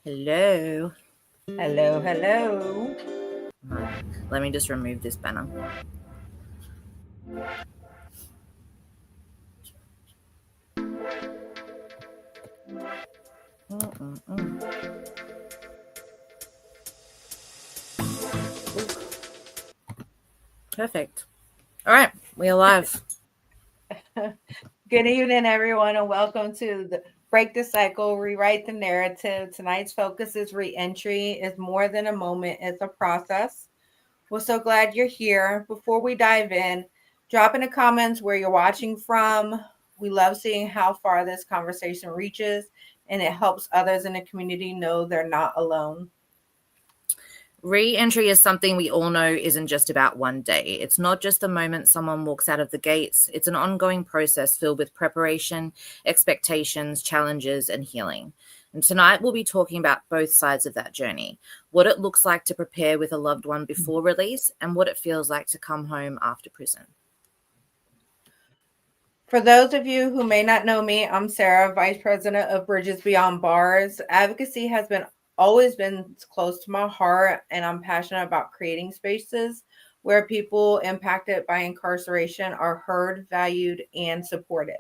Hello. Hello, hello. Right. Let me just remove this banner. Perfect. All right, we are live. Good evening, everyone, and welcome to the Break the Cycle, Rewrite the Narrative. Tonight's focus is reentry. It's more than a moment, it's a process. We're so glad you're here. Before we dive in, drop in the comments where you're watching from. We love seeing how far this conversation reaches, and it helps others in the community know they're not alone. Re-entry is something we all know isn't just about one day. It's not just the moment someone walks out of the gates. It's an ongoing process filled with preparation, expectations, challenges, and healing. And tonight we'll be talking about both sides of that journey, what it looks like to prepare with a loved one before release, and what it feels like to come home after prison. For those of you who may not know me, I'm Sarah, Vice President of Bridges Beyond Bars. Advocacy has always been close to my heart, and I'm passionate about creating spaces where people impacted by incarceration are heard, valued, and supported.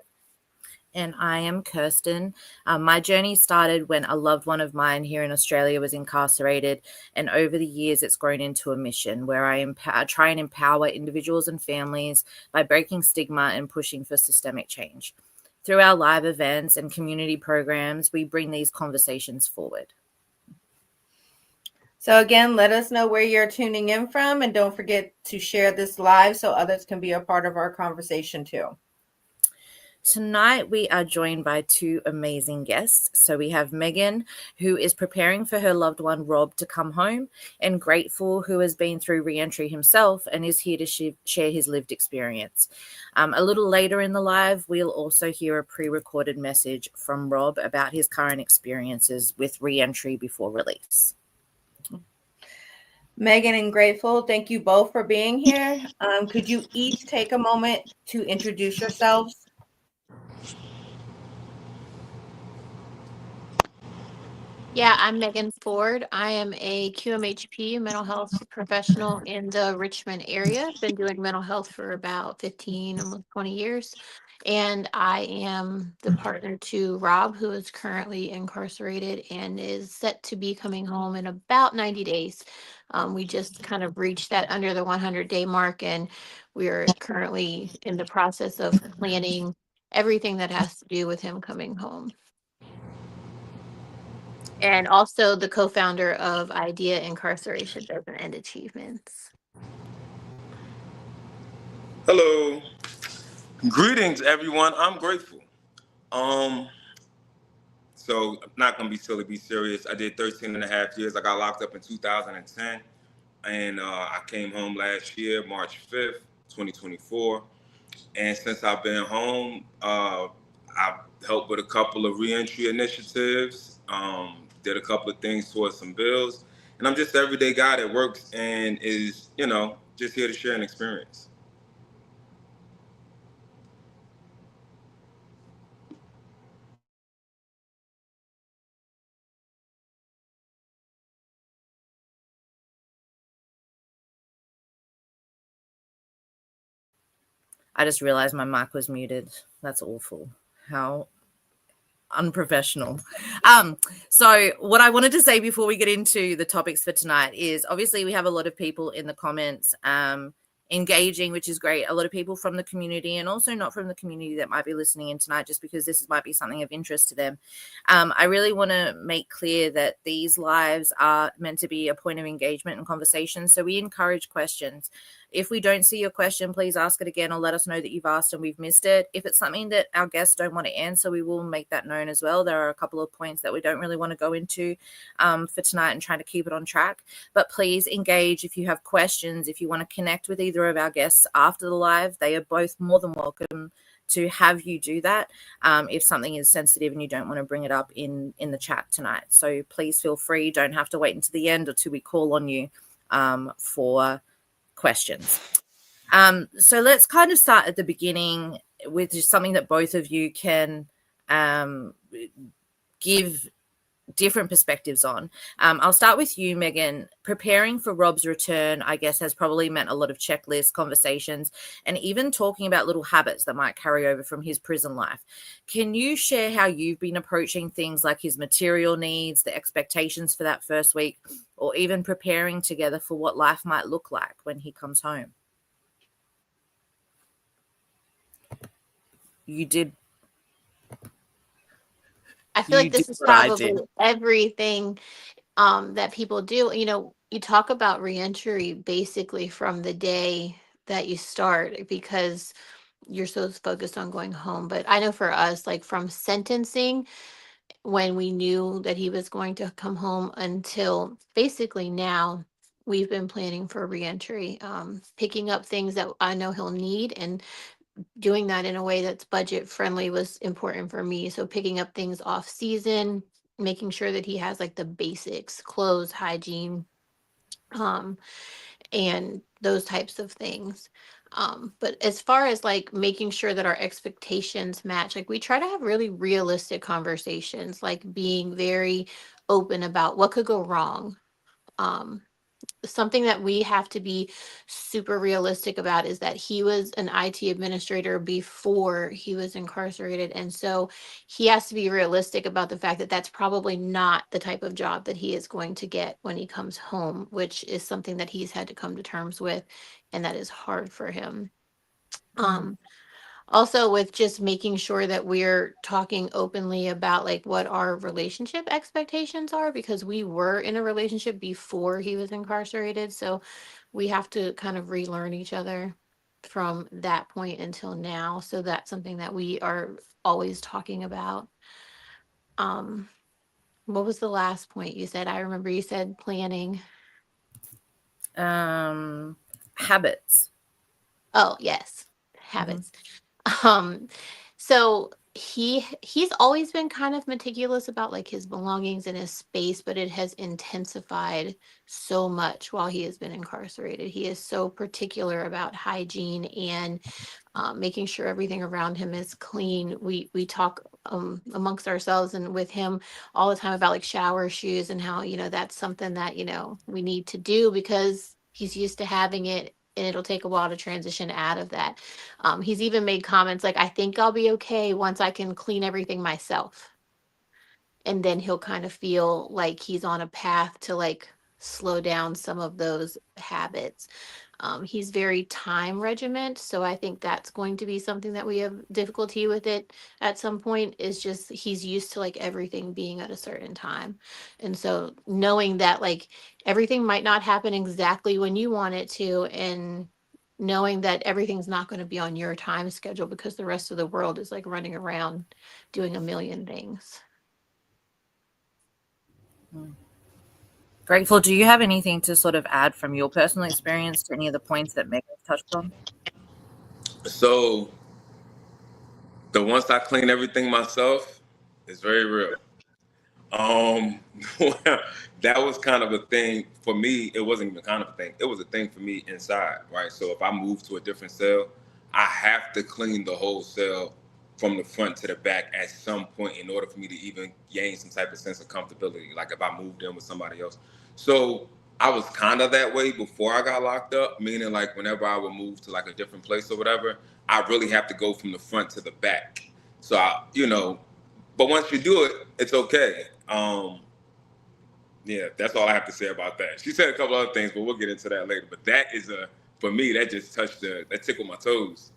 And I am Kirsten. My journey started when a loved one of mine here in Australia was incarcerated. And over the years, it's grown into a mission where I try and empower individuals and families by breaking stigma and pushing for systemic change. Through our live events and community programs, we bring these conversations forward. So again, let us know where you're tuning in from, and don't forget to share this live so others can be a part of our conversation too. Tonight, we are joined by two amazing guests. So we have Megan, who is preparing for her loved one, Rob, to come home, and Grateful, who has been through re-entry himself and is here to share his lived experience. A little later in the live, we'll also hear a pre-recorded message from Rob about his current experiences with re-entry before release. Megan and Grateful, thank you both for being here. Could you each take a moment to introduce yourselves? Yeah, I'm Megan Ford. I am a QMHP mental health professional in the Richmond area. Been doing mental health for about 15, almost 20 years. And I am the partner to Rob, who is currently incarcerated and is set to be coming home in about 90 days. We just kind of reached that under the 100-day mark, and we are currently in the process of planning everything that has to do with him coming home. And also the co-founder of Idea Incarceration Doesn't End Achievements. Hello. Greetings, everyone. I'm Grateful. So I'm not going to be silly, be serious. I did 13 and a half years. I got locked up in 2010. And I came home last year, March 5th, 2024. And since I've been home, I've helped with a couple of reentry initiatives, did a couple of things towards some bills. And I'm just an everyday guy that works and is, just here to share an experience. I just realized my mic was muted. That's awful. How unprofessional. So what I wanted to say before we get into the topics for tonight is obviously we have a lot of people in the comments engaging, which is great. A lot of people from the community and also not from the community that might be listening in tonight, just because this might be something of interest to them. I really want to make clear that these lives are meant to be a point of engagement and conversation. So we encourage questions. If we don't see your question, please ask it again or let us know that you've asked and we've missed it. If it's something that our guests don't want to answer, we will make that known as well. There are a couple of points that we don't really want to go into for tonight and trying to keep it on track. But please engage if you have questions. If you want to connect with either of our guests after the live, they are both more than welcome to have you do that if something is sensitive and you don't want to bring it up in the chat tonight. So please feel free. Don't have to wait until the end or till we call on you for questions. So let's kind of start at the beginning with just something that both of you can give different perspectives on. I'll start with you, Megan. Preparing for Rob's return, I guess, has probably meant a lot of checklists, conversations, and even talking about little habits that might carry over from his prison life. Can you share how you've been approaching things like his material needs, the expectations for that first week, or even preparing together for what life might look like when he comes home? You did. I feel like this is What I probably did. everything that people do. You know, you talk about reentry basically from the day that you start because you're so focused on going home. But I know for us, like from sentencing, when we knew that he was going to come home until basically now, we've been planning for reentry, picking up things that I know he'll need and doing that in a way that's budget friendly was important for me. So picking up things off season, making sure that he has like the basics, clothes, hygiene, um, and those types of things. But as far as like making sure that our expectations match, like we try to have really realistic conversations, like being very open about what could go wrong. Um, Something that we have to be super realistic about is that he was an IT administrator before he was incarcerated. And so he has to be realistic about the fact that that's probably not the type of job that he is going to get when he comes home, which is something that he's had to come to terms with. And that is hard for him. Also with just making sure that we're talking openly about like what our relationship expectations are, because we were in a relationship before he was incarcerated, so we have to kind of relearn each other from that point until now. So that's something that we are always talking about. What was the last point you said? I remember you said planning. Habits. Oh yes, habits. Um, so he's always been kind of meticulous about like his belongings and his space, but it has intensified so much while he has been incarcerated. He is so particular about hygiene and making sure everything around him is clean. We talk amongst ourselves and with him all the time about like shower shoes and how, you know, that's something that, you know, we need to do because he's used to having it and it'll take a while to transition out of that. He's even made comments like, I think I'll be okay once I can clean everything myself. And then he'll kind of feel like he's on a path to like slow down some of those habits. He's very time regiment, so I think that's going to be something that we have difficulty with it at some point, is just he's used to like everything being at a certain time. And so knowing that like everything might not happen exactly when you want it to, and knowing that everything's not going to be on your time schedule because the rest of the world is like running around doing a million things. Grateful, do you have anything to sort of add from your personal experience to any of the points that Megan touched on? So the once I clean everything myself is very real. That was kind of a thing for me. It wasn't even kind of a thing. It was a thing for me inside, right? So if I move to a different cell, I have to clean the whole cell from the front to the back at some point in order for me to even gain some type of sense of comfortability. Like if I moved in with somebody else. So I was kind of that way before I got locked up, meaning like whenever I would move to like a different place or whatever, I really have to go from the front to the back. So but once you do it, it's okay. Yeah, that's all I have to say about that. She said a couple other things, but we'll get into that later. But that is for me, that just that tickled my toes.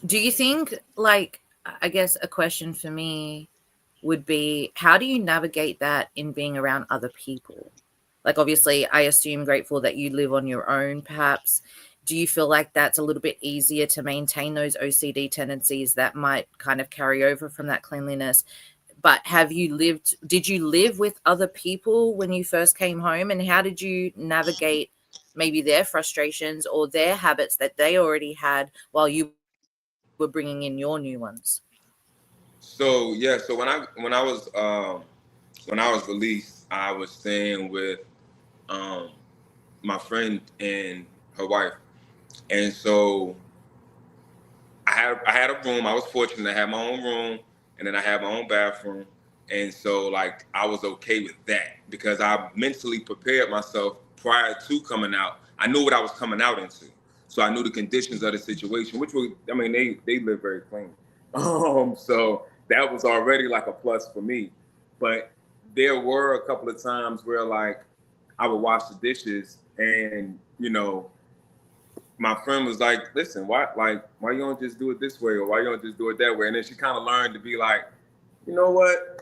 Do you think, like, I guess a question for me would be, how do you navigate that in being around other people? Like, obviously, I assume, Grateful, that you live on your own, perhaps. Do you feel like that's a little bit easier to maintain those OCD tendencies that might kind of carry over from that cleanliness? But did you live with other people when you first came home? And how did you navigate maybe their frustrations or their habits that they already had while you were bringing in your new ones? So yeah, so when I was released, I was staying with my friend and her wife, and so I had a room. I was fortunate to have my own room, and then I have my own bathroom. And so like I was okay with that because I mentally prepared myself prior to coming out. I knew what I was coming out into. So I knew the conditions of the situation, which were, I mean, they live very clean. So that was already like a plus for me. But there were a couple of times where like I would wash the dishes and, you know, my friend was like, listen, why you don't just do it this way, or why you don't just do it that way? And then she kind of learned to be like, you know what?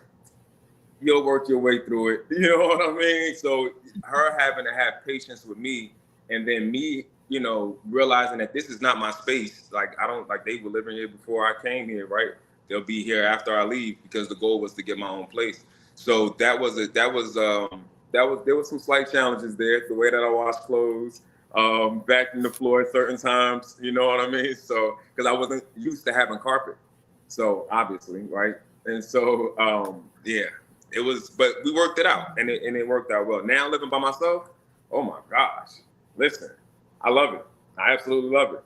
You'll work your way through it. You know what I mean? So her having to have patience with me, and then me, you know, realizing that this is not my space. Like I don't, like they were living here before I came here, right? They'll be here after I leave because the goal was to get my own place. So there was some slight challenges there. The way that I wash clothes, vacuum the floor at certain times, you know what I mean? So because I wasn't used to having carpet, so obviously, right? And so yeah. It was, but we worked it out, and it worked out well. Now living by myself, oh my gosh, listen, I love it. I absolutely love it.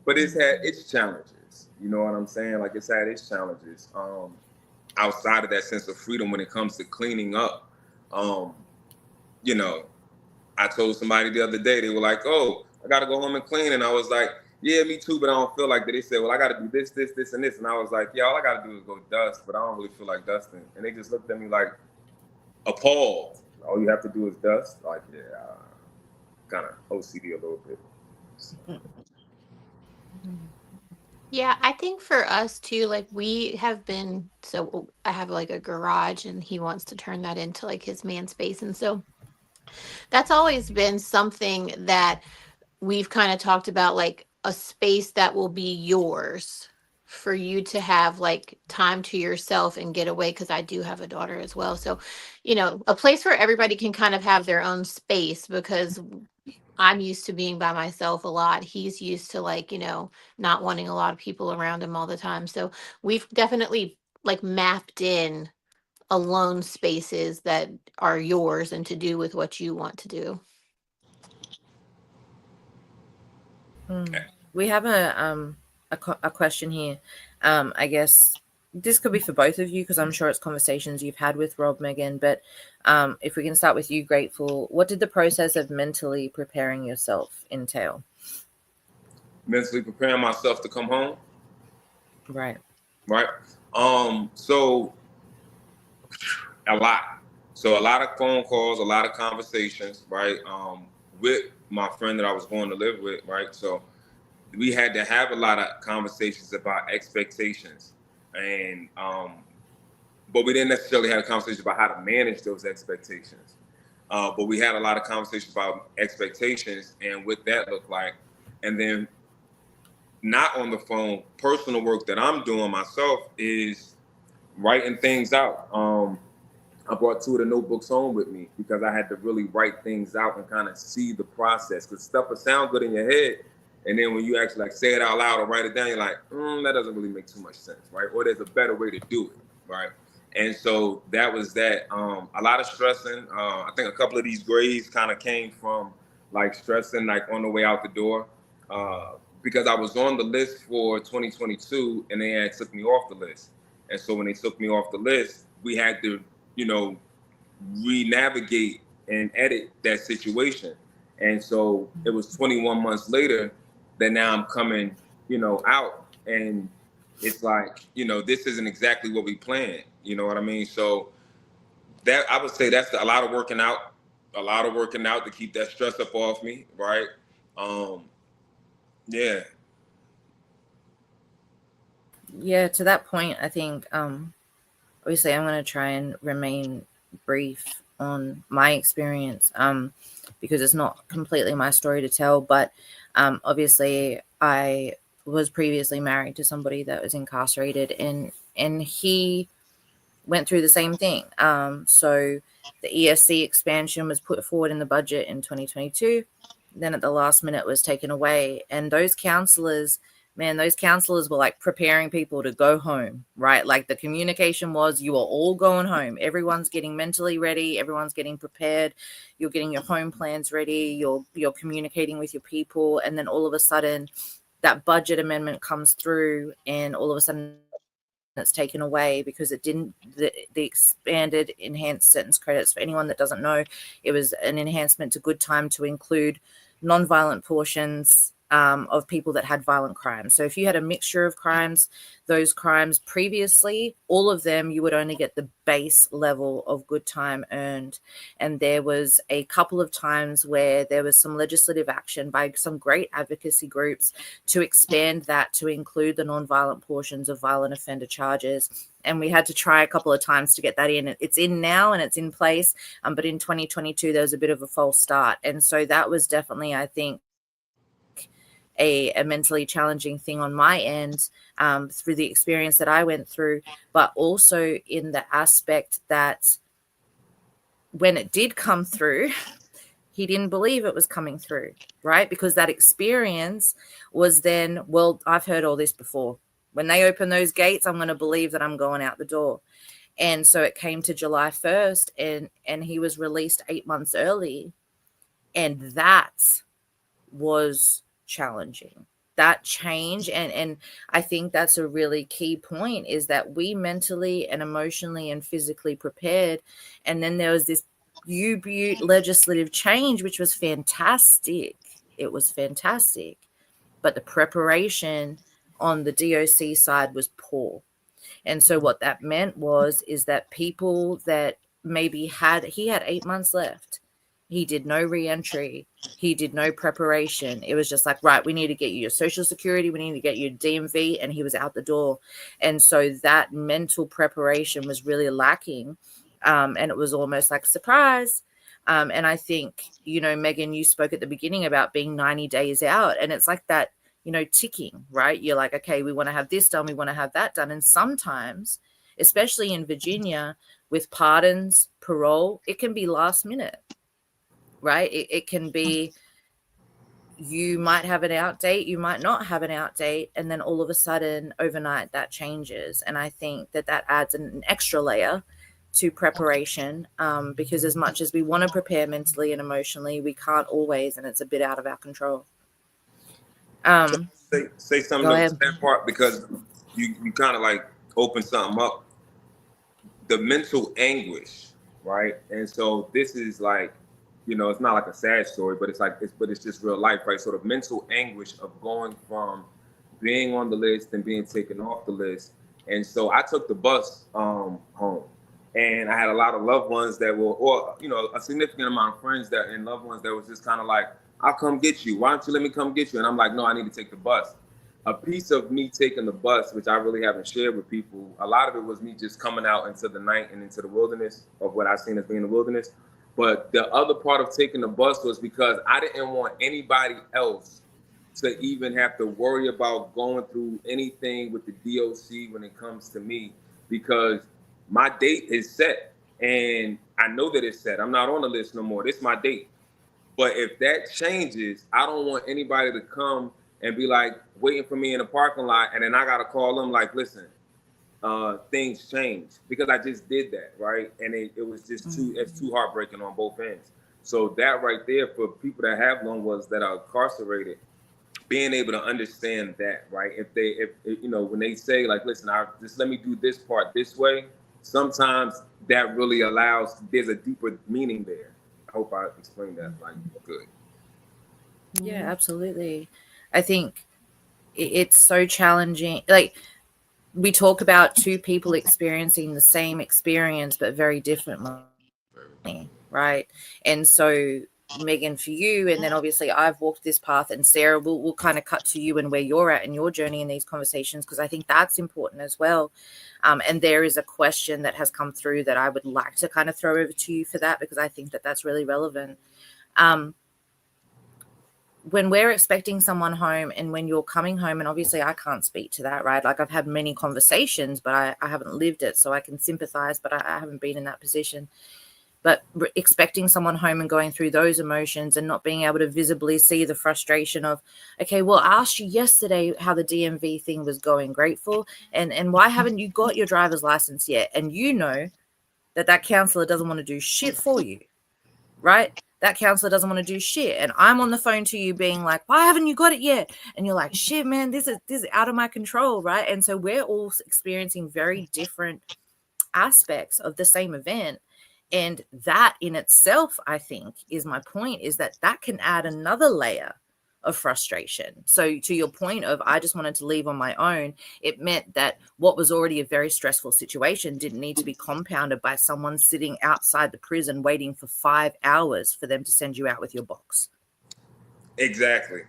But it's had its challenges. You know what I'm saying? Like it's had its challenges. Outside of that sense of freedom when it comes to cleaning up. You know, I told somebody the other day, they were like, "Oh, I got to go home and clean," and I was like, yeah, me too, but I don't feel like that. They said, well, I got to do this, this, this, and this. And I was like, yeah, all I got to do is go dust, but I don't really feel like dusting. And they just looked at me like appalled. All you have to do is dust? Like, yeah, kind of OCD a little bit. Yeah, I think for us too, like we have been, so I have like a garage and he wants to turn that into like his man space. And so that's always been something that we've kind of talked about, like a space that will be yours for you to have like time to yourself and get away, because I do have a daughter as well. So, you know, a place where everybody can kind of have their own space, because I'm used to being by myself a lot. He's used to, like, you know, not wanting a lot of people around him all the time. So we've definitely like mapped in alone spaces that are yours and to do with what you want to do. We have a question here. I guess this could be for both of you because I'm sure it's conversations you've had with Rob, Megan. But if we can start with you, Grateful, what did the process of mentally preparing yourself entail? Mentally preparing myself to come home. Right. So a lot. So a lot of phone calls, a lot of conversations, right? With my friend that I was going to live with, right? So we had to have a lot of conversations about expectations, and but we didn't necessarily have a conversation about how to manage those expectations. But we had a lot of conversations about expectations and what that looked like, and then not on the phone. Personal work that I'm doing myself is writing things out. I brought 2 of the notebooks home with me because I had to really write things out and kind of see the process, because stuff will sound good in your head, and then when you actually like say it out loud or write it down, you're like, that doesn't really make too much sense, right? Or there's a better way to do it, right? And so that was that. A lot of stressing. I think a couple of these grades kind of came from like stressing, like on the way out the door, because I was on the list for 2022, and they had took me off the list. And so when they took me off the list, we had to, you know, re-navigate and edit that situation. And so it was 21 months later that now I'm coming, you know, out, and it's like, you know, this isn't exactly what we planned. You know what I mean? So that, I would say that's a lot of working out to keep that stress up off me, right? Yeah. Yeah, to that point, I think obviously I'm going to try and remain brief on my experience because it's not completely my story to tell, but obviously I was previously married to somebody that was incarcerated, and he went through the same thing. So the ESC expansion was put forward in the budget in 2022. Then at the last minute was taken away. And those counselors were like preparing people to go home, right? Like the communication was, you are all going home. Everyone's getting mentally ready. Everyone's getting prepared. You're getting your home plans ready. You're communicating with your people. And then all of a sudden that budget amendment comes through, and all of a sudden taken away because it didn't, the expanded enhanced sentence credits, for anyone that doesn't know, it was an enhancement to good time to include non-violent portions of people that had violent crimes. So if you had a mixture of crimes, those crimes previously, all of them, you would only get the base level of good time earned. And there was a couple of times where there was some legislative action by some great advocacy groups to expand that to include the non-violent portions of violent offender charges. And we had to try a couple of times to get that in. It's in now and it's in place. But in 2022, there was a bit of a false start. And so that was definitely, I think, a mentally challenging thing on my end through the experience that I went through, but also in the aspect that when it did come through, he didn't believe it was coming through, right? Because that experience was then, well, I've heard all this before. When they open those gates, I'm going to believe that I'm going out the door. And so it came to July 1st and he was released 8 months early. And that was challenging. That change, and I think that's a really key point, is that we mentally and emotionally and physically prepared. And then there was this Butte legislative change, which was fantastic. It was fantastic. But the preparation on the DOC side was poor. And so what that meant is that people that maybe he had 8 months left. He did no reentry. He did no preparation. It was just like, right, we need to get you your Social Security. We need to get you DMV. And he was out the door. And so that mental preparation was really lacking. And it was almost like surprise. And I think, Megan, you spoke at the beginning about being 90 days out. And it's like that, ticking, right? You're like, okay, we want to have this done. We want to have that done. And sometimes, especially in Virginia, with pardons, parole, it can be last minute. Right? It can be, you might have an out date, you might not have an out date, and then all of a sudden overnight that changes. And I think that adds an extra layer to preparation, because as much as we want to prepare mentally and emotionally, we can't always, and it's a bit out of our control. Say something to that part, because you kind of like open something up. The mental anguish, right? And so this is like, it's not like a sad story, but it's just real life, right? So the mental anguish of going from being on the list and being taken off the list. And so I took the bus home, and I had a lot of loved ones that were, or a significant amount of friends and loved ones that was just kind of like, I'll come get you. Why don't you let me come get you? And I'm like, no, I need to take the bus. A piece of me taking the bus, which I really haven't shared with people, a lot of it was me just coming out into the night and into the wilderness of what I've seen as being the wilderness. But the other part of taking the bus was because I didn't want anybody else to even have to worry about going through anything with the DOC when it comes to me, because my date is set and I know that it's set. I'm not on the list no more. This is my date. But if that changes, I don't want anybody to come and be like waiting for me in the parking lot, and then I got to call them like, listen, things changed, because I just did that, right? And it was just it's too heartbreaking on both ends. So that right there, for people that have loved ones that are incarcerated, being able to understand that, right? If when they say like, listen, just let me do this part this way, sometimes that really there's a deeper meaning there. I hope I explained that like good. Yeah, absolutely. I think it's so challenging. Like, we talk about two people experiencing the same experience, but very differently, right? And so, Megan, for you, and then obviously I've walked this path, and Sarah, we'll kind of cut to you and where you're at in your journey in these conversations, because I think that's important as well. And there is a question that has come through that I would like to kind of throw over to you for that, because I think that that's really relevant. When we're expecting someone home and when you're coming home, and obviously I can't speak to that, right? Like, I've had many conversations, but I haven't lived it, so I can sympathize, but I haven't been in that position. But expecting someone home and going through those emotions and not being able to visibly see the frustration of, okay, well, I asked you yesterday how the DMV thing was going, grateful, and why haven't you got your driver's license yet? And that counselor doesn't want to do shit for you, right? that counselor doesn't want to do shit. And I'm on the phone to you being like, why haven't you got it yet? And you're like, shit, man, this is out of my control, right? And so we're all experiencing very different aspects of the same event. And that in itself, I think, is my point, is that can add another layer of frustration. So to your point of, I just wanted to leave on my own, it meant that what was already a very stressful situation didn't need to be compounded by someone sitting outside the prison waiting for 5 hours for them to send you out with your box. Exactly.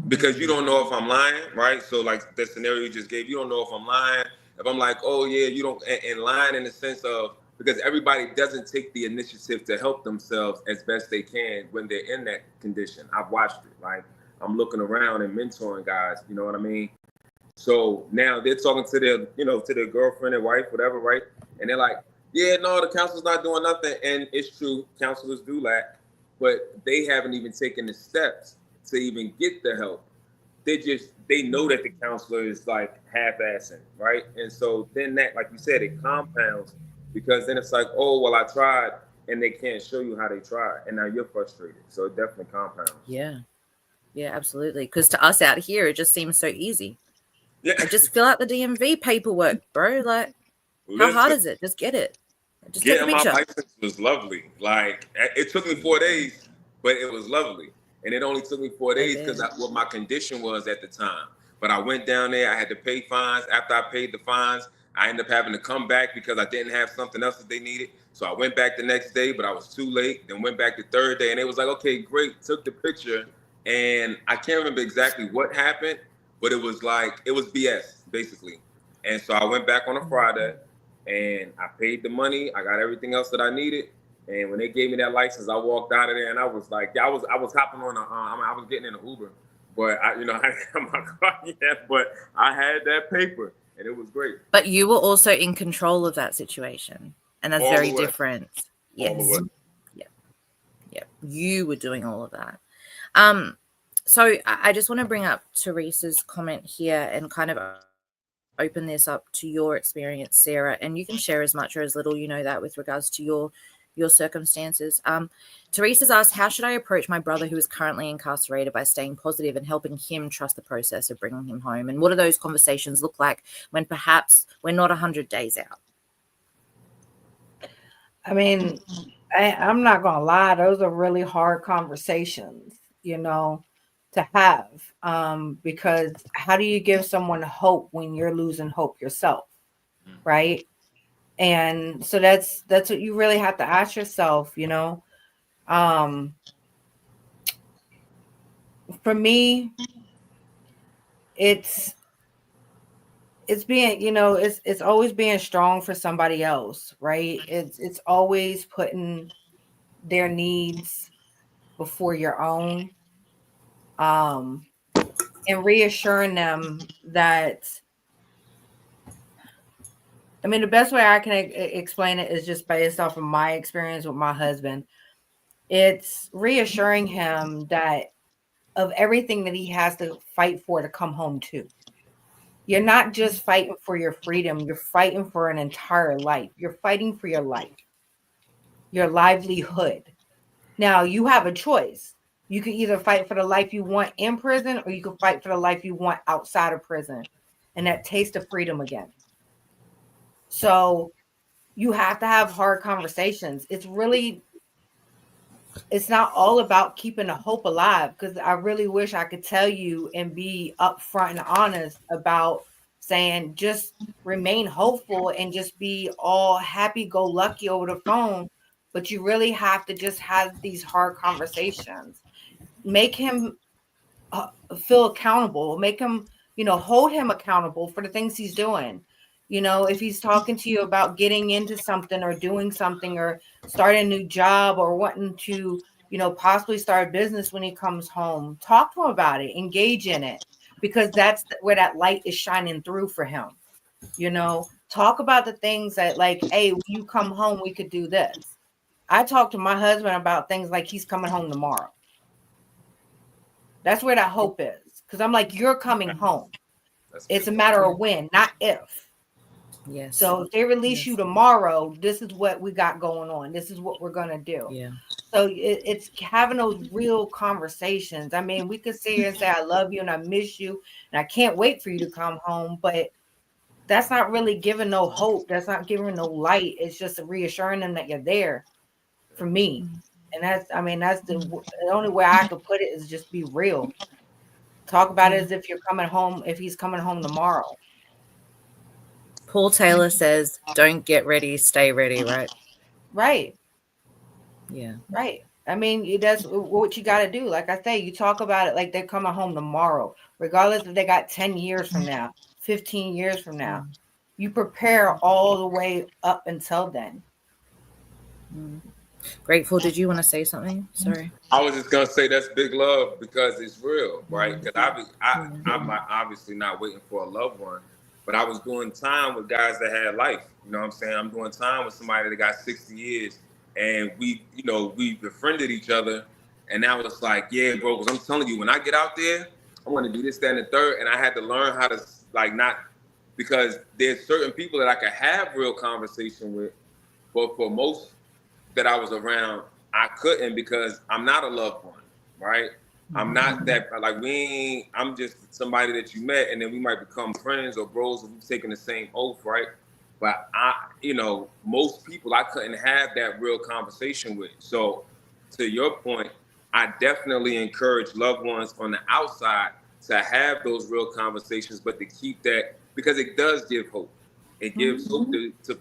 Because you don't know if I'm lying, right? So like the scenario you just gave, you don't know if I'm lying. If I'm like, oh yeah, you don't, and lying in the sense of, because everybody doesn't take the initiative to help themselves as best they can when they're in that condition. I've watched it. Like, I'm looking around and mentoring guys, you know what I mean? So now they're talking to their, to their girlfriend or wife, whatever, right? And they're like, yeah, no, the counselor's not doing nothing. And it's true, counselors do lack, but they haven't even taken the steps to even get the help. They know that the counselor is like half-assing, right? And so then that, like you said, it compounds, because then it's like, oh, well, I tried, and they can't show you how they tried, and now you're frustrated. So it definitely compounds. Yeah, absolutely. Because to us out here, it just seems so easy. Yeah, just fill out the DMV paperwork, bro. Like, how hard is it? Just get it. Just take a getting my picture. license was lovely. Like, it took me 4 days, but it was lovely. And it only took me 4 days because what my condition was at the time. But I went down there, I had to pay fines. After I paid the fines, I ended up having to come back because I didn't have something else that they needed. So I went back the next day, but I was too late. Then went back the third day, and it was like, okay, great. Took the picture, and I can't remember exactly what happened, but it was BS, basically. And so I went back on a Friday, and I paid the money. I got everything else that I needed. And when they gave me that license, I walked out of there, and I was like, I was hopping on I was getting in an Uber, but I didn't have my car yet, but I had that paper, and it was great. But you were also in control of that situation, and that's very different. Yes. Yeah. You were doing all of that. So I just want to bring up Teresa's comment here and kind of open this up to your experience, Sarah, and you can share as much or as little, that with regards to your circumstances. Teresa's asked, how should I approach my brother who is currently incarcerated by staying positive and helping him trust the process of bringing him home? And what do those conversations look like when perhaps we're not 100 days out? I mean, I'm not going to lie. Those are really hard conversations, to have, because how do you give someone hope when you're losing hope yourself? Right. And so that's what you really have to ask yourself, for me, it's being, it's always being strong for somebody else, right? It's always putting their needs before your own, and reassuring them that, the best way I can explain it is just based off of my experience with my husband. It's reassuring him that of everything that he has to fight for to come home to. You're not just fighting for your freedom. You're fighting for an entire life. You're fighting for your life, your livelihood. Now, you have a choice. You can either fight for the life you want in prison, or you can fight for the life you want outside of prison, and that taste of freedom again. So you have to have hard conversations. It's not all about keeping the hope alive, because I really wish I could tell you and be upfront and honest about saying just remain hopeful and just be all happy-go-lucky over the phone. But you really have to just have these hard conversations. Make him feel accountable. Make him, hold him accountable for the things he's doing. If he's talking to you about getting into something or doing something or starting a new job or wanting to, possibly start a business when he comes home, talk to him about it, engage in it, because that's where that light is shining through for him. Talk about the things that, like, hey, when you come home, we could do this. I talk to my husband about things like he's coming home tomorrow. That's where that hope is. Because I'm like, you're coming home. It's a matter of when, not if. Yes. So if they release you tomorrow, this is what we got going on. This is what we're going to do. Yeah. So it's having those real conversations. I mean, we could sit here and say, I love you and I miss you and I can't wait for you to come home. But that's not really giving no hope. That's not giving no light. It's just reassuring them that you're there for me. And that's the only way I could put it is just be real. Talk about it as if you're coming home, if he's coming home tomorrow. Paul Taylor says, don't get ready, stay ready, right? Right. Yeah. Right. I mean, that's what you got to do. Like I say, you talk about it like they're coming home tomorrow, regardless if they got 10 years from now, 15 years from now. You prepare all the way up until then. Grateful, did you want to say something? Sorry. I was just gonna say that's big love because it's real, right? Because I'm obviously not waiting for a loved one, but I was doing time with guys that had life. You know what I'm saying? I'm doing time with somebody that got 60 years, and we befriended each other, and now it's like, yeah, bro, because I'm telling you, when I get out there, I want to do this, that, and the third, and I had to learn how to not, because there's certain people that I could have real conversation with, but for most that I was around, I couldn't because I'm not a loved one, right? I'm not that, like, I'm just somebody that you met and then we might become friends or bros if we've taken the same oath, right? But most people I couldn't have that real conversation with. So to your point, I definitely encourage loved ones on the outside to have those real conversations, but to keep that, because it does give hope. It gives hope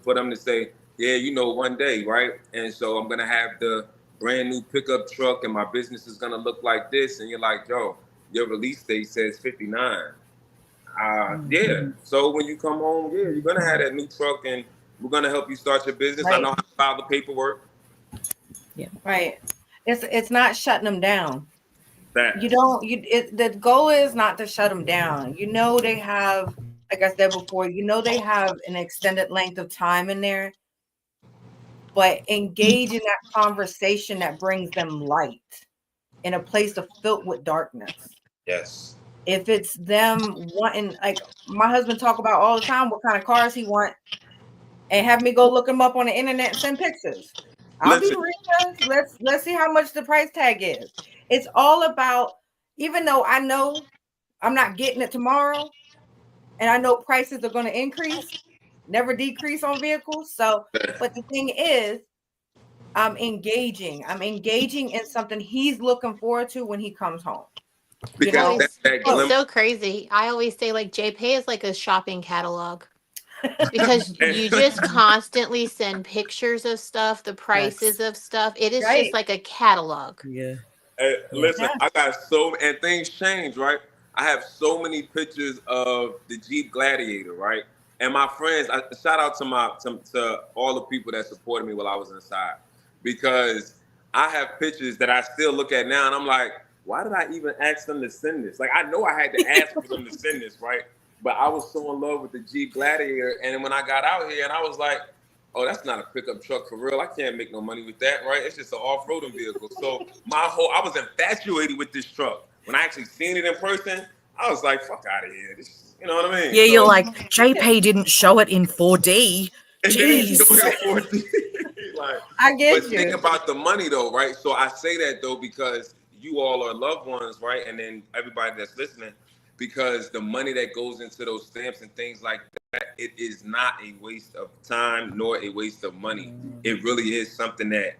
for them to say, yeah, one day, right? And so I'm gonna have the brand new pickup truck and my business is gonna look like this. And you're like, yo, your release date says 59. Yeah. So when you come home, yeah, you're gonna have that new truck and we're gonna help you start your business. Right. I know how to file the paperwork. Yeah. Right. It's not shutting them down. That. The goal is not to shut them down. They have, like I said before, they have an extended length of time in there. But engage in that conversation that brings them light in a place filled with darkness. Yes. If it's them wanting, like my husband talk about all the time, what kind of cars he want, and have me go look them up on the internet and send pictures. I'll be real. Let's see how much the price tag is. It's all about, even though I know I'm not getting it tomorrow, and I know prices are going to increase, never decrease on vehicles. So, but the thing is, I'm engaging in something he's looking forward to when he comes home. Because it's so crazy. I always say, like, JPay is like a shopping catalog because you just constantly send pictures of stuff, the prices of stuff. It is just like a catalog. Yeah. Hey, listen, I got and things change, right? I have so many pictures of the Jeep Gladiator, right? And my friends, shout out to all the people that supported me while I was inside, because I have pictures that I still look at now and I'm like, why did I even ask them to send this? Like, I know I had to ask for them to send this, right? But I was so in love with the Jeep Gladiator. And then when I got out here and I was like, oh, that's not a pickup truck for real. I can't make no money with that, right? It's just an off-roading vehicle. So I was infatuated with this truck. When I actually seen it in person, I was like, fuck out of here. You know what I mean? Yeah, so, you're like, JPay didn't show it in 4D. Jeez. Like, I get but you. Think about the money though, right? So I say that though because you all are loved ones, right? And then everybody that's listening, because the money that goes into those stamps and things like that, it is not a waste of time nor a waste of money. It really is something that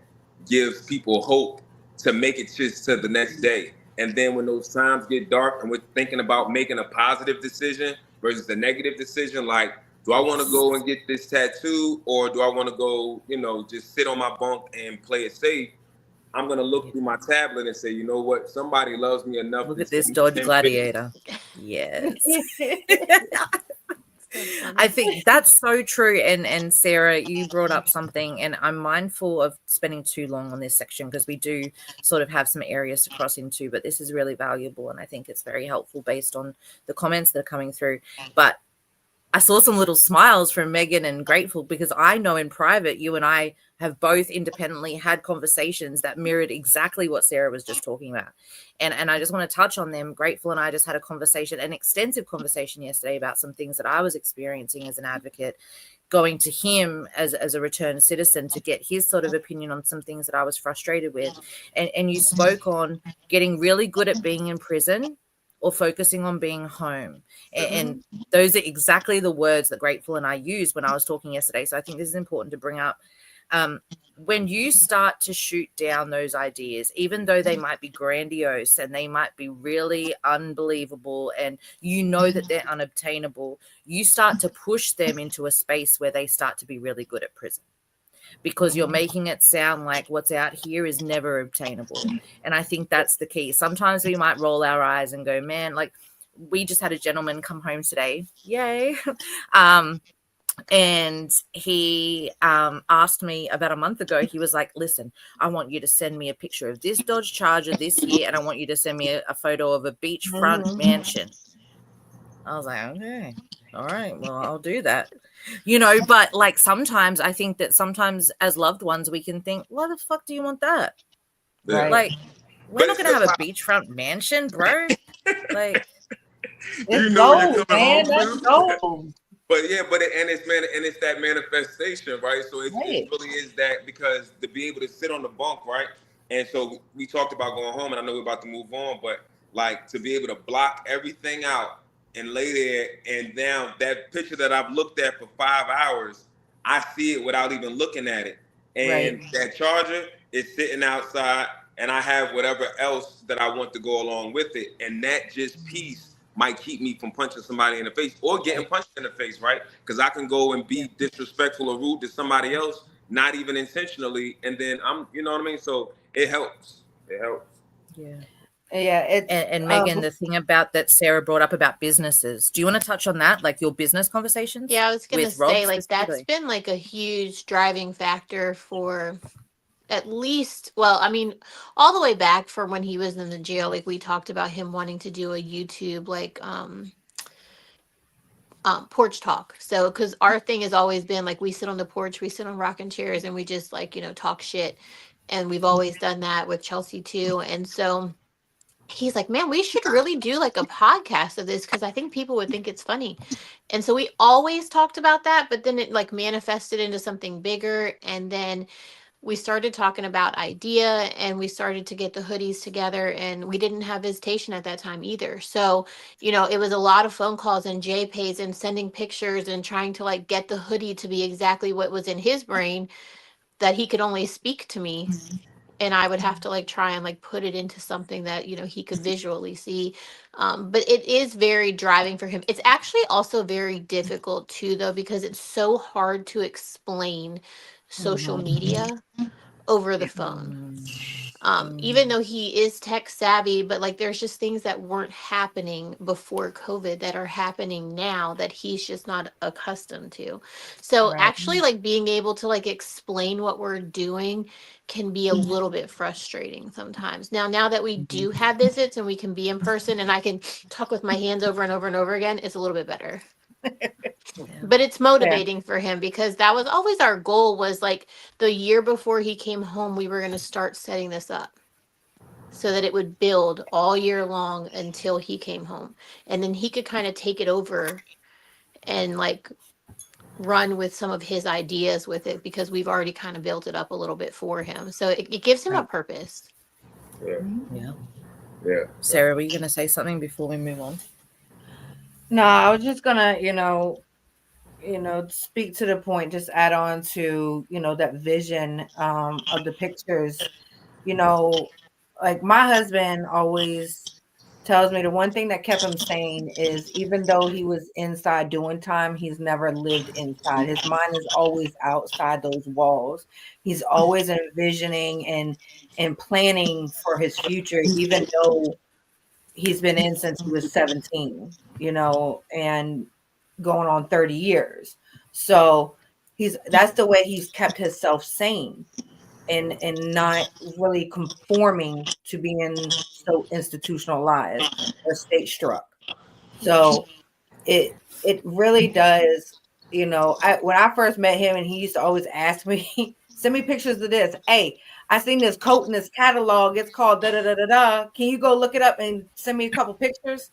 gives people hope to make it just to the next day. And then when those times get dark and we're thinking about making a positive decision versus a negative decision, like, do I want to go and get this tattoo, or do I want to go, just sit on my bunk and play it safe? I'm going to look through my tablet and say, you know what? Somebody loves me enough. Look at this Dodge Gladiator. Yes. I think that's so true. And Sarah, you brought up something, and I'm mindful of spending too long on this section because we do sort of have some areas to cross into, but this is really valuable. And I think it's very helpful based on the comments that are coming through. But I saw some little smiles from Megan and Grateful, because I know in private, you and I have both independently had conversations that mirrored exactly what Sarah was just talking about. And I just want to touch on them. Grateful and I just had a conversation, an extensive conversation yesterday about some things that I was experiencing as an advocate, going to him as a returned citizen to get his sort of opinion on some things that I was frustrated with. And you spoke on getting really good at being in prison or focusing on being home. And those are exactly the words that Grateful and I used when I was talking yesterday. So I think this is important to bring up. When you start to shoot down those ideas, even though they might be grandiose and they might be really unbelievable and you know that they're unobtainable, you start to push them into a space where they start to be really good at prison, because you're making it sound like what's out here is never obtainable. And I think that's the key. Sometimes we might roll our eyes and go, man, like we just had a gentleman come home today. Yay. And he asked me about a month ago, he was like, listen, I want you to send me a picture of this Dodge Charger this year, and I want you to send me a photo of a beachfront mansion. I was like, okay, all right, well, I'll do that. But like sometimes I think that sometimes as loved ones, we can think, why the fuck do you want that? Right. Like, we're not going to have a beachfront mansion, bro. Like, it's gold, man. That's gold. But it's that manifestation, right? So it really is that, because to be able to sit on the bunk, right? And so we talked about going home, and I know we're about to move on, but like to be able to block everything out and lay there, and now that picture that I've looked at for 5 hours, I see it without even looking at it. And that charger is sitting outside, and I have whatever else that I want to go along with it. And that just peace might keep me from punching somebody in the face or getting punched in the face, right? Because I can go and be disrespectful or rude to somebody else, not even intentionally, and then you know what I mean? So it helps. It helps. Yeah. Yeah. And Megan, the thing about that Sarah brought up about businesses, do you want to touch on that? Like your business conversations? Yeah, I was going to say, like, that's been like a huge driving factor for at least, well, I mean, all the way back from when he was in the jail. Like, we talked about him wanting to do a YouTube, like, porch talk. So, because our thing has always been like, we sit on the porch, we sit on rocking chairs, and we just like, talk shit. And we've always done that with Chelsea too. And so he's like, man, we should really do like a podcast of this, because I think people would think it's funny. And so we always talked about that, but then it like manifested into something bigger. And then we started talking about idea, and we started to get the hoodies together, and we didn't have visitation at that time either. So, it was a lot of phone calls and JPays and sending pictures and trying to like get the hoodie to be exactly what was in his brain, that he could only speak to me. And I would have to like try and like put it into something that, he could visually see. But it is very driving for him. It's actually also very difficult too, though, because it's so hard to explain social media over the phone. Even though he is tech savvy, but like there's just things that weren't happening before COVID that are happening now that he's just not accustomed to. So actually like being able to like explain what we're doing can be a little bit frustrating sometimes. Now that we do have visits and we can be in person and I can talk with my hands over and over and over again, it's a little bit better. But it's motivating for him, because that was always our goal, was like the year before he came home, we were going to start setting this up so that it would build all year long until he came home. And then he could kind of take it over and like run with some of his ideas with it, because we've already kind of built it up a little bit for him. So it gives him a purpose. Yeah. Sarah, were you going to say something before we move on? No, I was just gonna, speak to the point, just add on to, that vision of the pictures. Like my husband always tells me the one thing that kept him sane is, even though he was inside doing time, he's never lived inside. His mind is always outside those walls. He's always envisioning and planning for his future, even though he's been in since he was 17, and going on 30 years. So that's the way he's kept himself sane and not really conforming to being so institutionalized or state struck. So it really does, when I first met him, and he used to always ask me Send me pictures of this. Hey, I seen this coat in this catalog. It's called da da da da da. Can you go look it up and send me a couple pictures?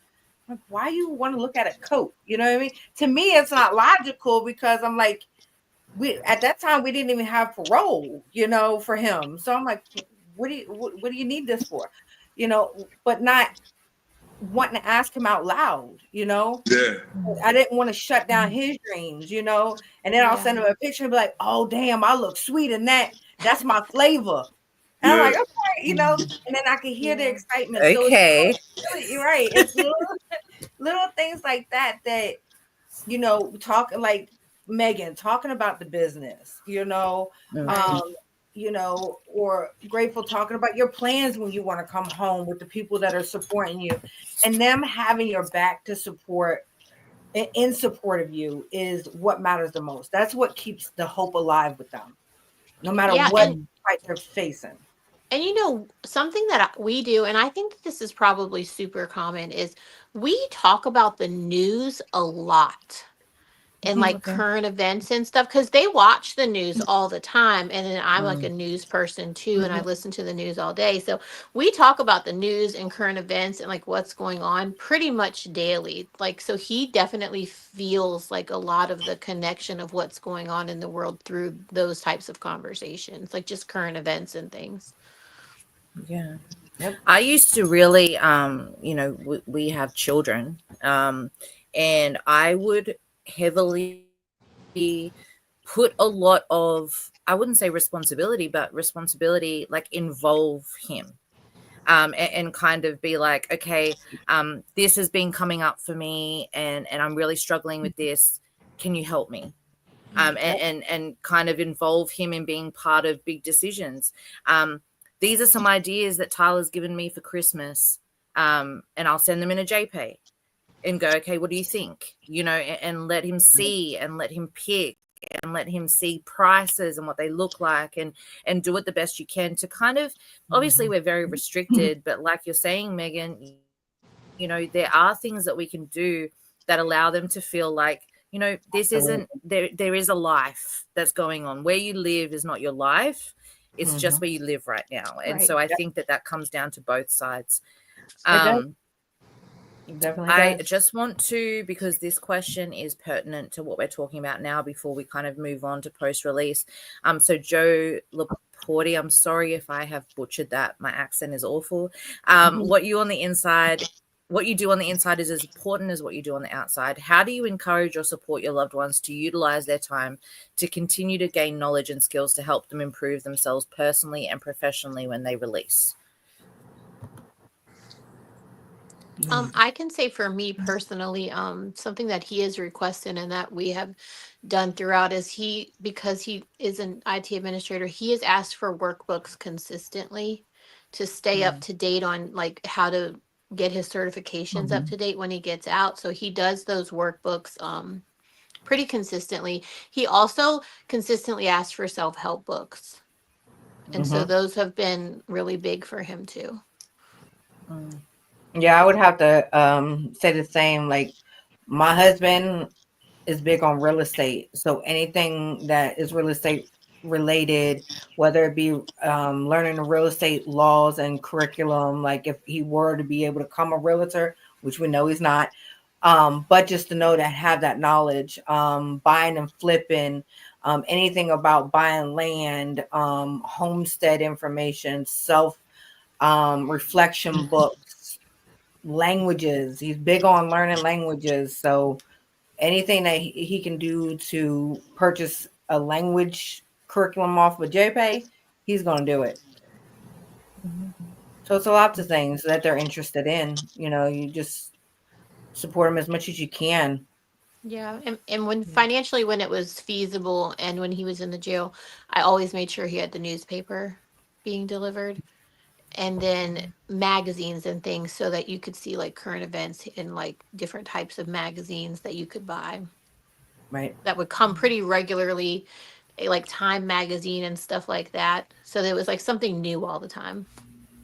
Like, why you want to look at a coat? You know what I mean? To me, it's not logical because I'm like, we at that time we didn't even have parole, for him. So I'm like, what do you need this for? But not wanting to ask him out loud. Yeah. I didn't want to shut down his dreams, and then I'll send him a picture and be like, oh damn, I look sweet in that. That's my flavor. And I'm like, okay, and then I can hear the excitement. So Okay. you're right. It's little things like that, talking like Megan, talking about the business, or Grateful talking about your plans when you want to come home with the people that are supporting you, and them having your back to support in support of you is what matters the most. That's what keeps the hope alive with them, no matter what fight they're facing. And something that we do, and I think this is probably super common, is we talk about the news a lot and like current events and stuff, because they watch the news all the time. And then I'm like a news person too, and I listen to the news all day. So we talk about the news and current events and like what's going on pretty much daily. Like, so he definitely feels like a lot of the connection of what's going on in the world through those types of conversations, like just current events and things. Yeah. Yep. I used to really, we have children, and I would heavily put a lot of, I wouldn't say responsibility, but responsibility, like involve him, and kind of be like, okay, this has been coming up for me, and I'm really struggling with this. Can you help me? And kind of involve him in being part of big decisions. These are some ideas that Tyler's given me for Christmas, and I'll send them in a JPEG and go, okay, what do you think? And let him see and let him pick and let him see prices and what they look like, and do it the best you can to kind of, obviously we're very restricted, but like you're saying, Megan, there are things that we can do that allow them to feel like, this isn't, there is a life that's going on. Where you live is not your life. It's just where you live right now. And so I think that comes down to both sides. It definitely I does. just want to, because this question is pertinent to what we're talking about now before we kind of move on to post-release. So Joe Laporte, I'm sorry if I have butchered that. My accent is awful. What you do on the inside is as important as what you do on the outside. How do you encourage or support your loved ones to utilize their time to continue to gain knowledge and skills to help them improve themselves personally and professionally when they release? I can say for me personally, something that he has requested and that we have done throughout is because he is an IT administrator, he has asked for workbooks consistently to stay up to date on like how to get his certifications up to date when he gets out. So he does those workbooks pretty consistently. He also consistently asks for self-help books. And so those have been really big for him too. Yeah, I would have to say the same. Like, my husband is big on real estate, so anything that is real estate related, whether it be learning the real estate laws and curriculum, like if he were to be able to become a realtor, which we know he's not, but just to know that, have that knowledge, buying and flipping, anything about buying land, homestead information, self reflection books, languages. He's big on learning languages. So anything that he can do to purchase a language curriculum off of JPay, he's going to do it. So it's a lot of things that they're interested in. You just support them as much as you can. Yeah. And when financially, when it was feasible and when he was in the jail, I always made sure he had the newspaper being delivered. And then magazines and things so that you could see like current events in like different types of magazines that you could buy. Right. That would come pretty regularly, like Time magazine and stuff like that. So there was like something new all the time.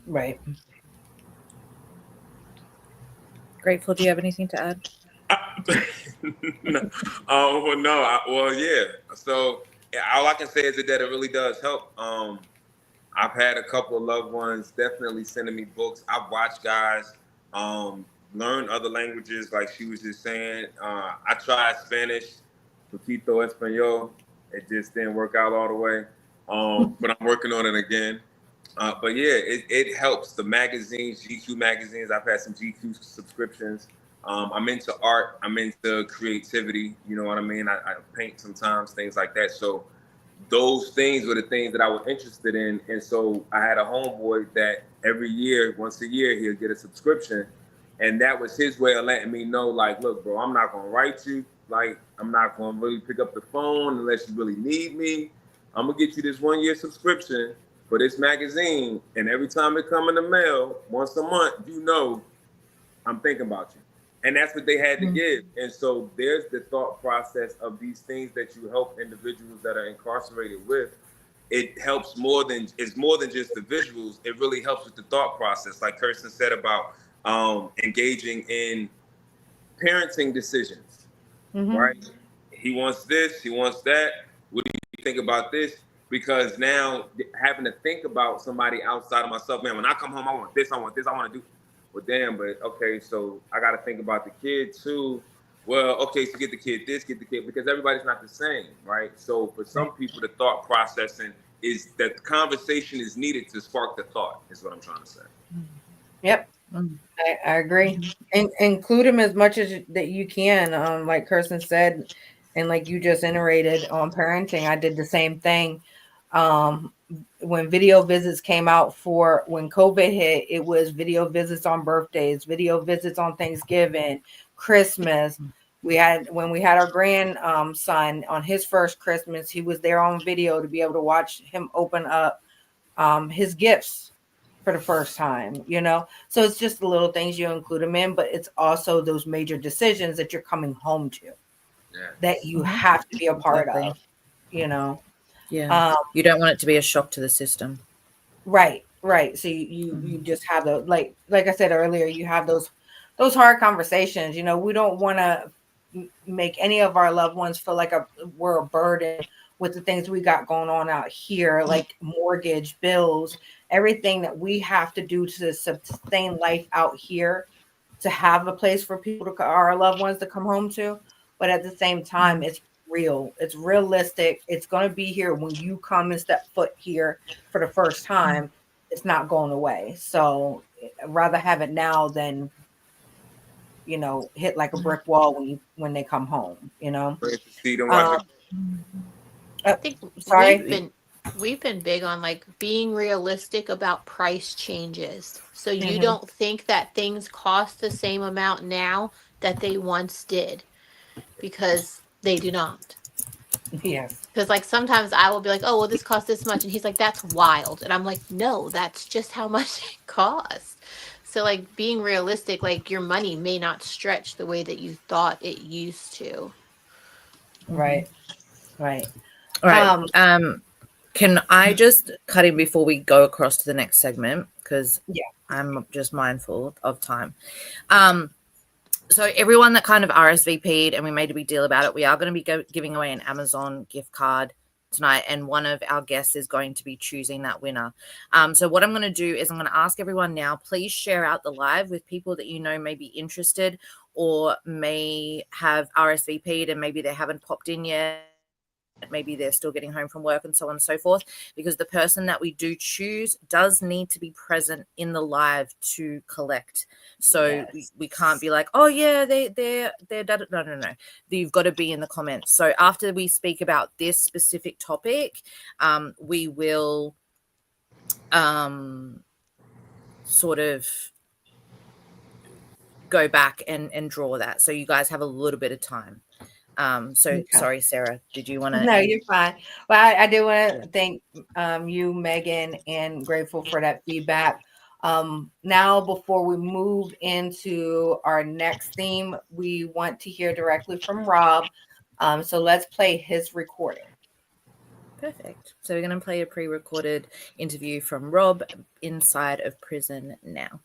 Right. Grateful, do you have anything to add? Yeah. So all I can say is that it really does help. I've had a couple of loved ones definitely sending me books. I've watched guys learn other languages, like she was just saying. I tried Spanish, poquito español. It just didn't work out all the way, but I'm working on it again. But yeah, it helps. The magazines, GQ magazines, I've had some GQ subscriptions. I'm into art. I'm into creativity. You know what I mean? I paint sometimes, things like that. So those things were the things that I was interested in. And so I had a homeboy that every year, once a year, he'll get a subscription. And that was his way of letting me know, like, look, bro, I'm not going to write you. Like, I'm not going to really pick up the phone unless you really need me. I'm going to get you this 1 year subscription for this magazine. And every time it come in the mail, once a month, you know, I'm thinking about you. And that's what they had to give. And so there's the thought process of these things that you help individuals that are incarcerated with. It helps it's more than just the visuals. It really helps with the thought process. Like Kirsten said about engaging in parenting decisions, right? He wants this, he wants that. What do you think about this? Because now having to think about somebody outside of myself, man, when I come home, I want this, I want this, I want to do. Well, damn, but okay, so I got to think about the kid too. Well, okay, so get the kid this, get the kid, because everybody's not the same, right? So for some people, the thought processing is that the conversation is needed to spark the thought, is what I'm trying to say. Yep. I agree. And include them as much as that you can. Like Kirsten said, and like you just iterated on parenting, I did the same thing. When video visits came out for when COVID hit, it was video visits on birthdays, video visits on Thanksgiving, Christmas. When we had our grandson on his first Christmas, he was there on video to be able to watch him open up his gifts for the first time, you know. So it's just the little things you include them in, but it's also those major decisions that you're coming home to that you have to be a part of, you know. Yeah. You don't want it to be a shock to the system. Right. So you just have the like I said earlier, you have those hard conversations. You know, we don't want to make any of our loved ones feel like we're a burden with the things we got going on out here, like mortgage, bills, everything that we have to do to sustain life out here, to have a place for people our loved ones to come home to. But at the same time, it's real, it's realistic, it's going to be here when you come and step foot here for the first time. It's not going away. So I'd rather have it now than, you know, hit like a brick wall when they come home, you know. I think Sorry. we've been big on like being realistic about price changes. So you don't think that things cost the same amount now that they once did, because they do not. Yes. Because like sometimes I will be like, oh, well, this costs this much. And he's like, that's wild. And I'm like, no, that's just how much it costs. So like being realistic, like your money may not stretch the way that you thought it used to. Right. All right. Can I just cut in before we go across to the next segment? Because I'm just mindful of time. So everyone that kind of RSVP'd, and we made a big deal about it, we are going to be giving away an Amazon gift card tonight, and one of our guests is going to be choosing that winner. So what I'm going to do is I'm going to ask everyone now, please share out the live with people that you know may be interested or may have RSVP'd and maybe they haven't popped in yet. Maybe they're still getting home from work and so on and so forth, because the person that we do choose does need to be present in the live to collect. So we can't be like, oh yeah, they're no. You've got to be in the comments. So after we speak about this specific topic, we will sort of go back and draw that. So you guys have a little bit of time. Sorry, Sarah, did you want to? No, you're fine. Well, I do want to thank you, Megan, and grateful for that feedback. Now, before we move into our next theme, we want to hear directly from Rob. So let's play his recording. Perfect. So we're going to play a pre-recorded interview from Rob inside of prison now.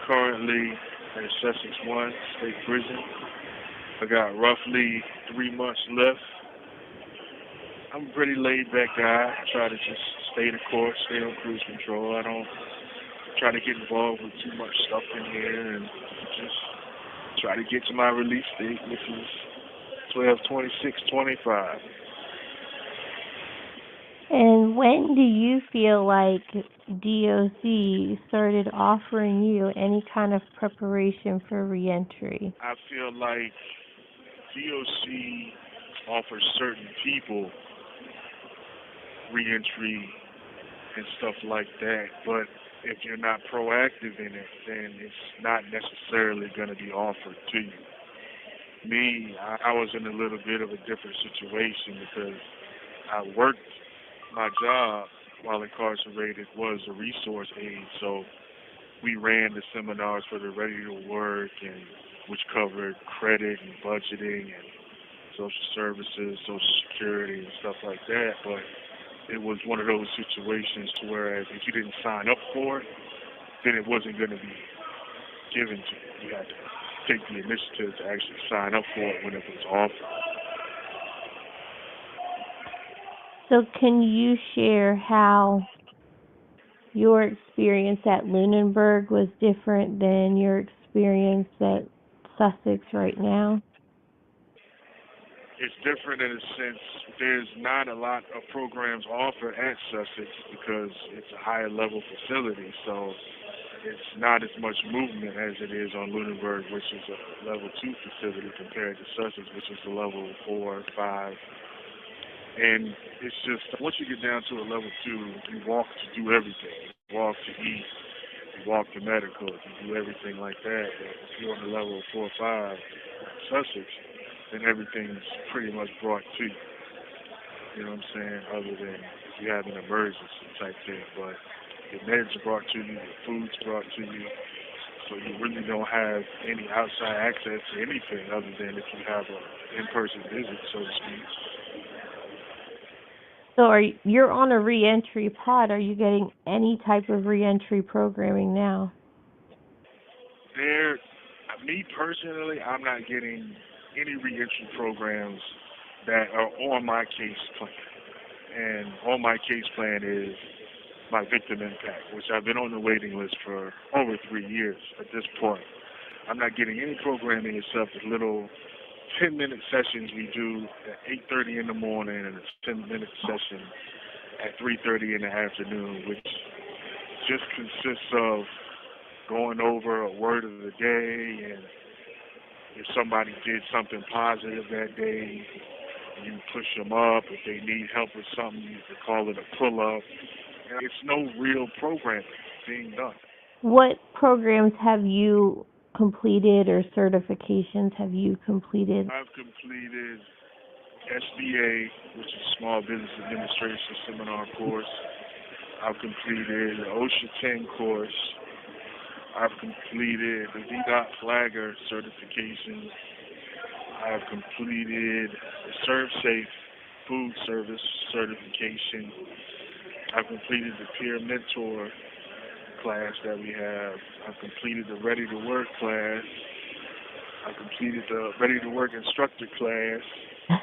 currently at Sussex 1 State Prison. I got roughly 3 months left. I'm a pretty laid back guy. I try to just stay the course, stay on cruise control. I don't try to get involved with too much stuff in here, and just try to get to my release date, which is 12/26/25. And when do you feel like DOC started offering you any kind of preparation for reentry? I feel like DOC offers certain people reentry and stuff like that, but if you're not proactive in it, then it's not necessarily going to be offered to you. Me, I was in a little bit of a different situation because I worked. My job while incarcerated was a resource aide, so we ran the seminars for the Ready to Work, and which covered credit and budgeting and social services, social security and stuff like that. But it was one of those situations to where if you didn't sign up for it, then it wasn't going to be given to you. You had to take the initiative to actually sign up for it when it was offered. So can you share how your experience at Lunenburg was different than your experience at Sussex right now? It's different in a sense. There's not a lot of programs offered at Sussex because it's a higher level facility, so it's not as much movement as it is on Lunenburg, which is a level 2 facility, compared to Sussex, which is a level 4, 5. And it's just, once you get down to a level 2, you walk to do everything. You walk to eat, you walk to medical, you do everything like that. But if you're on the level 4 or 5, Sussex, then everything's pretty much brought to you. You know what I'm saying? Other than if you have an emergency type thing. But the meds are brought to you, the food's brought to you. So you really don't have any outside access to anything other than if you have an in-person visit, so to speak. So you're on a reentry pod. Are you getting any type of reentry programming now? Me personally, I'm not getting any reentry programs that are on my case plan. And on my case plan is my victim impact, which I've been on the waiting list for over 3 years at this point. I'm not getting any programming except the little 10-minute sessions we do at 8:30 in the morning and a 10-minute session at 3:30 in the afternoon, which just consists of going over a word of the day, and if somebody did something positive that day, you push them up. If they need help with something, you could call it a pull-up. It's no real programming being done. What programs have you completed or certifications have you completed? I've completed SBA, which is Small Business Administration Seminar course. I've completed the OSHA 10 course. I've completed the VDOT Flagger certification. I've completed the ServSafe food service certification. I've completed the peer mentor class that we have. I've completed the Ready to Work class. I've completed the Ready to Work instructor class.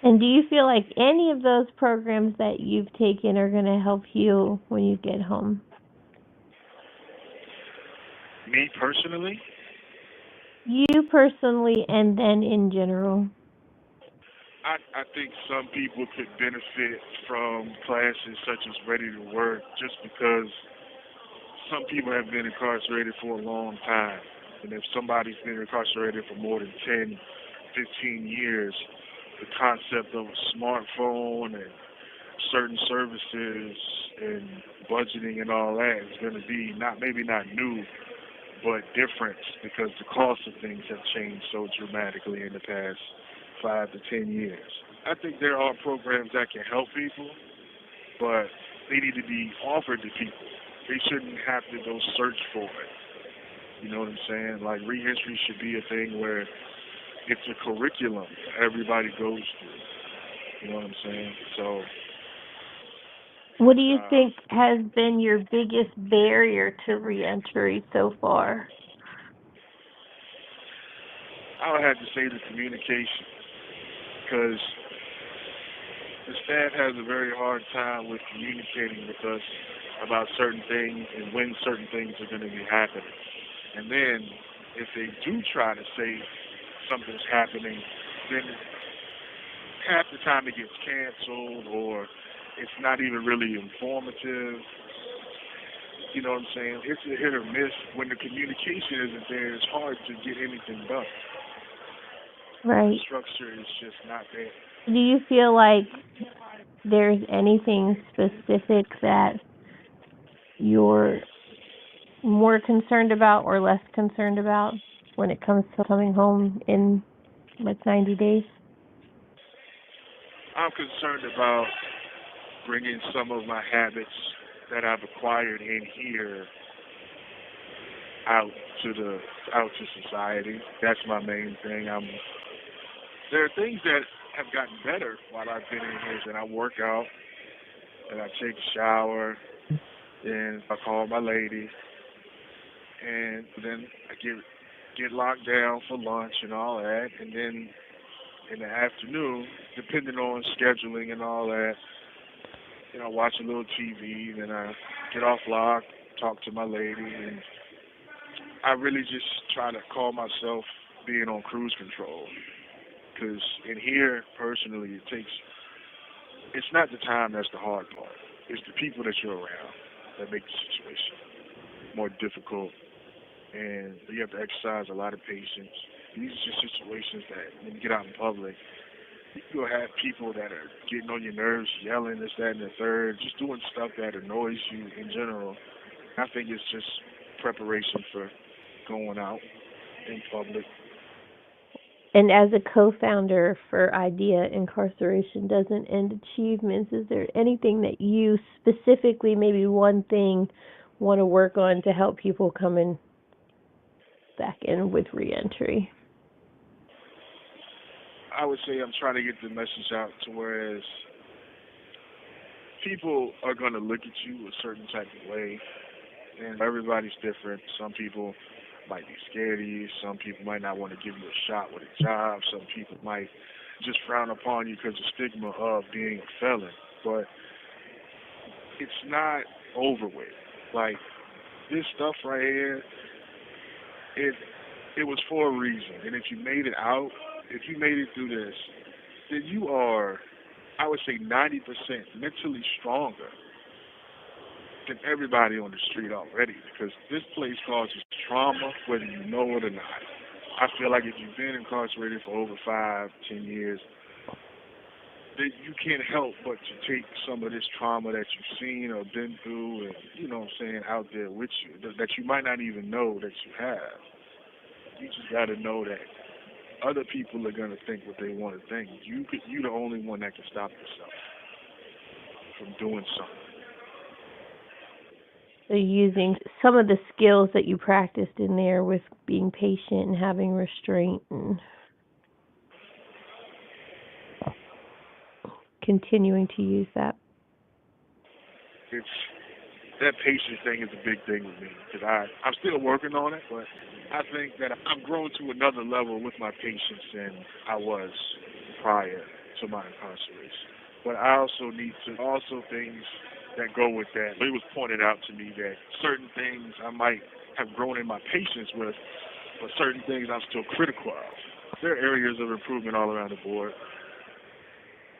And do you feel like any of those programs that you've taken are going to help you when you get home? Me personally? You personally, and then in general. I think some people could benefit from classes such as Ready to Work just because some people have been incarcerated for a long time. And if somebody's been incarcerated for more than 10, 15 years, the concept of a smartphone and certain services and budgeting and all that is going to be maybe not new, but different because the cost of things have changed so dramatically in the past 5 to 10 years. I think there are programs that can help people, but they need to be offered to people. They shouldn't have to go search for it. You know what I'm saying? Like, reentry should be a thing where it's a curriculum everybody goes through. You know what I'm saying? So, What do you think has been your biggest barrier to reentry so far? I would have to say the communication, because the staff has a very hard time with communicating with us about certain things and when certain things are going to be happening. And then if they do try to say something's happening, then half the time it gets canceled or it's not even really informative. You know what I'm saying? It's a hit or miss. When the communication isn't there, it's hard to get anything done. Right. The structure is just not there. Do you feel like there's anything specific that you're more concerned about or less concerned about when it comes to coming home in like 90 days? I'm concerned about bringing some of my habits that I've acquired in here out to society. That's my main thing. There are things that have gotten better while I've been in here. That I work out, and I take a shower, and I call my lady, and then I get locked down for lunch and all that, and then in the afternoon, depending on scheduling and all that, watch a little TV, then I get off lock, talk to my lady, and I really just try to call myself being on cruise control. Because in here, personally, it's not the time that's the hard part. It's the people that you're around that make the situation more difficult. And you have to exercise a lot of patience. These are just situations that when you get out in public, you'll have people that are getting on your nerves, yelling, this, that, and the third, just doing stuff that annoys you in general. I think it's just preparation for going out in public. And as a co-founder for IDEA, Incarceration Doesn't End Achievements, is there anything that you specifically, maybe one thing, want to work on to help people coming back in with reentry? I would say I'm trying to get the message out to whereas people are going to look at you a certain type of way, and everybody's different. Some people might be scared of you. Some people might not want to give you a shot with a job. Some people might just frown upon you because of the stigma of being a felon. But it's not over with. Like, this stuff right here, it was for a reason. And if you made it out, if you made it through this, then you are, I would say, 90% mentally stronger than everybody on the street already, because this place causes trauma whether you know it or not. I feel like if you've been incarcerated for over 5-10 years, that you can't help but to take some of this trauma that you've seen or been through and, out there with you, that you might not even know that you have. You just got to know that other people are going to think what they want to think. You're the only one that can stop yourself from doing something. So using some of the skills that you practiced in there with being patient and having restraint and continuing to use that. That patience thing is a big thing with me, because I'm still working on it, but I think that I've grown to another level with my patience than I was prior to my incarceration. But I also need to, things that go with that. It was pointed out to me that certain things I might have grown in my patience with, but certain things I'm still critical of. There are areas of improvement all around the board.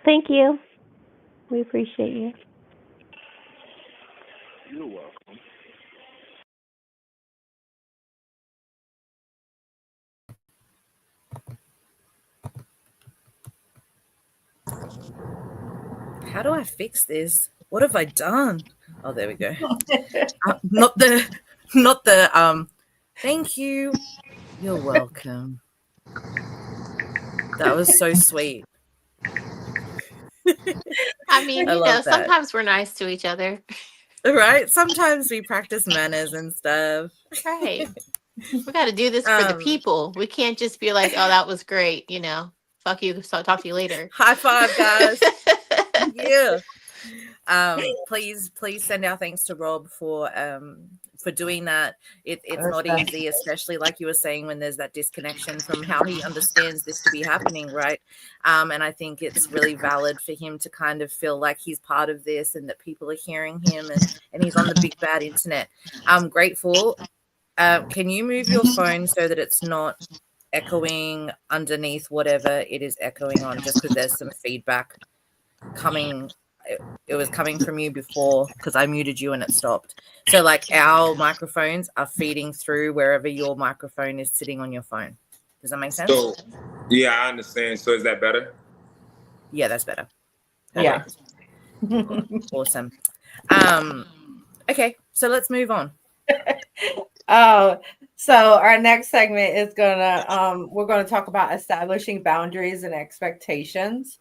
Thank you. We appreciate you. You're welcome. How do I fix this? What have I done? Oh, there we go. Thank you. You're welcome. That was so sweet. I mean, I love that. sometimes we're nice to each other. Right? Sometimes we practice manners and stuff. Right. We got to do this for the people. We can't just be like, oh, that was great. Fuck you. So I'll talk to you later. High five, guys. Yeah. Please send our thanks to Rob for doing that. It's not easy, especially like you were saying, when there's that disconnection from how he understands this to be happening, right? And I think it's really valid for him to kind of feel like he's part of this and that people are hearing him, and he's on the big bad internet. I'm grateful. Can you move your phone so that it's not echoing underneath whatever it is echoing on, just because there's some feedback coming? It was coming from you before because I muted you and it stopped. So like our microphones are feeding through wherever your microphone is sitting on your phone. Does that make sense? So, yeah, I understand. So is that better? Yeah, that's better. Yeah. Awesome. Okay, so let's move on. Oh, so our next segment is we're gonna talk about establishing boundaries and expectations.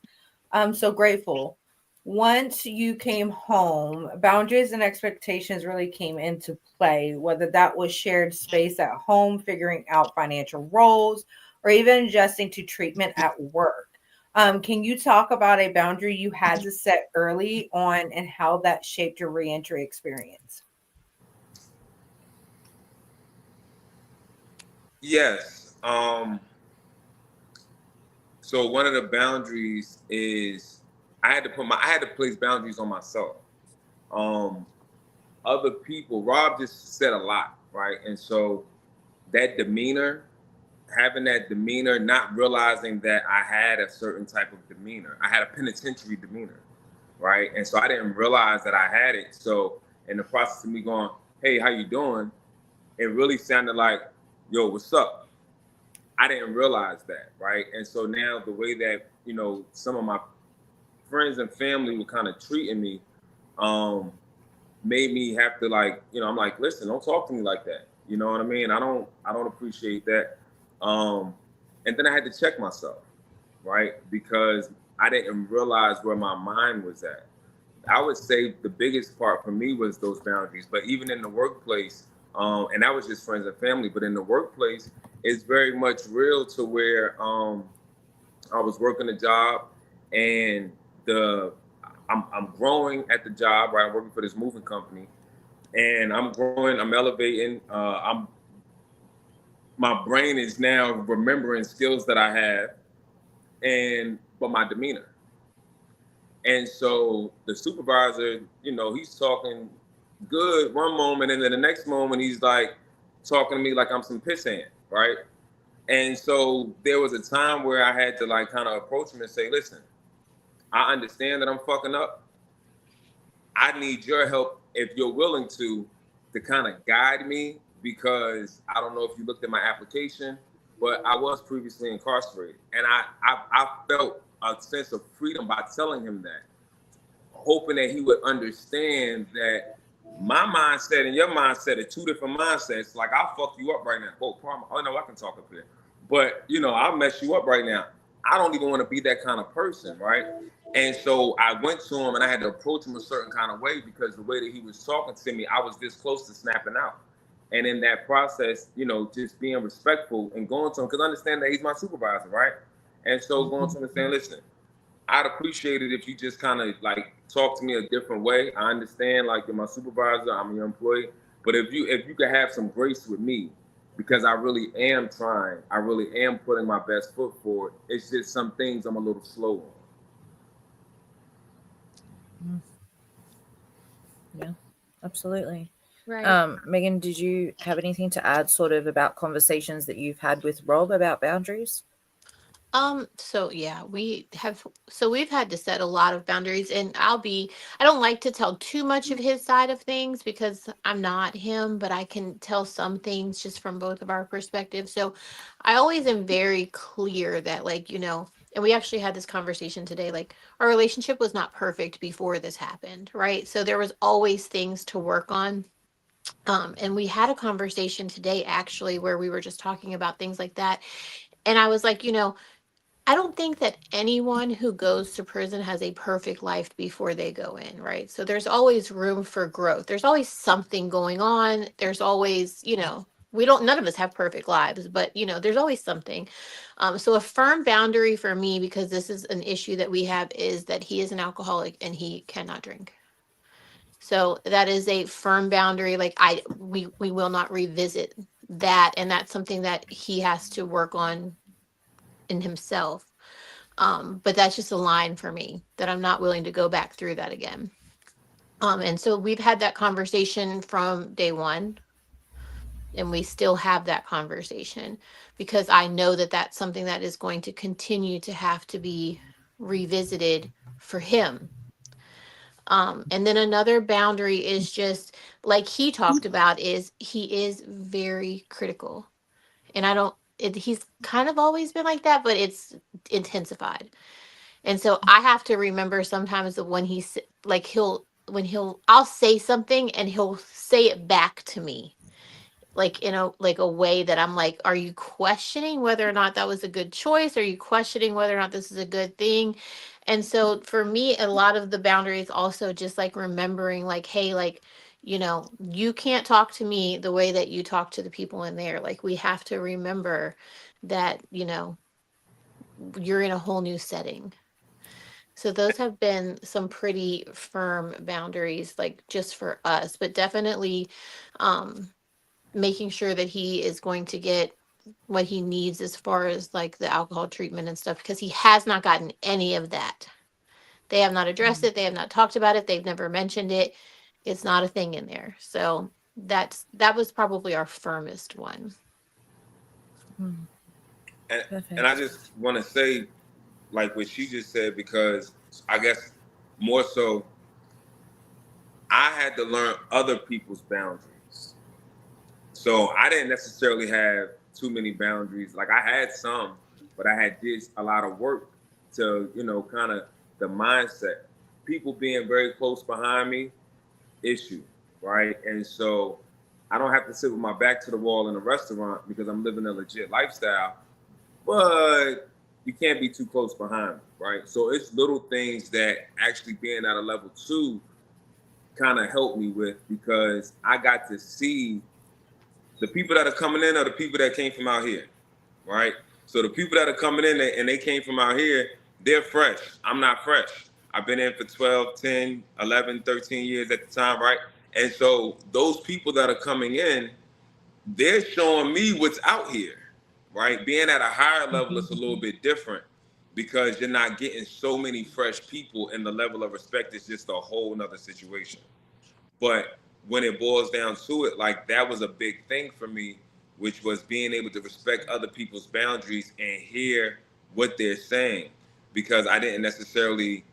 I'm so grateful. Once you came home, boundaries and expectations really came into play, whether that was shared space at home, figuring out financial roles, or even adjusting to treatment at work. Can you talk about a boundary you had to set early on and how that shaped your reentry experience? Yes. So one of the boundaries is I had to place boundaries on myself. Other people, Rob just said a lot, right? And so that demeanor, having that demeanor, not realizing that I had a certain type of demeanor. I had a penitentiary demeanor, right? And so I didn't realize that I had it. So in the process of me going, hey, how you doing? It really sounded like, yo, what's up? I didn't realize that, right? And so now the way that, some of my friends and family were kind of treating me, made me have to I'm like, listen, don't talk to me like that. You know what I mean? I don't appreciate that. And then I had to check myself, right? Because I didn't realize where my mind was at. I would say the biggest part for me was those boundaries. But even in the workplace, and that was just friends and family, but in the workplace, it's very much real to where I was working a job and I'm growing at the job, right? I'm working for this moving company and I'm growing, I'm elevating, my brain is now remembering skills that I have but my demeanor. And so the supervisor, he's talking good one moment, and then the next moment he's like talking to me like I'm some pissant, right? And so there was a time where I had to kind of approach him and say, listen, I understand that I'm fucking up. I need your help, if you're willing to kind of guide me, because I don't know if you looked at my application, but I was previously incarcerated. And I felt a sense of freedom by telling him that, hoping that he would understand that my mindset and your mindset are two different mindsets. Like, I'll fuck you up right now. Oh no, I can talk up here. But, I'll mess you up right now. I don't even want to be that kind of person, right? And so I went to him and I had to approach him a certain kind of way, because the way that he was talking to me, I was this close to snapping out. And in that process, just being respectful and going to him, because I understand that he's my supervisor, right? And so going to him and saying, listen, I'd appreciate it if you just kind of talk to me a different way. I understand, you're my supervisor, I'm your employee, but if you could have some grace with me, because I really am trying, I really am putting my best foot forward. It's just some things I'm a little slow on. Yeah, absolutely. Right. Megan, did you have anything to add sort of about conversations that you've had with Rob about boundaries? So yeah, we've had to set a lot of boundaries, and I don't like to tell too much of his side of things because I'm not him, but I can tell some things just from both of our perspectives. So I always am very clear that and we actually had this conversation today, our relationship was not perfect before this happened, right? So there was always things to work on. And we had a conversation today actually where we were just talking about things like that. And I was like, I don't think that anyone who goes to prison has a perfect life before they go in, right? So there's always room for growth. There's always something going on. There's always, none of us have perfect lives, but there's always something. So a firm boundary for me, because this is an issue that we have, is that he is an alcoholic and he cannot drink. So that is a firm boundary. Like we will not revisit that. And that's something that he has to work on in himself. But that's just a line for me that I'm not willing to go back through that again. And so we've had that conversation from day one, and we still have that conversation because I know that that's something that is going to continue to have to be revisited for him. And then another boundary is just like he talked about is he is very critical. And I don't, he's kind of always been like that, but it's intensified. And so I have to remember sometimes that when he's like, I'll say something and he'll say it back to me like in a way that I'm like, are you questioning whether or not that was a good choice? Are you questioning whether or not this is a good thing? And so for me, a lot of the boundaries also just like remembering like, hey, like, you can't talk to me the way that you talk to the people in there. Like we have to remember that, you're in a whole new setting. So those have been some pretty firm boundaries, like just for us, but definitely making sure that he is going to get what he needs as far as like the alcohol treatment and stuff, because he has not gotten any of that. They have not addressed it. They have not talked about it. They've never mentioned it. It's not a thing in there. So that was probably our firmest one. Mm, And perfect. and I just want to say, like what she just said, because I guess more so, I had to learn other people's boundaries. So I didn't necessarily have too many boundaries. Like I had some, but I had did a lot of work to, kind of the mindset. People being very close behind me, issue, right? And so I don't have to sit with my back to the wall in a restaurant because I'm living a legit lifestyle, but you can't be too close behind me, right? So it's little things that actually being at a level 2 kind of helped me with, because I got to see the people that are coming in are the people that came from out here, right? So the people that are coming in and they came from out here, they're fresh. I'm not fresh. I've been in for 12, 10, 11, 13 years at the time, right? And so those people that are coming in, they're showing me what's out here, right? Being at a higher level is a little bit different because you're not getting so many fresh people, and the level of respect is just a whole nother situation. But when it boils down to it, like that was a big thing for me, which was being able to respect other people's boundaries and hear what they're saying, because I didn't necessarily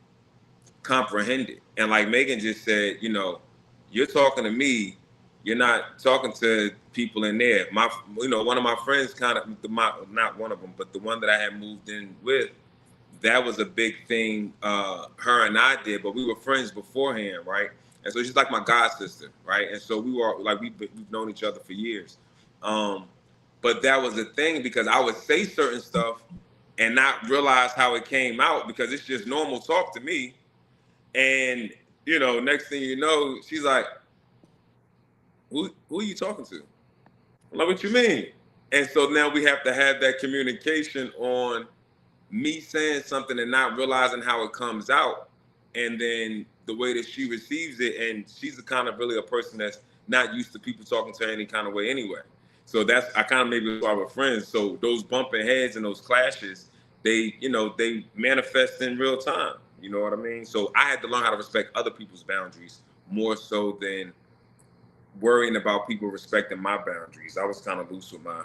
comprehend it. And like Megan just said, you're talking to me, you're not talking to people in there. One of my friends not one of them, but the one that I had moved in with, that was a big thing her and I did, but we were friends beforehand, right? And so she's like my god sister, right? And so we were like, we've known each other for years. But that was the thing, because I would say certain stuff and not realize how it came out, because it's just normal talk to me. And, next thing you know, she's like, who are you talking to? I'm like, what you mean? And so now we have to have that communication on me saying something and not realizing how it comes out, and then the way that she receives it. And she's a kind of really a person that's not used to people talking to her any kind of way anyway. So that's, I kind of maybe why we're friends. So those bumping heads and those clashes, they manifest in real time. You know what I mean? So I had to learn how to respect other people's boundaries more so than worrying about people respecting my boundaries. I was kind of loose with my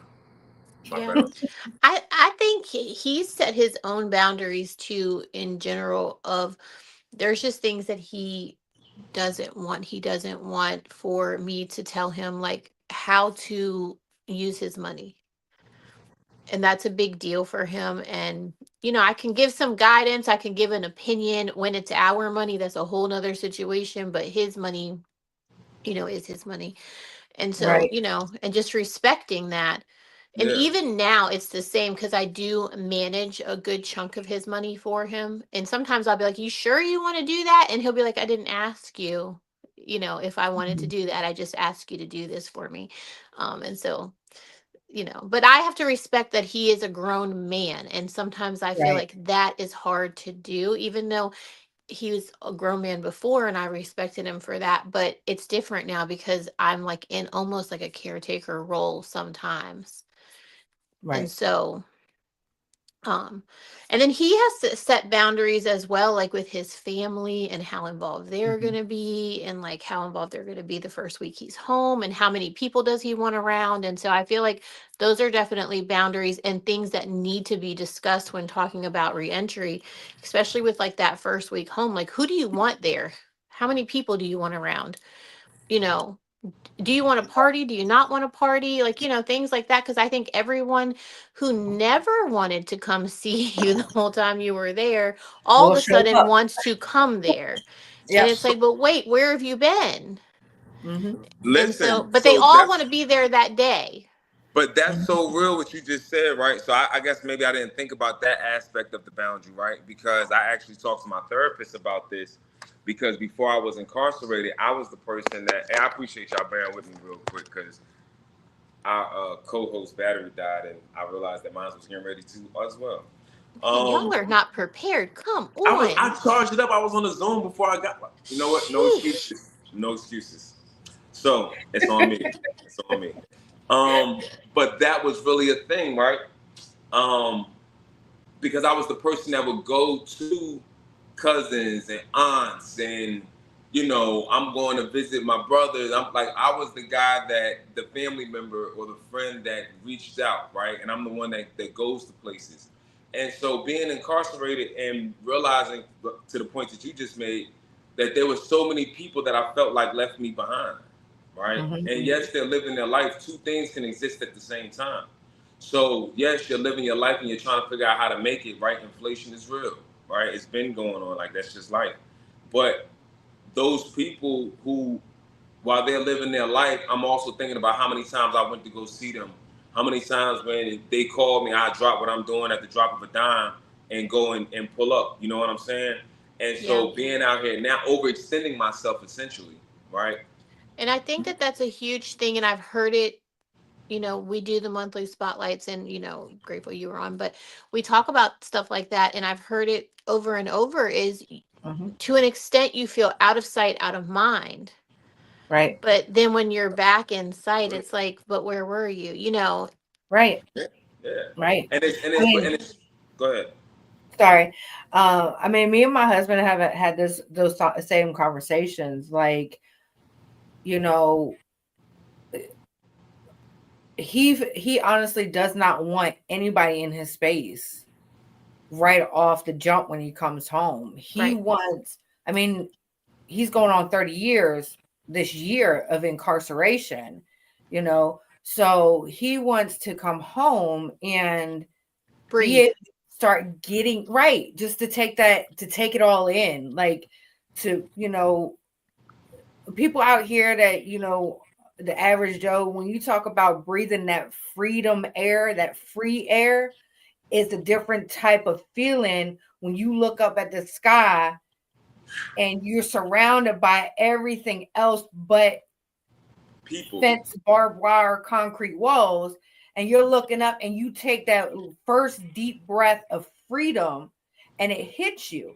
Yeah. boundaries. I think he set his own boundaries too, in general, of there's just things that he doesn't want. He doesn't want for me to tell him like how to use his money. And that's a big deal for him. And, I can give some guidance. I can give an opinion. When it's our money, that's a whole nother situation. But his money, is his money. And so, Right. and just respecting that. And Yeah. even now it's the same, because I do manage a good chunk of his money for him. And sometimes I'll be like, you sure you want to do that? And he'll be like, I didn't ask you, if I wanted to do that. I just asked you to do this for me. And so, but I have to respect that he is a grown man. And sometimes I feel Right. like that is hard to do, even though he was a grown man before and I respected him for that, but it's different now because I'm like in almost like a caretaker role sometimes. And Right. so and then he has to set boundaries as well, like with his family and how involved they're Mhm. going to be, and like how involved they're going to be the first week he's home, and how many people does he want around. And so I feel like those are definitely boundaries and things that need to be discussed when talking about reentry, especially with like that first week home. Like, who do you want there? How many people do you want around? You know, do you want to party? Do you not want to party? Like, things like that. Because I think everyone who never wanted to come see you the whole time you were there, all We'll of a show sudden up. wants to come there. And Yep. it's like, but wait, where have you been? Hmm. And so, Listen, but they so all want that's to be there that day. but that's Hmm. so real what you just said, right? So I guess maybe I didn't think about that aspect of the boundary, right? Because I actually talked to my therapist about this. Because before I was incarcerated, I was the person that, and I appreciate y'all bearing with me real quick, because our co-host battery died, and I realized that mine was getting ready to as well. Man, y'all Um, are not prepared. Come I on. charged it up. I was on the Zoom before I got. You know what? No Sheesh. excuses. No excuses. So it's on me. It's on me. But that was really a thing, right? Um, because I was the person that would go to cousins and aunts, and I'm going to visit my brothers. I'm like, I was the guy that the family member or the friend that reached out, right? And I'm the one that goes to places. And so being incarcerated and realizing, to the point that you just made, that there were so many people that I felt like left me behind, right? Hmm. And yes, they're living their life. Two things can exist at the same time. So yes, you're living your life and you're trying to figure out how to make it, right? Inflation is real, right? It's been going on, like that's just life. But those people who, while they're living their life, I'm also thinking about how many times I went to go see them. How many times when they called me, I drop what I'm doing at the drop of a dime and go and pull up. You know what I'm saying? And Yeah. so being out here now, overextending myself essentially, right? And I think that that's a huge thing. And I've heard it, we do the monthly spotlights and, grateful you were on, but we talk about stuff like that. And I've heard it over and over is Hmm. to an extent you feel out of sight, out of mind. Right. But then when you're back in sight, it's like, but where were you? Right. Yeah, yeah. Right. And it's and I it's and mean, it's. Go ahead. sorry. I mean, me and my husband haven't had those same conversations. Like, you know, he honestly does not want anybody in his space right off the jump when he comes home. He Right. wants, I mean, he's going on 30 years this year of incarceration, so he wants to come home and Breathe. be start getting right, just to take it all in, like, to people out here that the average Joe, when you talk about breathing that freedom air, that free air, is a different type of feeling when you look up at the sky and you're surrounded by everything else but People. fence, barbed wire, concrete walls, and you're looking up and you take that first deep breath of freedom and it hits you,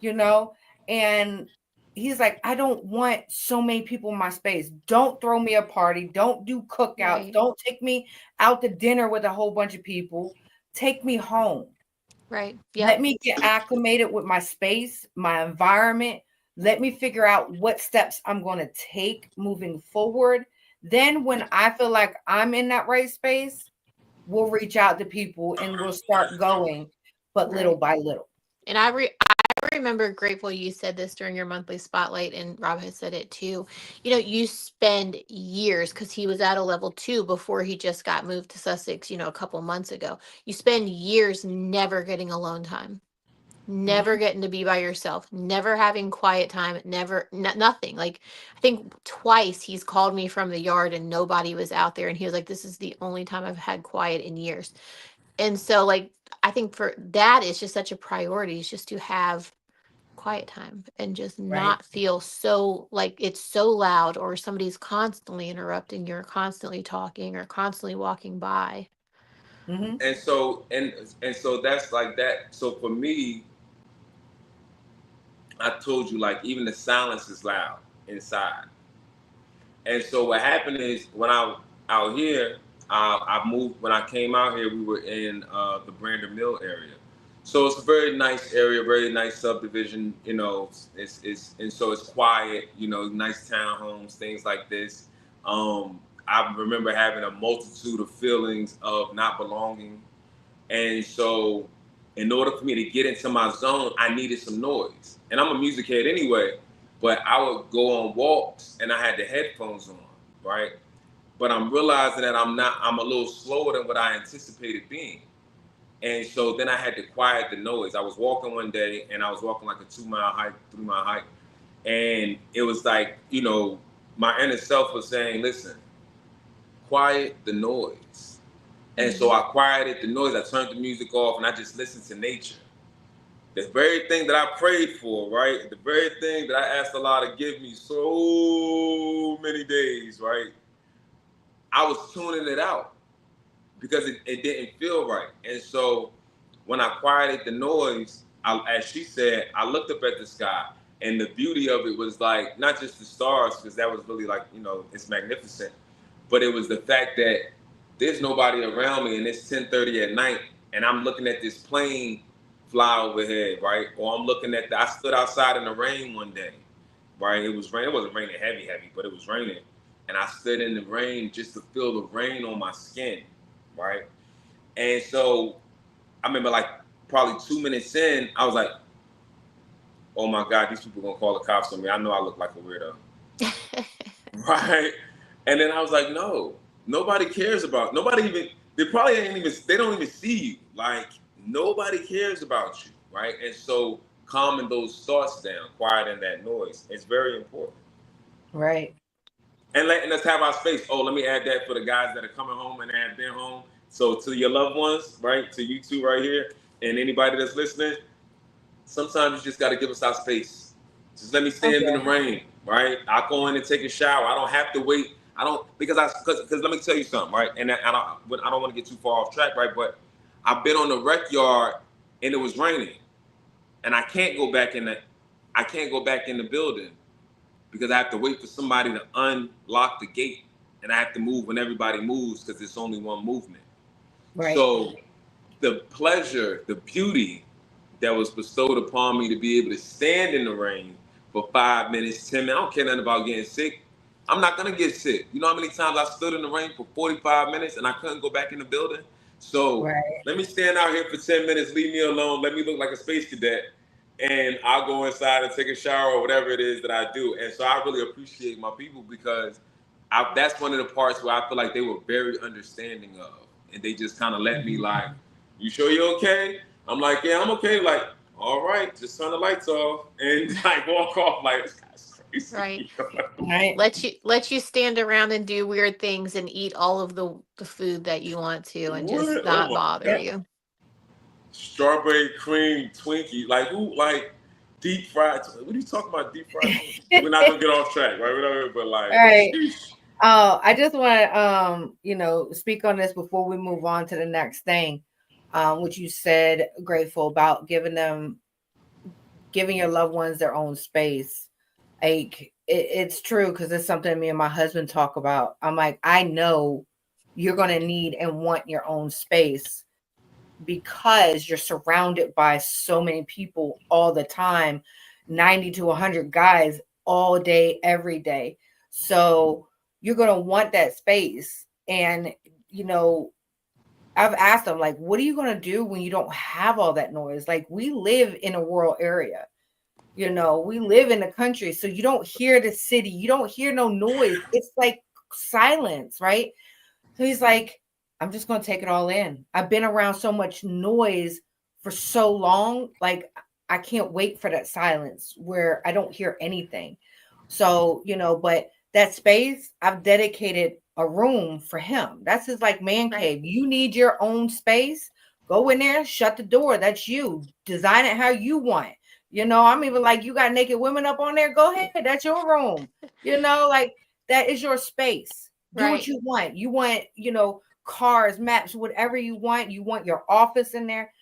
you know? And he's like, I don't want so many people in my space. Don't throw me a party. Don't do cookouts. Right. Don't take me out to dinner with a whole bunch of people. Take me home. Right. Let Yep. me get acclimated with my space, my environment. Let me figure out what steps I'm going to take moving forward. Then, when I feel like I'm in that right space, we'll reach out to people and we'll start going, but little Right. by little. And I remember grateful you said this during your monthly spotlight, and Rob has said it too. You spend years, because he was at a level 2 before he just got moved to Sussex, a couple months ago. You spend years never getting alone time, never Mhm. getting to be by yourself, never having quiet time, never, nothing. Like, I think twice he's called me from the yard and nobody was out there. And he was like, this is the only time I've had quiet in years. And so, like, I think for that, it's just such a priority, is just to have quiet time and just Right. not feel so like it's so loud, or somebody's constantly interrupting you, or constantly talking, or constantly walking by. Hmm. And so that's like that. So for me, I told you, like, even the silence is loud inside. And so what happened is when I out here, I moved. When I came out here, we were in the Brandon Mill area. So it's a very nice area, very nice subdivision. You know, it's and so it's quiet. You know, nice townhomes, things like this. I remember having a multitude of feelings of not belonging, and so in order for me to get into my zone, I needed some noise. And I'm a music head anyway, but I would go on walks and I had the headphones on, right? But I'm realizing that I'm a little slower than what I anticipated being. And so then I had to quiet the noise. I was walking one day and I was walking like a 2-mile hike, 3-mile hike. And it was like, you know, my inner self was saying, listen, quiet the noise. And so I quieted the noise. I turned the music off and I just listened to nature. The very thing that I prayed for, right? The very thing that I asked Allah to give me so many days, right? I was tuning it out because it didn't feel right. And so when I quieted the noise, as she said, I looked up at the sky and the beauty of it was like, not just the stars, because that was really like, you know, it's magnificent, but it was the fact that there's nobody around me and it's 10:30 at night and I'm looking at this plane fly overhead, right? Or I'm looking at I stood outside in the rain one day, right? It was rain. It wasn't raining heavy, but it was raining. And I stood in the rain just to feel the rain on my skin, right? And so I remember like probably 2 minutes in, I was like, oh my God, these people gonna call the cops on me. I know I look like a weirdo. Right? And then I was like, no, nobody cares about, they don't even see you. Like, nobody cares about you, right? And so calming those thoughts down, quieting that noise, it's very important. Right. And letting us have our space. Oh, let me add that for the guys that are coming home and have been home. So to your loved ones, right? To you two right here, and anybody that's listening, sometimes you just got to give us our space. Just let me stand in the rain, right? I'll go in and take a shower. I don't have to wait. Because let me tell you something, right? And I don't want to get too far off track, right? But I've been on the rec yard and it was raining, and I can't go back in the building because I have to wait for somebody to unlock the gate, and I have to move when everybody moves because it's only one movement. Right. So the pleasure, the beauty that was bestowed upon me to be able to stand in the rain for 5 minutes, 10 minutes. I don't care nothing about getting sick. I'm not gonna get sick. You know how many times I stood in the rain for 45 minutes and I couldn't go back in the building? So Let me stand out here for 10 minutes, leave me alone, let me look like a space cadet, and I'll go inside and take a shower or whatever it is that I do. And so I really appreciate my people because that's one of the parts where I feel like they were very understanding of. And they just kind of let me like, you sure you're okay? I'm like, yeah, I'm okay. Like, all right, just turn the lights off and like walk off. Like, this guy's crazy. Right. Right. Let you stand around and do weird things and eat all of the food that you want to and just not bother you. Strawberry cream Twinkie, like who, like deep fried? What are you talking about? Deep fried? We're not gonna get off track, right? But like, right. I just want to speak on this before we move on to the next thing, which you said, grateful about giving your loved ones their own space. Like it's true because it's something me and my husband talk about. I'm like, I know you're gonna need and want your own space because you're surrounded by so many people all the time, 90 to 100 guys all day, every day. So you're going to want that space. And, I've asked them, like, what are you going to do when you don't have all that noise? Like, we live in a rural area, we live in the country. So you don't hear the city. You don't hear no noise. It's like silence, right? So he's like, I'm just going to take it all in. I've been around so much noise for so long. Like, I can't wait for that silence where I don't hear anything. So, but that space, I've dedicated a room for him. That's his like man cave. You need your own space. Go in there, shut the door. That's you. Design it how you want. I'm even like, you got naked women up on there. Go ahead. That's your room. Like that is your space. Do what you want. You want, cars, maps, whatever you want. You want your office in there.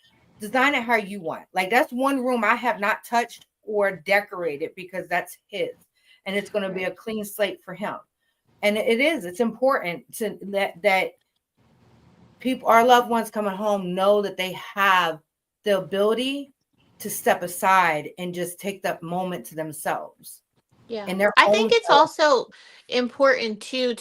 Design it how you want. Like that's one room I have not touched or decorate it because that's his, and it's going to be a clean slate for him. And it's important to that people, our loved ones coming home, know that they have the ability to step aside and just take that moment to themselves. Yeah. And their I own think it's self. also important too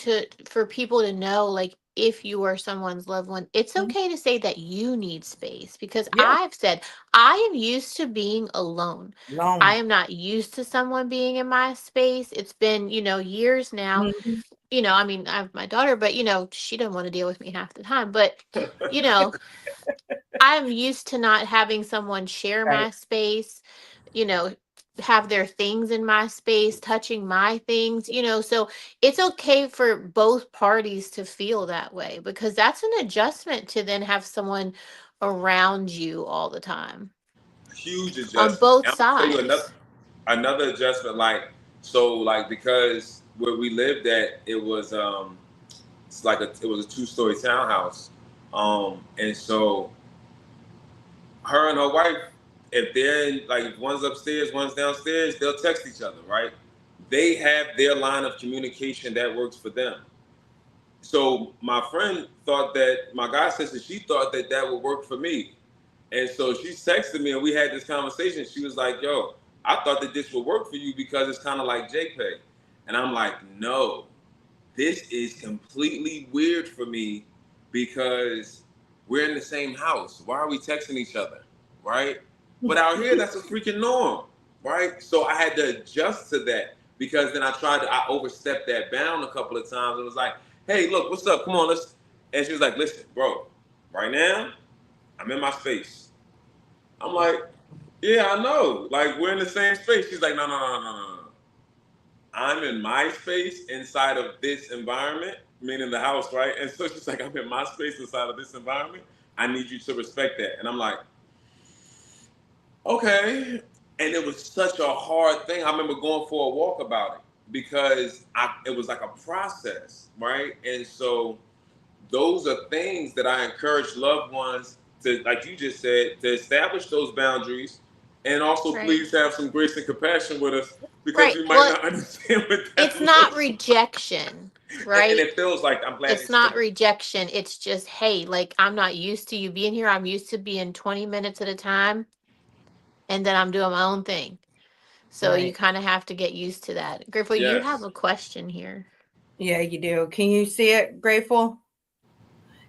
for people to know, like, if you are someone's loved one, it's okay to say that you need space, because Yeah. I've said I am used to being alone. I am not used to someone being in my space. It's been, years now. Mhm. I mean, I have my daughter, but she doesn't want to deal with me half the time. But you know, I'm used to not having someone share Right. my space, you know, have their things in my space, touching my things, so it's okay for both parties to feel that way, because that's an adjustment to then have someone around you all the time Huge on adjustment. both And I'm gonna tell you sides. another adjustment, like because where we lived at, it was it was a 2-story townhouse. And so her and her wife, if they're if one's upstairs, one's downstairs, they'll text each other, right? They have their line of communication that works for them. So my friend thought that, my god sister, she thought that that would work for me. And so she texted me and we had this conversation. She was like, yo, I thought that this would work for you because it's kind of like JPEG. And I'm like, no, this is completely weird for me because we're in the same house. Why are we texting each other? Right? But out here, that's a freaking norm. Right? So I had to adjust to that, because then I overstepped that bound a couple of times. It was like, hey, look, what's up? Come on, let's. And she was like, listen, bro, right now, I'm in my space. I'm like, yeah, I know. Like, we're in the same space. She's like, no. I'm in my space inside of this environment, meaning the house, right? And so she's like, I'm in my space inside of this environment. I need you to respect that. And I'm like, okay. And it was such a hard thing. I remember going for a walk about it because it was like a process, right? And so those are things that I encourage loved ones to, like you just said, to establish those boundaries, and also Right. please have some grace and compassion with us, because Right. we might Well, not understand what that it's not looks rejection, like. right? And it feels like, I'm glad It's not rejection. It's just, hey, like, I'm not used to you being here. I'm used to being 20 minutes at a time, and then I'm doing my own thing. So you Right. kind of have to get used to that. Grateful, you have Yes. a question here. Yeah, you do. Can you see it, Grateful?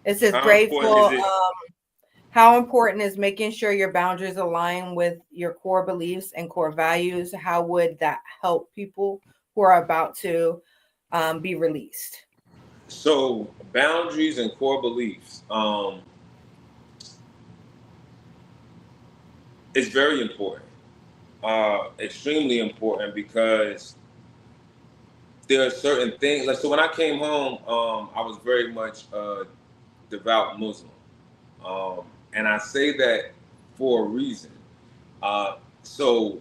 It says, How important is Grateful. it? How important is making sure your boundaries align with your core beliefs and core values? How would that help people who are about to be released? So boundaries and core beliefs. It's very important. Extremely important, because there are certain things. Like, so when I came home, I was very much a devout Muslim. And I say that for a reason. So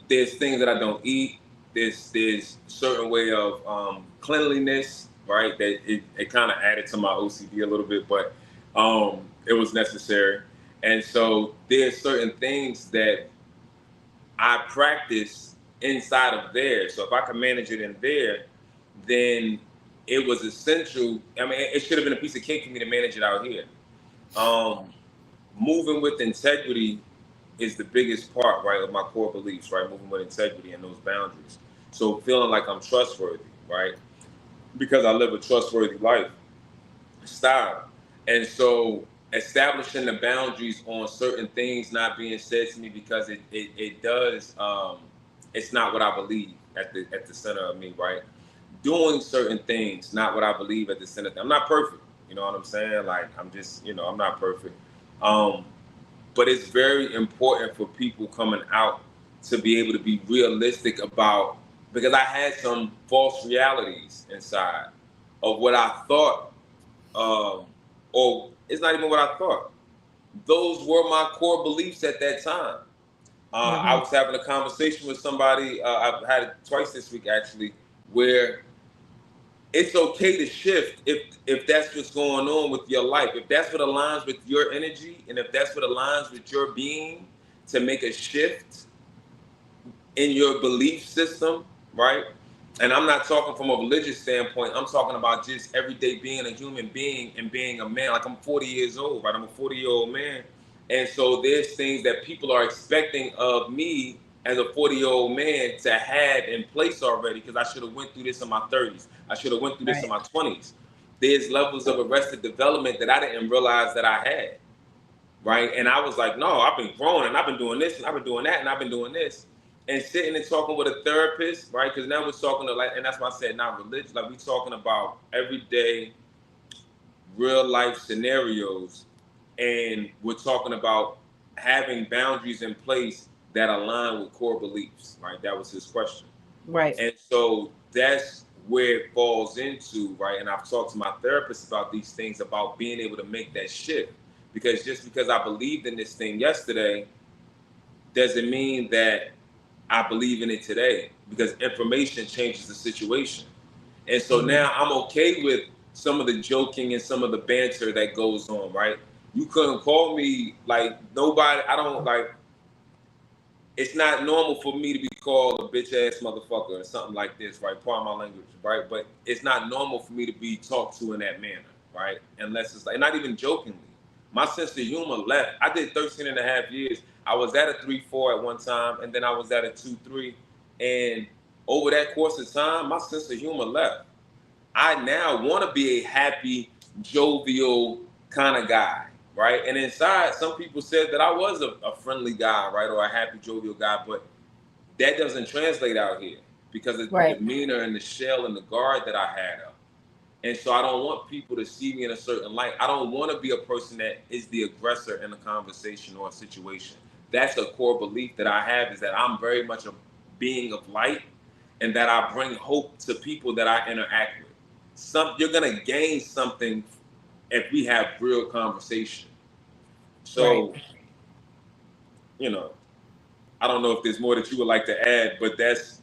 there's things that I don't eat. There's certain way of cleanliness, right? That it kind of added to my OCD a little bit, but it was necessary. And so there's certain things that I practice inside of there. So if I can manage it in there, then it was essential. I mean, it should have been a piece of cake for me to manage it out here. Moving with integrity is the biggest part, right, of my core beliefs, right? Moving with integrity and those boundaries. So feeling like I'm trustworthy, right? Because I live a trustworthy lifestyle. And so establishing the boundaries on certain things not being said to me because it does, it's not what I believe at the center of me, right? Doing certain things, not what I believe at the center. I'm not perfect, you know what I'm saying? Like, I'm just, I'm not perfect. But it's very important for people coming out to be able to be realistic about, because I had some false realities inside of what I thought, or it's not even what I thought. Those were my core beliefs at that time. I was having a conversation with somebody, I've had it twice this week actually, where it's okay to shift if that's what's going on with your life. If that's what aligns with your energy, and if that's what aligns with your being, to make a shift, in your belief system, right? And I'm not talking from a religious standpoint. I'm talking about just everyday being a human being and being a man. Like I'm 40 years old, right? I'm a 40-year-old man. And so there's things that people are expecting of me as a 40-year-old man to have in place already, because I should have went through this in my 30s. I should have went through this in my 20s. There's levels of arrested development that I didn't realize that I had, right? And I was like, no, I've been growing and I've been doing this and I've been doing that and I've been doing this. And sitting and talking with a therapist, right? Because now we're talking to, like, and that's why I said not religion, like we're talking about everyday real life scenarios, and we're talking about having boundaries in place that align with core beliefs, right? That was his question. Right. And so that's where it falls into, right? And I've talked to my therapist about these things, about being able to make that shift. Because just because I believed in this thing yesterday doesn't mean that I believe in it today, because information changes the situation. And so now I'm okay with some of the joking and some of the banter that goes on, right? You couldn't call me like nobody, I don't like, it's not normal for me to be called a bitch ass motherfucker or something like this, right? Pardon my language, right? But it's not normal for me to be talked to in that manner, right? Unless it's like, not even jokingly. My sense of humor left. I did 13 and a half years. I was at a 3.4 at one time, and then I was at a 2.3. And over that course of time, my sense of humor left. I now want to be a happy, jovial kind of guy, right? And inside, some people said that I was a friendly guy, right? Or a happy, jovial guy, but that doesn't translate out here because of the demeanor and the shell and the guard that I had up. And so I don't want people to see me in a certain light. I don't want to be a person that is the aggressor in a conversation or a situation. That's a core belief that I have, is that I'm very much a being of light, and that I bring hope to people that I interact with. You're going to gain something if we have real conversation. So, you know, I don't know if there's more that you would like to add, but that's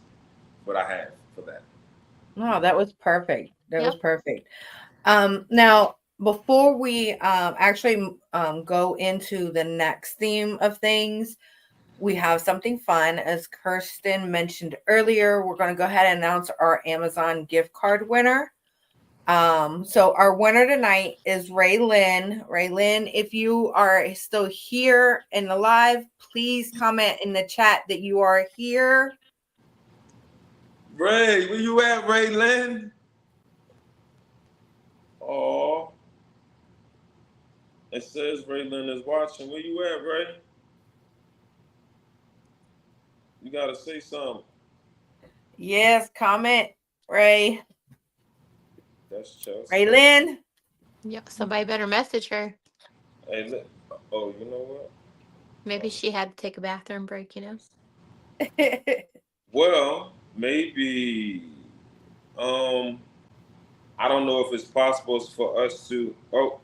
what I have for that. No, that was perfect. That was perfect. Now, before we actually go into the next theme of things, we have something fun. As Kirsten mentioned earlier, we're going to go ahead and announce our Amazon gift card winner. So our winner tonight is Raylyn. Raylyn, if you are still here in the live, please comment in the chat that you are here. Ray, where you at, Raylyn? Oh, it says Raylyn is watching. Where you at, Ray? You gotta say something. Yes, comment, Ray. That's Chelsea. Raylyn. Yeah, somebody better message her. Hey, look. Oh, you know what? Maybe she had to take a bathroom break, you know? Well, maybe. I don't know if it's possible for us to. Oh,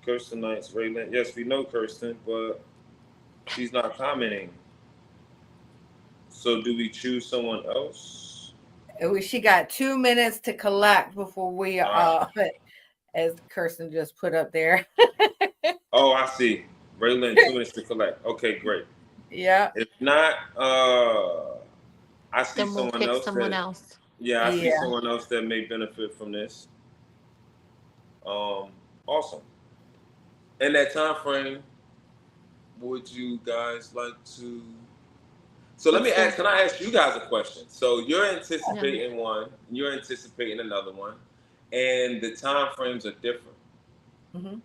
Kirsten Knights, Raylyn. Yes, we know Kirsten, but she's not commenting. So do we choose someone else? She got 2 minutes to collect before we as Kirsten just put up there. Oh, I see. Raylyn, 2 minutes to collect. Okay, great. Yeah. If not, I see Then we'll someone pick else. someone else. Yeah, I see someone else that may benefit from this. Awesome. In that time frame, would you guys like to? So let me ask. Can I ask you guys a question? So you're anticipating one, you're anticipating another one, and the time frames are different. Mm-hmm.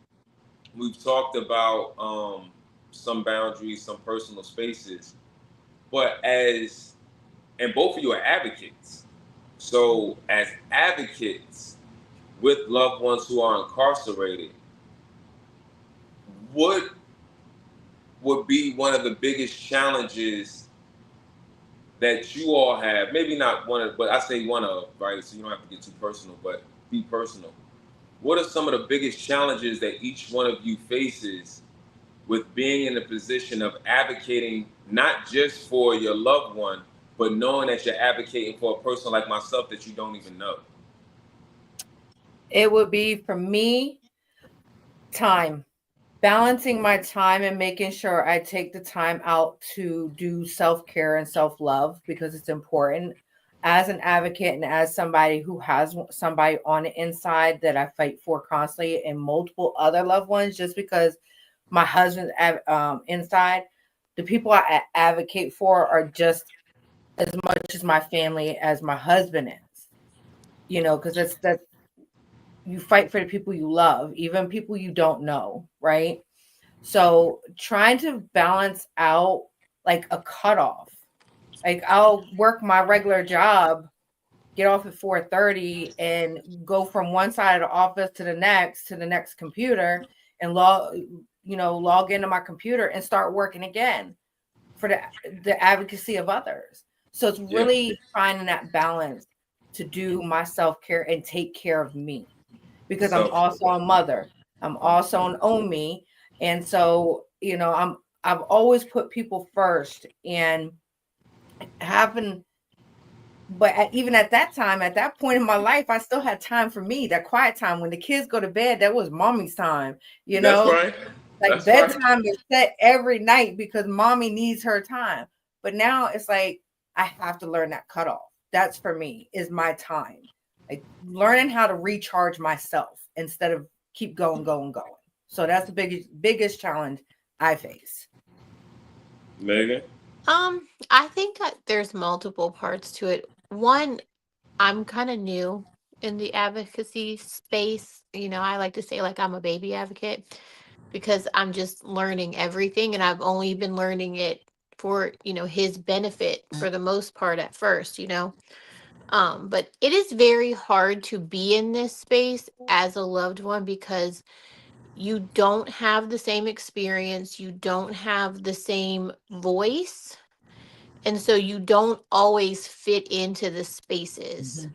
We've talked about some boundaries, some personal spaces, but and both of you are advocates. So as advocates with loved ones who are incarcerated, what would be one of the biggest challenges that you all have? Maybe not one of, but I say one of, right? So you don't have to get too personal, but be personal. What are some of the biggest challenges that each one of you faces with being in the position of advocating, not just for your loved one, but knowing that you're advocating for a person like myself that you don't even know? It would be, for me, time. balancing my time and making sure I take the time out to do self-care and self-love because it's important as an advocate and as somebody who has somebody on the inside that I fight for constantly and multiple other loved ones. Just because my husband's inside, the people I advocate for are just as much as my family as my husband is, because that's you fight for the people you love, even people you don't know, right? So trying to balance out like a cutoff. Like I'll work my regular job, get off at 4:30 and go from one side of the office to the next computer and log into my computer and start working again for the advocacy of others. So it's really finding that balance to do my self-care and take care of me, because I'm also a mother. I'm also an OMI. And so, I've always put people first and even at that time, at that point in my life, I still had time for me, that quiet time. When the kids go to bed, that was mommy's time, That's right. like bedtime is set every night because mommy needs her time. But now it's like, I have to learn that cutoff. That's for me, is my time. Like learning how to recharge myself instead of keep going. So that's the biggest challenge I face. Megan? I think that there's multiple parts to it. One, I'm kind of new in the advocacy space. I like to say like I'm a baby advocate because I'm just learning everything, and I've only been learning it for, his benefit for the most part at first. But it is very hard to be in this space as a loved one because you don't have the same experience, you don't have the same voice, and so you don't always fit into the spaces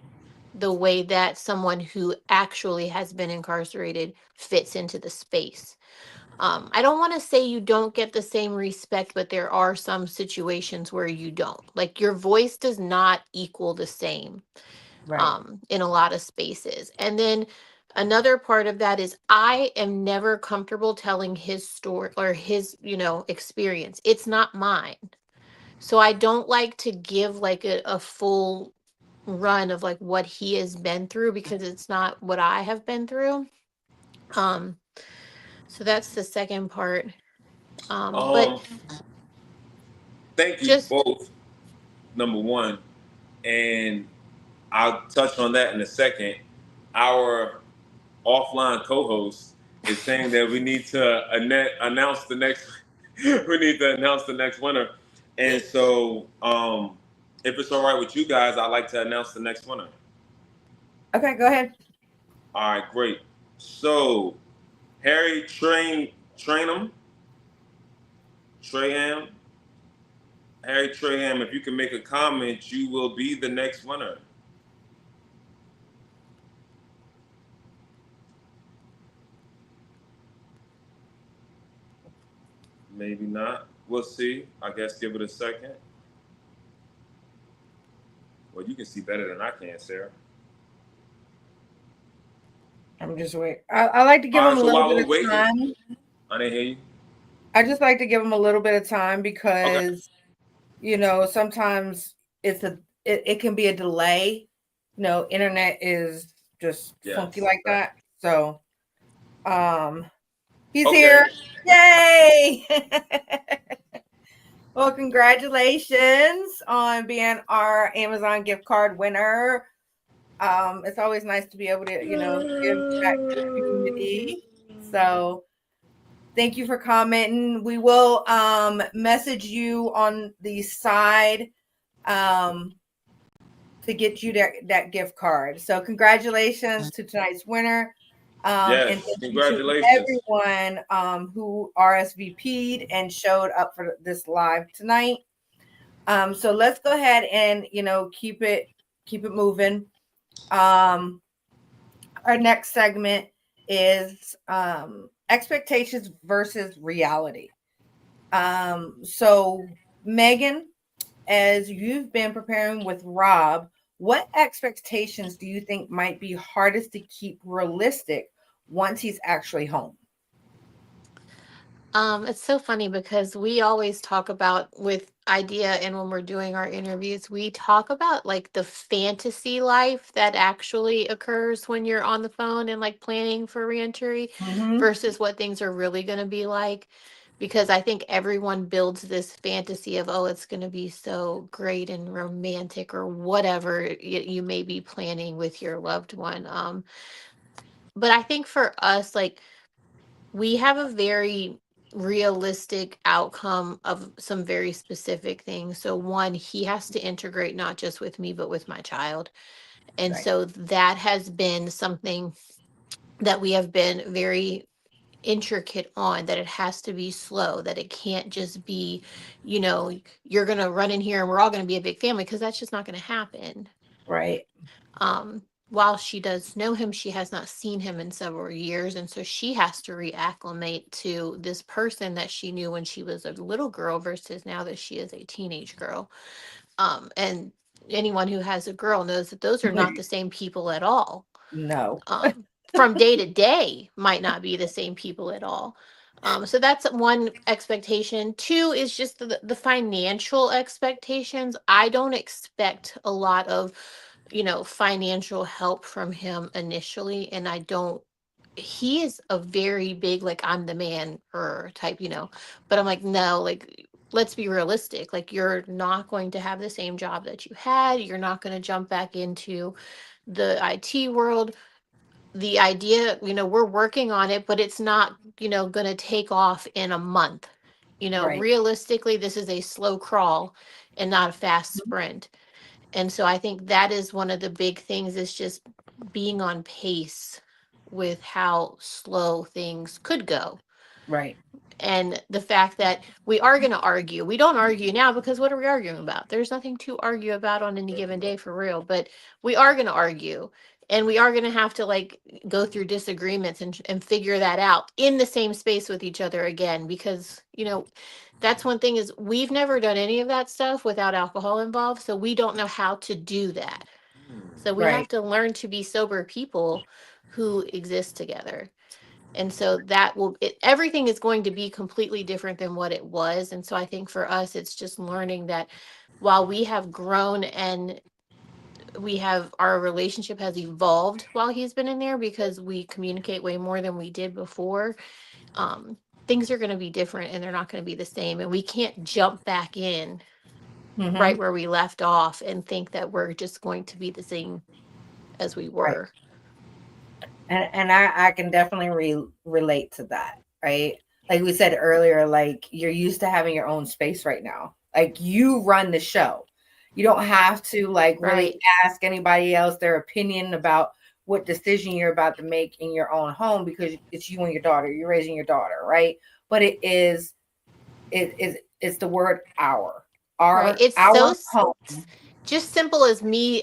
the way that someone who actually has been incarcerated fits into the space. I don't want to say you don't get the same respect, but there are some situations where you don't. Like your voice does not equal the same in a lot of spaces. And then another part of that is I am never comfortable telling his story or his, experience. It's not mine. So I don't like to give like a full run of like what he has been through because it's not what I have been through. So that's the second part. But Thank you just both, number one, and I'll touch on that in a second. Our offline co-host is saying that we need to announce the next we need to announce the next winner. And so if it's all right with you guys, I'd like to announce the next winner. Okay, go ahead. All right, great. So Harry Traham, Harry Traham, if you can make a comment, you will be the next winner. Maybe not. We'll see. I guess give it a second. Well, you can see better than I can, Sarah. I'm just waiting. I like to give them a little bit of time. I didn't hear you. I just like to give them a little bit of time because, sometimes it can be a delay. Internet is just funky like that. So, he's here. Yay! Well, congratulations on being our Amazon gift card winner. It's always nice to be able to, give back to the community. So thank you for commenting. We will message you on the side to get you that gift card. So congratulations to tonight's winner. And thank congratulations you to everyone who RSVP'd and showed up for this live tonight. So let's go ahead and keep it moving. Our next segment is expectations versus reality. So Megan, as you've been preparing with Rob, what expectations do you think might be hardest to keep realistic once he's actually home? It's so funny because we always talk about with Idea, and when we're doing our interviews, we talk about like the fantasy life that actually occurs when you're on the phone and like planning for reentry Mm-hmm. versus what things are really going to be like. Because I think everyone builds this fantasy of, oh, it's going to be so great and romantic or whatever you may be planning with your loved one. But I think for us, like, we have a very realistic outcome of some very specific things. So one, he has to integrate not just with me, but with my child. And Right. so that has been something that we have been very intricate on, that it has to be slow, that it can't just be, you're going to run in here and we're all going to be a big family, because that's just not going to happen. Right. While she does know him, she has not seen him in several years. And so she has to reacclimate to this person that she knew when she was a little girl versus now that she is a teenage girl. And anyone who has a girl knows that those are not the same people at all. No. From day to day might not be the same people at all. So that's one expectation. Two is just the financial expectations. I don't expect a lot of, financial help from him initially. And he is a very big, like, I'm the man type, but I'm like, no, like, let's be realistic. Like, you're not going to have the same job that you had. You're not going to jump back into the IT world. The idea, we're working on it, but it's not, going to take off in a month. Right. Realistically, this is a slow crawl and not a fast sprint. And so I think that is one of the big things, is just being on pace with how slow things could go. Right. And the fact that we are going to argue. We don't argue now because what are we arguing about? There's nothing to argue about on any given day, for real. But we are going to argue. And we are going to have to like go through disagreements and figure that out in the same space with each other again. Because, that's one thing, is we've never done any of that stuff without alcohol involved. So we don't know how to do that. So we have Right. to learn to be sober people who exist together. And so that everything is going to be completely different than what it was. And so I think for us, it's just learning that while we have grown and our relationship has evolved while he's been in there, because we communicate way more than we did before, things are going to be different and they're not going to be the same. And we can't jump back in right where we left off and think that we're just going to be the same as we were. Right. And I can definitely relate to that, right? Like we said earlier, like you're used to having your own space right now. Like you run the show. You don't have to like really ask anybody else their opinion about what decision you're about to make in your own home, because it's you and your daughter. You're raising your daughter, right? But it's the word our. It's our so home. just simple as me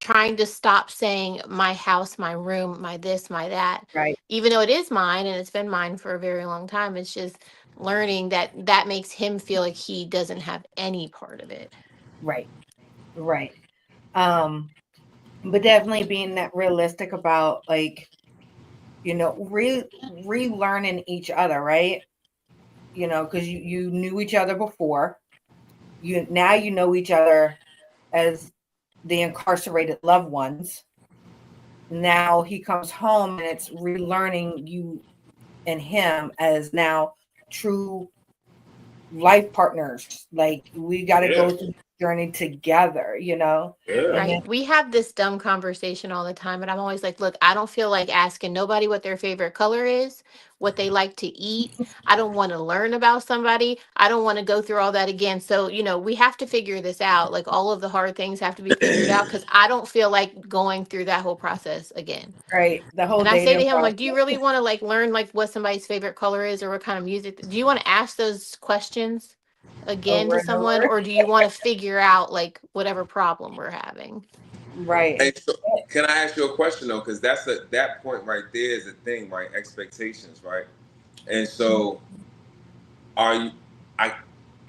trying to stop saying my house, my room, my this, my that. Right. Even though it is mine and it's been mine for a very long time, it's just learning that makes him feel like he doesn't have any part of it. Right. Right. But definitely being that realistic about like, relearning each other, right? Because you knew each other before. Now you know each other as the incarcerated loved ones. Now he comes home and it's relearning you and him as now true life partners. Like we got to go through the journey together, Right. We have this dumb conversation all the time, and I'm always like, look, I don't feel like asking nobody what their favorite color is, what they like to eat. I don't want to learn about somebody. I don't want to go through all that again. So, we have to figure this out. Like all of the hard things have to be figured out, because I don't feel like going through that whole process again. Right. The whole And I say to him, process. like, do you really want to like learn like what somebody's favorite color is or what kind of music? Do you want to ask those questions again to someone, or do you want to figure out like whatever problem we're having? Right. Hey, so can I ask you a question though? Because that point right there is a thing, right? Expectations, right? And so, are you? I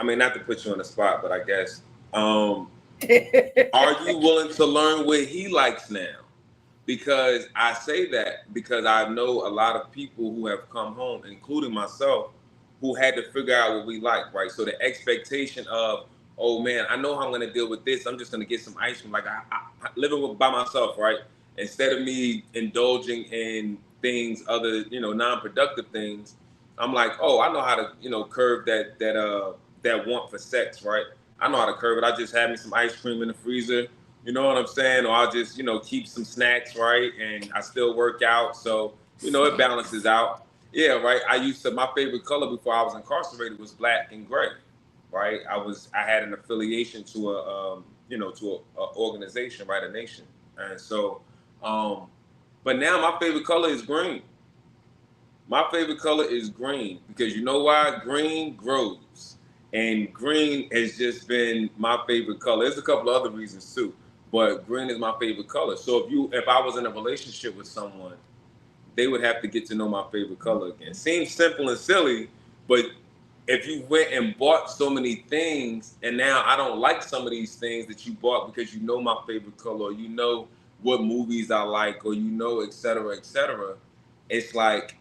mean, not to put you on the spot, but I guess, are you willing to learn what he likes now? Because I say that because I know a lot of people who have come home, including myself, who had to figure out what we like, right? So the expectation of, oh man, I know how I'm gonna deal with this. I'm just gonna get some ice cream. Like I living by myself, right? Instead of me indulging in things other, non-productive things, I'm like, oh, I know how to, curb that want for sex, right? I know how to curb it. I just have me some ice cream in the freezer, you know what I'm saying? Or I'll just, keep some snacks, right? And I still work out, so it balances out. Yeah, right. My favorite color before I was incarcerated was black and gray, right? I had an affiliation to a organization, right, a nation, and so, but now my favorite color is green. My favorite color is green because you know why? Green grows, and green has just been my favorite color. There's a couple of other reasons too, but green is my favorite color. So if I was in a relationship with someone, they would have to get to know my favorite color again. Seems simple and silly, but if you went and bought so many things and now I don't like some of these things that you bought because you know my favorite color, or you know what movies I like, or et cetera, it's like,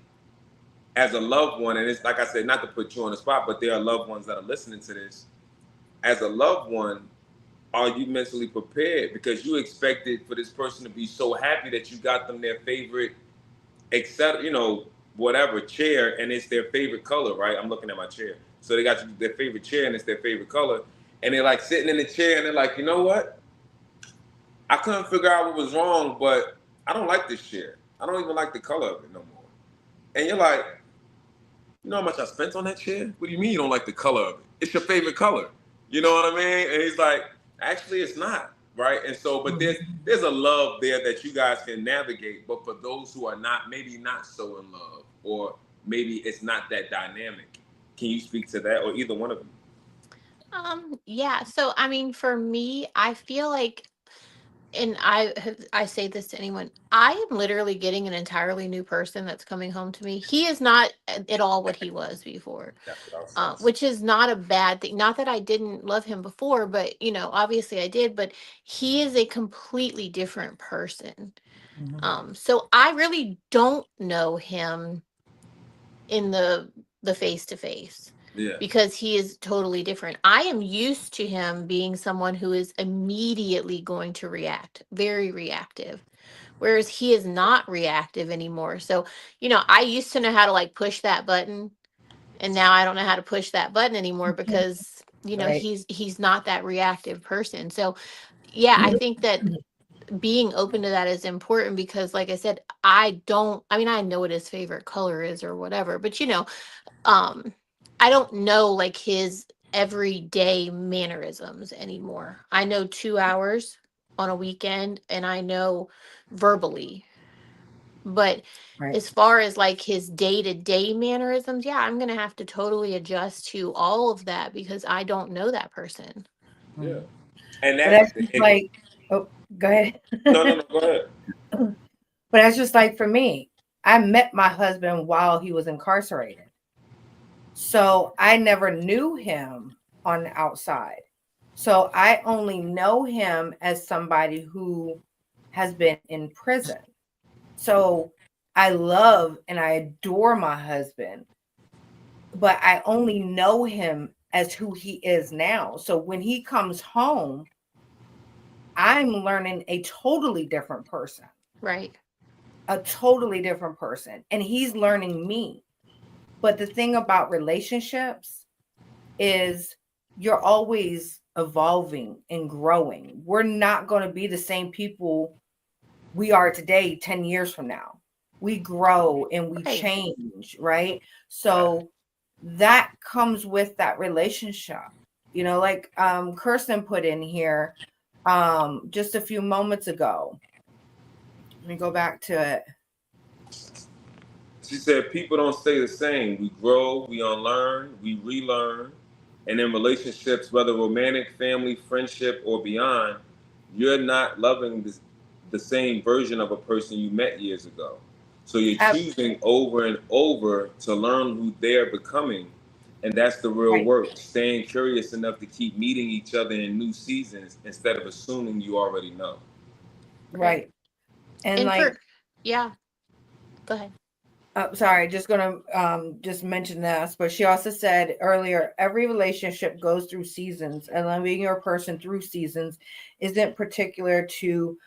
as a loved one, and it's like I said, not to put you on the spot, but there are loved ones that are listening to this. As a loved one, are you mentally prepared? Because you expected for this person to be so happy that you got them their favorite, except whatever chair, and it's their favorite color, right? I'm looking at my chair, so they got their favorite chair and it's their favorite color, and they're like sitting in the chair and they're like, you know what, I couldn't figure out what was wrong, but I don't like this chair. I don't even like the color of it no more. And you're like, you know how much I spent on that chair? What do you mean you don't like the color of it? It's your favorite color. You know what I mean? And he's like, actually, it's not, right? And so, but there's a love there that you guys can navigate. But for those who are maybe not so in love, or maybe it's not that dynamic, can you speak to that, or either one of them? Yeah. So, I mean, for me, I feel like, and I say this to anyone, I am literally getting an entirely new person that's coming home to me. He is not at all what he was before, That's what I was saying. which is not a bad thing. Not that I didn't love him before, but obviously I did. But he is a completely different person. So I really don't know him in the face to face. Yeah. Because he is totally different. I am used to him being someone who is immediately going to react, very reactive. Whereas he is not reactive anymore. So, I used to know how to like push that button, and now I don't know how to push that button anymore because, Right. he's not that reactive person. So, yeah, I think that being open to that is important because, like I said, I know what his favorite color is or whatever, but I don't know like his everyday mannerisms anymore. I know 2 hours on a weekend and I know verbally. But Right. as far as like his day-to-day mannerisms, yeah, I'm going to have to totally adjust to all of that because I don't know that person. Yeah. And But that's just like, oh, go ahead. no, go ahead. But that's just like for me. I met my husband while he was incarcerated. So I never knew him on the outside. So I only know him as somebody who has been in prison. So I love and I adore my husband, but I only know him as who he is now. So when he comes home, I'm learning a totally different person. Right. A totally different person. And he's learning me. But the thing about relationships is you're always evolving and growing. We're not going to be the same people we are today 10 years from now. We grow and we change, right? So that comes with that relationship. Like Kirsten put in here just a few moments ago. Let me go back to it. She said, people don't stay the same. We grow, we unlearn, we relearn. And in relationships, whether romantic, family, friendship, or beyond, you're not loving the same version of a person you met years ago. So you're choosing over and over to learn who they're becoming. And that's the real work, staying curious enough to keep meeting each other in new seasons instead of assuming you already know. Right. And like, yeah, go ahead. Sorry, just gonna just mention this, but she also said earlier, every relationship goes through seasons, and loving your person through seasons isn't particular to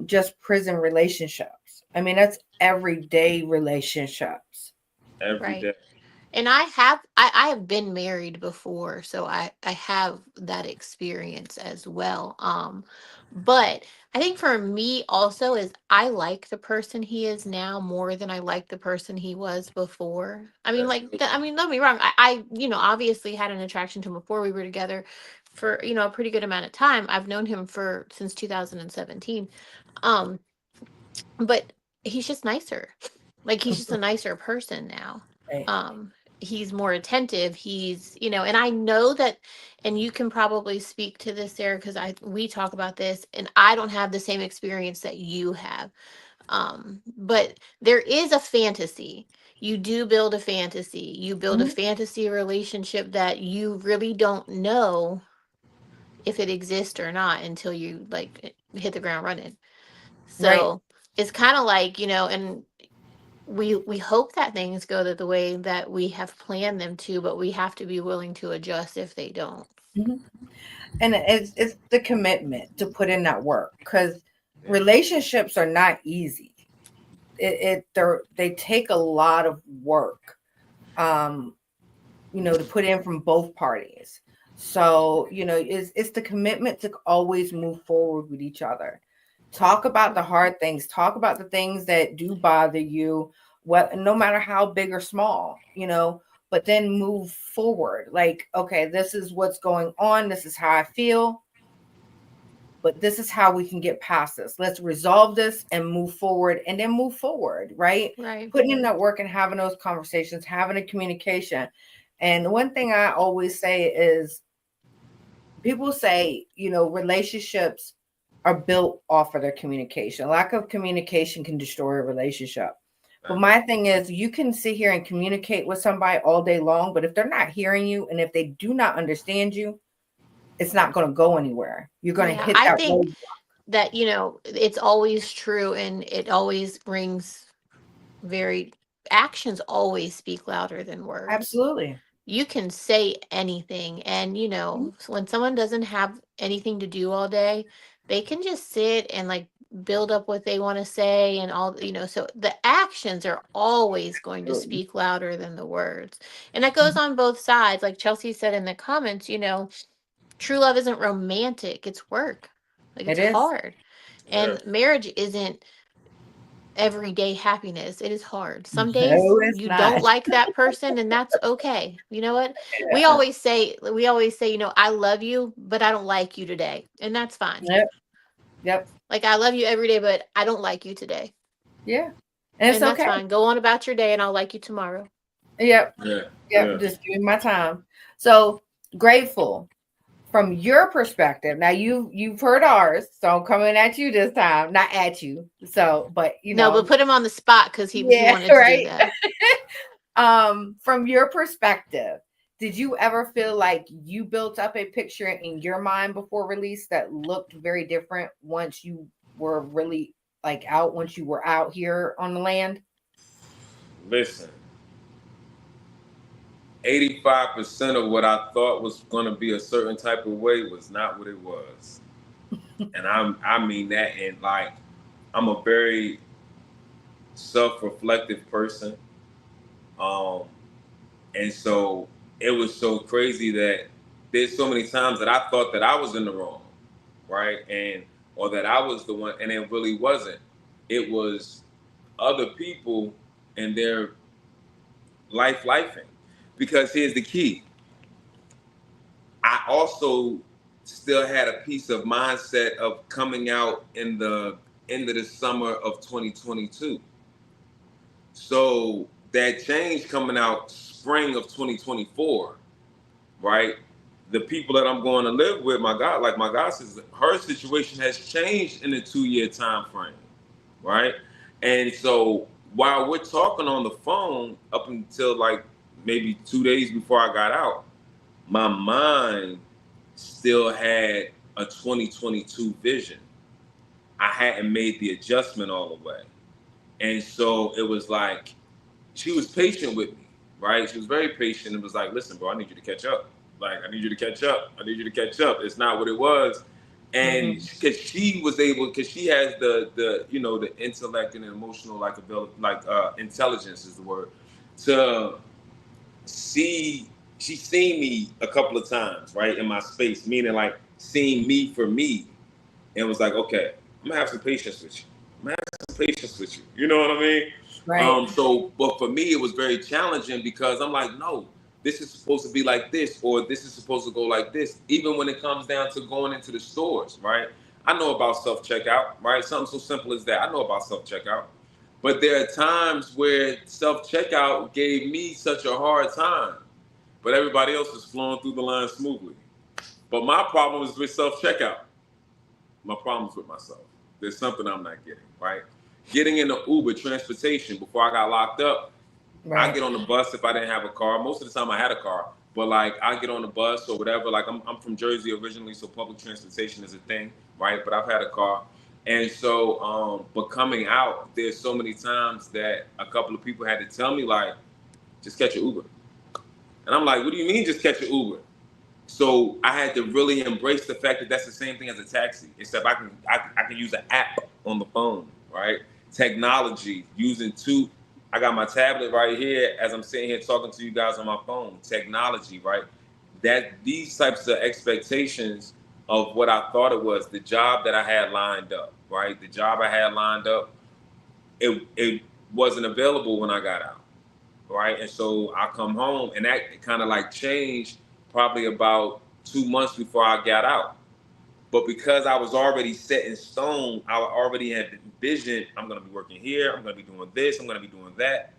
just prison relationships. I mean, that's everyday relationships. every Right. day. And I have been married before, so I have that experience as well. But I think for me also is I like the person he is now more than I like the person he was before. I mean, like, I mean, don't get me wrong. Obviously had an attraction to him before we were together for, a pretty good amount of time. I've known him for since 2017. Um, but he's just nicer. Like, he's just a nicer person now. Right. He's more attentive. He's, and I know that, and you can probably speak to this, Sarah, because we talk about this, and I don't have the same experience that you have. But there is a fantasy. You do build a fantasy. You build a Mhm. fantasy relationship that you really don't know if it exists or not until you like hit the ground running. Right. So it's kind of like, and we hope that things go the way that we have planned them to, but we have to be willing to adjust if they don't. Mhm. And it's the commitment to put in that work, because relationships are not easy. They take a lot of work, to put in from both parties. So, it's the commitment to always move forward with each other. Talk about the hard things, talk about the things that do bother you, no matter how big or small, but then move forward. Like, okay, this is what's going on, this is how I feel, but this is how we can get past this. Let's resolve this and move forward, and then move forward, right? Right. Putting in that work and having those conversations, having a communication. And one thing I always say is, people say, relationships are built off of their communication. Lack of communication can destroy a relationship. But my thing is, you can sit here and communicate with somebody all day long, but if they're not hearing you and if they do not understand you, it's not going to go anywhere. You're going to Yeah, hit I that think road. that, it's always true, and it always rings actions always speak louder than words. Absolutely. You can say anything, and when someone doesn't have anything to do all day, they can just sit and like build up what they want to say, and all, so the actions are always going to Absolutely. speak louder than the words. And that goes on both sides. Like Chelsea said in the comments, true love isn't romantic, it's work. Like, It it's is. hard. Yeah. And marriage isn't everyday happiness. It is hard. Some days No, it's you don't not. like that person, and that's okay. You know what? We Yeah. always say, I love you, but I don't like you today. And that's fine. Yep. Yep. Like, I love you every day, but I don't like you today. Yeah. And it's And that's okay. fine. Go on about your day, and I'll like you tomorrow. Yep. Yeah. Yep. Yeah. Just give me my time. So, grateful. From your perspective, now you've heard ours, so I'm coming at you this time, not at you. So, but No, but put him on the spot because he yeah, wanted to do right. that. From your perspective, did you ever feel like you built up a picture in your mind before release that looked very different once you were really once you were out here on the land? Listen, 85% of what I thought was going to be a certain type of way was not what it was. And I mean that, and like, I'm a very self-reflective person. Um, and so it was so crazy that there's so many times that I thought that I was in the wrong, right? Or that I was the one, and it really wasn't. It was other people and their lifing. Because here's the key. I also still had a piece of mindset of coming out in the end of the summer of 2022. So that change coming out spring of 2024, right? The people that I'm going to live with, my God says, her situation has changed in a 2-year time frame, right? And so while we're talking on the phone up until like maybe 2 days before I got out, my mind still had a 2022 vision. I hadn't made the adjustment all the way. And so it was like, she was patient with me, right? She was very patient and was like, listen, bro, I need you to catch up. Like, I need you to catch up. I need you to catch up. It's not what it was. And because she was able, because she has the you know, the intellect and emotional intelligence is the word, to see, she seen me a couple of times, right, in my space, meaning like seeing me for me, and was like, okay, I'm gonna have some patience with you. I'm gonna have some patience with you. You know what I mean? Right. But for me, it was very challenging because I'm like, no, this is supposed to be like this, or this is supposed to go like this. Even when it comes down to going into the stores, right? I know about self-checkout, right? Something so simple as that. I know about self-checkout. But there are times where self-checkout gave me such a hard time, but everybody else is flowing through the line smoothly. But my problem is with self-checkout. My problem's with myself. There's something I'm not getting, right? Getting in the Uber transportation before I got locked up, I get on the bus if I didn't have a car. Most of the time I had a car, but like I get on the bus or whatever. Like I'm from Jersey originally, so public transportation is a thing, right? But I've had a car. And so, but coming out, there's so many times that a couple of people had to tell me like, just catch your Uber. And I'm like, what do you mean just catch your Uber? So I had to really embrace the fact that that's the same thing as a taxi, except I can use an app on the phone, right? Technology, using I got my tablet right here as I'm sitting here talking to you guys on my phone. Technology, right? That these types of expectations of what I thought it was, the job that I had lined up, right? The job I had lined up, it wasn't available when I got out, right? And so I come home, and that kind of like changed probably about 2 months before I got out. But because I was already set in stone, I already had envisioned, I'm going to be working here, I'm going to be doing this, I'm going to be doing that.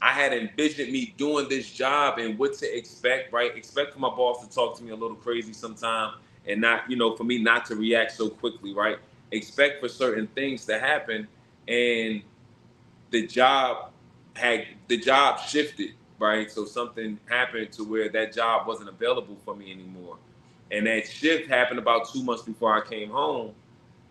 I had envisioned me doing this job and what to expect, right? Expect for my boss to talk to me a little crazy sometime and not, you know, for me not to react so quickly, right? Expect for certain things to happen. And the job shifted, right? So something happened to where that job wasn't available for me anymore. And that shift happened about 2 months before I came home,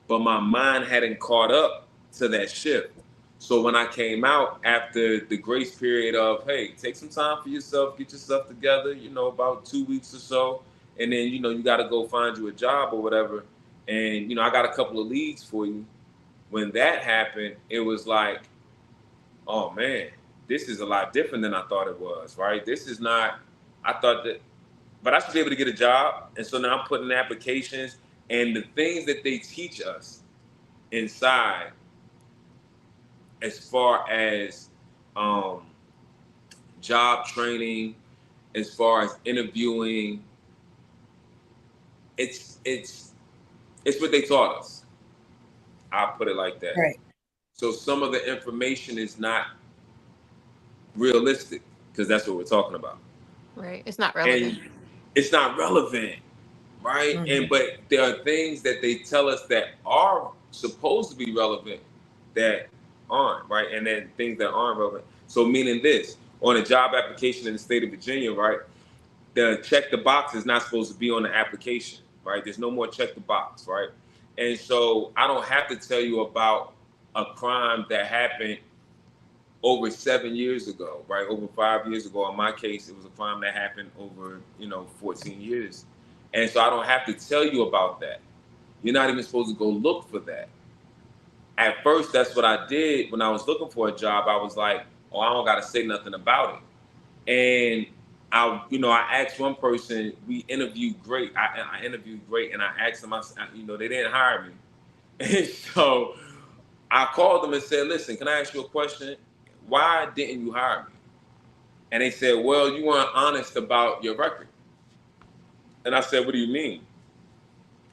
but my mind hadn't caught up to that shift. So when I came out after the grace period of, hey, take some time for yourself, get yourself together, you know, about 2 weeks or so. And then, you know, you got to go find you a job or whatever. And, you know, I got a couple of leads for you. When that happened, it was like, oh man, this is a lot different than I thought it was, right? This is not, I thought that, but I should be able to get a job. And so now I'm putting applications, and the things that they teach us inside, as far as job training, as far as interviewing, it's what they taught us. I'll put it like that. Right. So some of the information is not realistic, because that's what we're talking about. Right. It's not relevant. And it's not relevant, right? And but there are things that they tell us that are supposed to be relevant that aren't, right? And then things that aren't relevant. So meaning this, on a job application in the state of Virginia, right? The check the box is not supposed to be on the application, right? There's no more check the box, right? And so I don't have to tell you about a crime that happened over 7 years ago, right? Over 5 years ago. In my case, it was a crime that happened over, 14 years. And so I don't have to tell you about that. You're not even supposed to go look for that. At first, that's what I did when I was looking for a job. I was like, oh, I don't got to say nothing about it. And I asked one person, we interviewed great. I interviewed great, and I asked them, they didn't hire me. And so I called them and said, listen, can I ask you a question? Why didn't you hire me? And they said, well, you weren't honest about your record. And I said, what do you mean?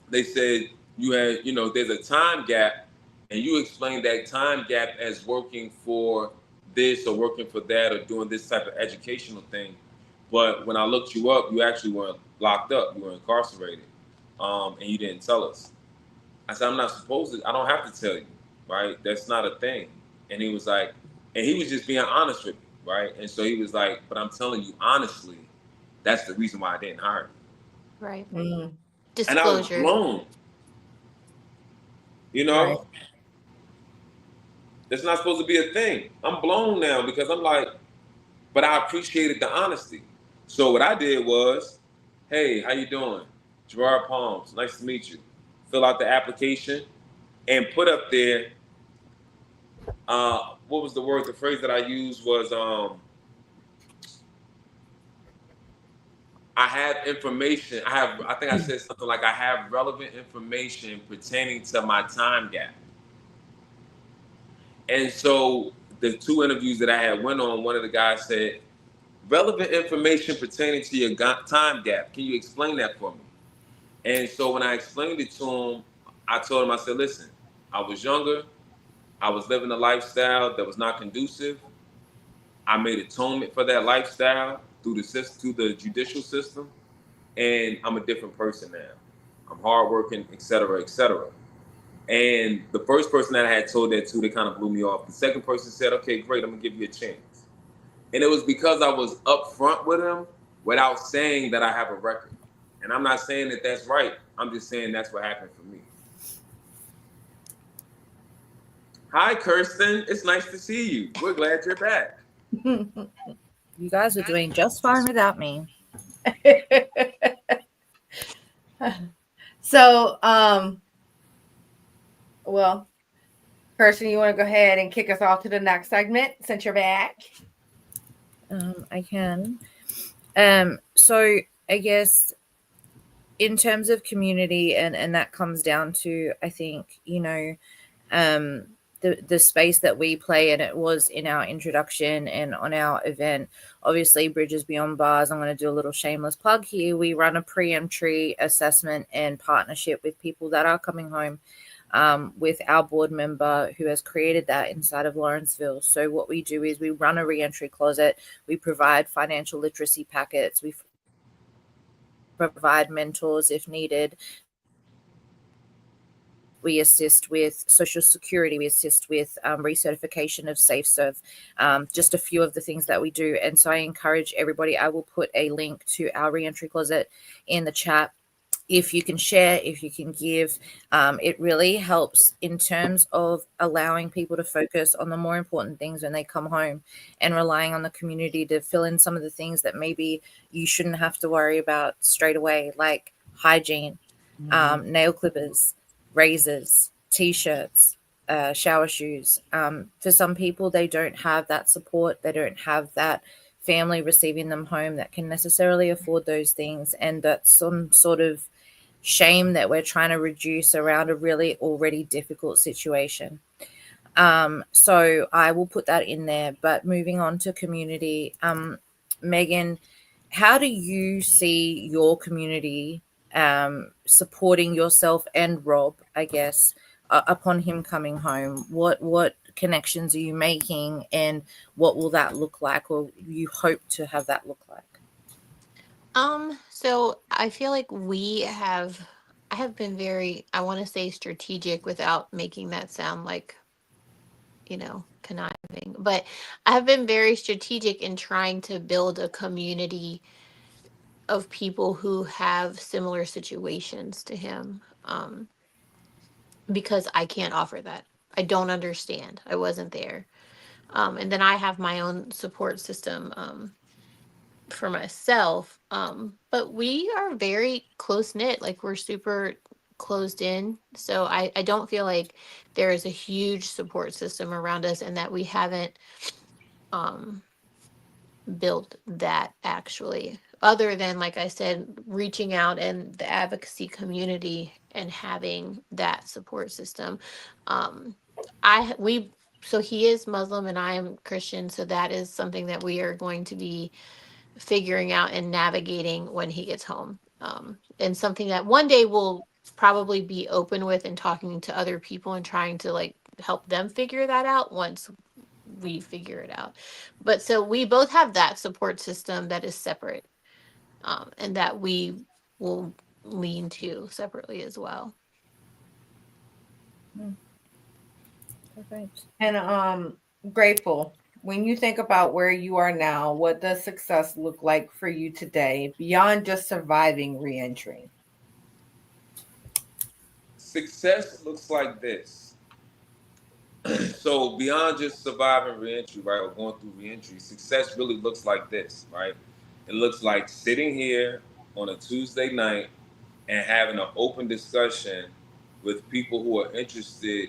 They said, you had, there's a time gap, and you explained that time gap as working for this or working for that or doing this type of educational thing. But when I looked you up, you actually weren't locked up. You were incarcerated, and you didn't tell us. I said, I'm not supposed to. I don't have to tell you, right? That's not a thing. And he was like, and he was just being honest with me, right? And so he was like, but I'm telling you honestly, that's the reason why I didn't hire you. Right. Disclosure. And I was blown. Right. It's not supposed to be a thing. I'm blown now because I'm like, but I appreciated the honesty. So what I did was, hey, how you doing? Gerard Palms, nice to meet you. Fill out the application and put up there, what was the word, the phrase that I used was, I have information. I think I said something like I have relevant information pertaining to my time gap. And so the 2 interviews that I had went on, one of the guys said, relevant information pertaining to your time gap. Can you explain that for me? And so when I explained it to him, I told him, I said, listen, I was younger. I was living a lifestyle that was not conducive. I made atonement for that lifestyle through the judicial system. And I'm a different person now. I'm hardworking, et cetera, et cetera. And the first person that I had told that to, they kind of blew me off. The second person said, okay, great, I'm gonna give you a chance. And it was because I was upfront with him without saying that I have a record. And I'm not saying that that's right. I'm just saying that's what happened for me. Hi, Kirsten. It's nice to see you. We're glad you're back. You guys are doing just fine without me. So, well, Kirsten, you want to go ahead and kick us off to the next segment since you're back? I can. So I guess in terms of community, and that comes down to, I think, the space that we play, and it was in our introduction and on our event, obviously Bridges Beyond Bars. I'm going to do a little shameless plug here. We run a pre-entry assessment and partnership with people that are coming home, with our board member who has created that inside of Lawrenceville. So what we do is we run a re-entry closet. We provide financial literacy packets. We provide mentors if needed. We assist with Social Security. We assist with recertification of SafeServe, just a few of the things that we do. And so I encourage everybody, I will put a link to our reentry closet in the chat. If you can share, if you can give, it really helps in terms of allowing people to focus on the more important things when they come home, and relying on the community to fill in some of the things that maybe you shouldn't have to worry about straight away, like hygiene, nail clippers, razors, t-shirts, shower shoes. For some people, they don't have that support. They don't have that family receiving them home that can necessarily afford those things. And that's some sort of shame that we're trying to reduce around a really already difficult situation. So I will put that in there. But moving on to community, Megan, how do you see your community supporting yourself and Rob, I guess, upon him coming home? What connections are you making, and what will that look like, or you hope to have that look like? So I feel like I have been very, I want to say strategic without making that sound like, conniving, but I have been very strategic in trying to build a community of people who have similar situations to him, because I can't offer that. I don't understand. I wasn't there. And then I have my own support system for myself. But we are very close knit. Like, we're super closed in. So I don't feel like there is a huge support system around us, and that we haven't built that, actually, other than, like I said, reaching out in the advocacy community and having that support system. So he is Muslim and I am Christian, so that is something that we are going to be figuring out and navigating when he gets home, and something that one day we'll probably be open with and talking to other people and trying to help them figure that out once we figure it out. But so we both have that support system that is separate, and that we will lean to separately as well. Perfect. And grateful. When you think about where you are now, what does success look like for you today beyond just surviving reentry? Success looks like this. So so beyond just surviving reentry, right, or going through reentry, success really looks like this, right? It looks like sitting here on a Tuesday night and having an open discussion with people who are interested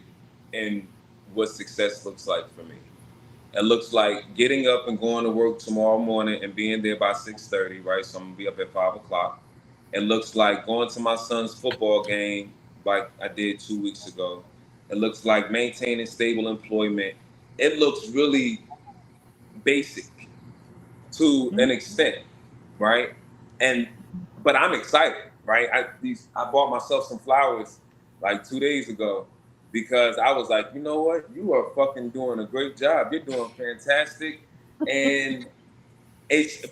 in what success looks like for me. It looks like getting up and going to work tomorrow morning and being there by 6:30, right? So I'm gonna be up at 5 o'clock. It looks like going to my son's football game like I did 2 weeks ago. It looks like maintaining stable employment. It looks really basic to an extent, right? And but I'm excited, right? I bought myself some flowers like 2 days ago because I was like, you know what? You are fucking doing a great job. You're doing fantastic. And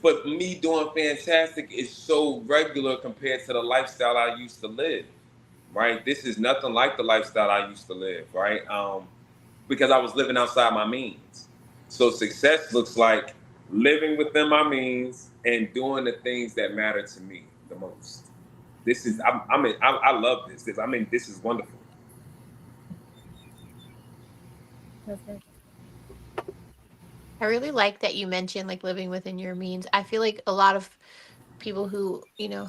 but me doing fantastic is so regular compared to the lifestyle I used to live, right? This is nothing like the lifestyle I used to live, right? Because I was living outside my means. So success looks like living within my means and doing the things that matter to me the most. This is I love this. This is wonderful. I really like that you mentioned like living within your means. I feel like a lot of people who,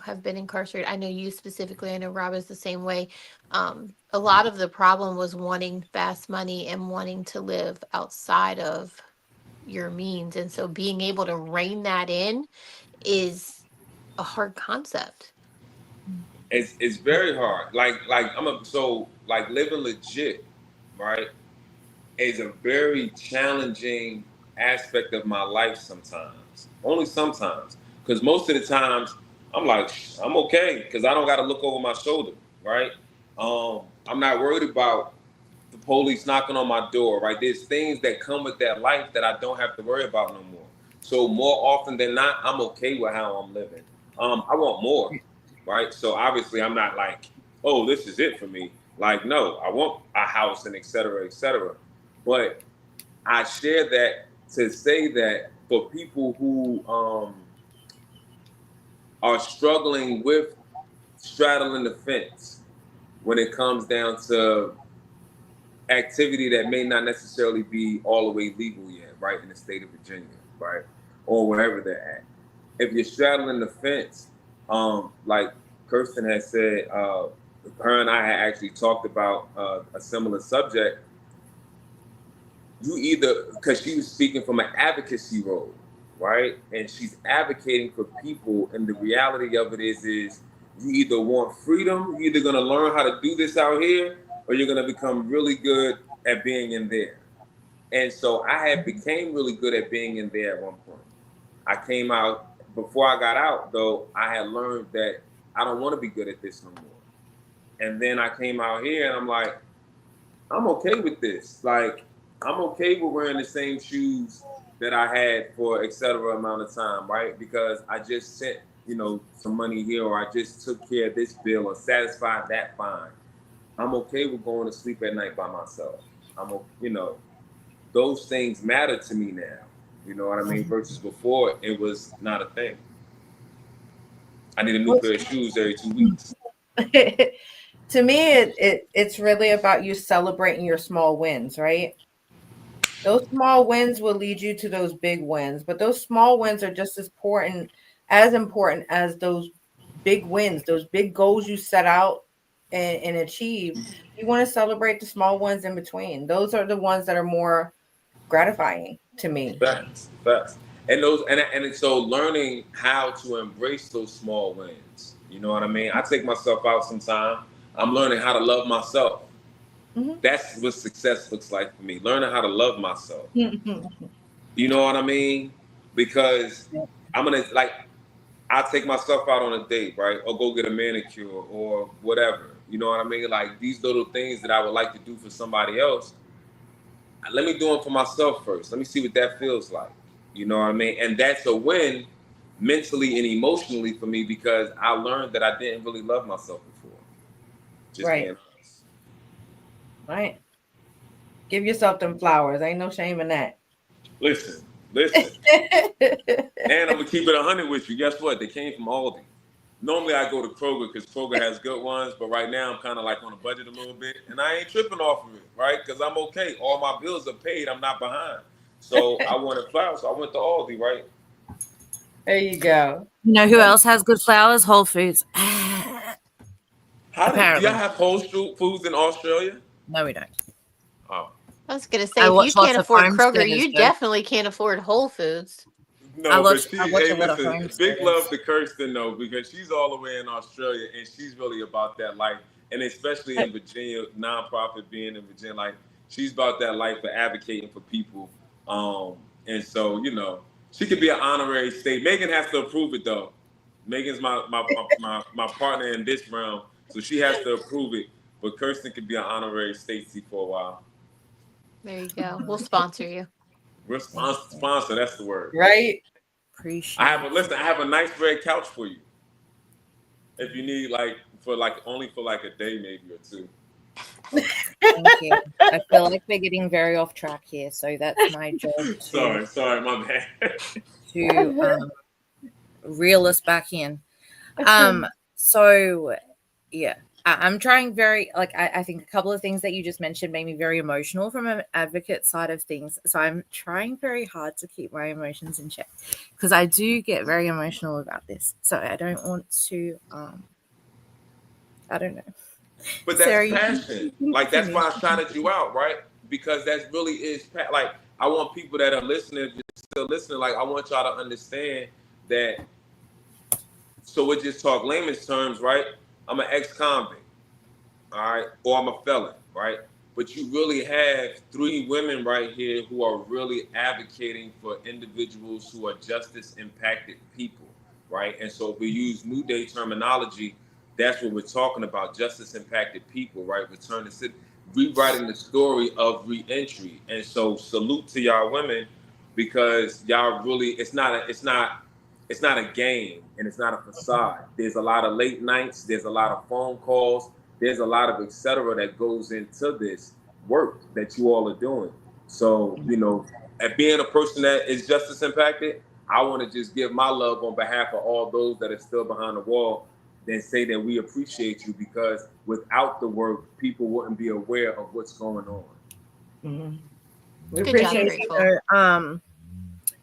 have been incarcerated, I know you specifically, I know Rob is the same way. A lot of the problem was wanting fast money and wanting to live outside of your means. And so being able to rein that in is a hard concept. It's very hard. Like living legit, right, is a very challenging aspect of my life sometimes. Only sometimes. Because most of the times I'm like, I'm okay because I don't got to look over my shoulder, right? I'm not worried about the police knocking on my door, right? There's things that come with that life that I don't have to worry about no more. So more often than not, I'm okay with how I'm living. I want more, right? So obviously I'm not like, oh, this is it for me. Like, no, I want a house and et cetera, et cetera. But I share that to say that for people who are struggling with straddling the fence when it comes down to activity that may not necessarily be all the way legal yet, right, in the state of Virginia, right, or wherever they're at. If you're straddling the fence, like Kirsten has said, her and I had actually talked about a similar subject. You either, because she was speaking from an advocacy role, right, and she's advocating for people, and the reality of it is you either want freedom, you're either going to learn how to do this out here, or you're going to become really good at being in there. And so I had became really good at being in there at one point. I came out, before I got out though, I had learned that I don't want to be good at this no more. And then I came out here and I'm like, I'm okay with this. Like, I'm okay with wearing the same shoes that I had for et cetera amount of time, right? Because I just sent, some money here, or I just took care of this bill or satisfied that fine. I'm okay with going to sleep at night by myself. Those things matter to me now. You know what I mean? Versus before, it was not a thing. I need a new pair of shoes every 2 weeks. To me, it's really about you celebrating your small wins, right? Those small wins will lead you to those big wins, but those small wins are just as important as those big wins, those big goals you set out and achieve. You want to celebrate the small ones in between. Those are the ones that are more gratifying to me. Facts. And so learning how to embrace those small wins. You know what I mean? I take myself out sometime. I'm learning how to love myself. Mm-hmm. That's what success looks like for me. Learning how to love myself. You know what I mean? Because I'll take myself out on a date, right? Or go get a manicure or whatever. You know what I mean? Like these little things that I would like to do for somebody else. Let me do them for myself first. Let me see what that feels like. You know what I mean? And that's a win mentally and emotionally for me because I learned that I didn't really love myself before. Just right. Being honest. Right. Give yourself them flowers. Ain't no shame in that. Listen. And I'm going to keep it 100 with you. Guess what? They came from Aldi. Normally I go to Kroger because Kroger has good ones, but right now I'm kind of like on a budget a little bit, and I ain't tripping off of it, right? Because I'm okay. All my bills are paid. I'm not behind. So I wanted flour, so I went to Aldi, right? There you go. You know who else has good flowers? Whole Foods. How do y'all Apparently. have Whole Foods in Australia? No, we don't. Oh. I was gonna say, I if watch you lots can't of afford Kroger, homesteaders, you though. definitely can't afford Whole Foods. No, I watch but a lot of listen, big homesteaders. love to Kirsten though, because she's all the way in Australia and she's really about that life. And especially in Virginia, nonprofit being in Virginia, like she's about that life of advocating for people. And so, you know, she could be an honorary state. Megan has to approve it though. Megan's my partner in this realm, so she has to approve it. But Kirsten could be an honorary statesy for a while. There you go. We'll sponsor you. We're sponsor, that's the word. Right? Appreciate. I have a nice red couch for you. If you need only for like a day maybe or two. Thank you. I feel like we're getting very off track here, so that's my job to Sorry, my bad. to reel us back in. So yeah, I'm trying very I think a couple of things that you just mentioned made me very emotional from an advocate side of things. So I'm trying very hard to keep my emotions in check because I do get very emotional about this. So I don't want to I don't know. But that's Sarah, passion. Like that's why I shouted you out, right? Because that really is like I want people that are listening, if you're still listening, like I want y'all to understand that. So we just talk layman's terms, right? I'm an ex-convict, all right, or I'm a felon, right? But you really have 3 women right here who are really advocating for individuals who are justice-impacted people, right? And so if we use New Day terminology, that's what we're talking about, justice-impacted people, right? Return to city, rewriting the story of reentry. And so salute to y'all women because y'all really, it's not a game and it's not a facade. There's a lot of late nights, there's a lot of phone calls, there's a lot of et cetera that goes into this work that you all are doing. So, you know, at being a person that is justice impacted, I want to just give my love on behalf of all those that are still behind the wall and say that we appreciate you because without the work, people wouldn't be aware of what's going on. Mm-hmm. We Good job, appreciate you. Grateful.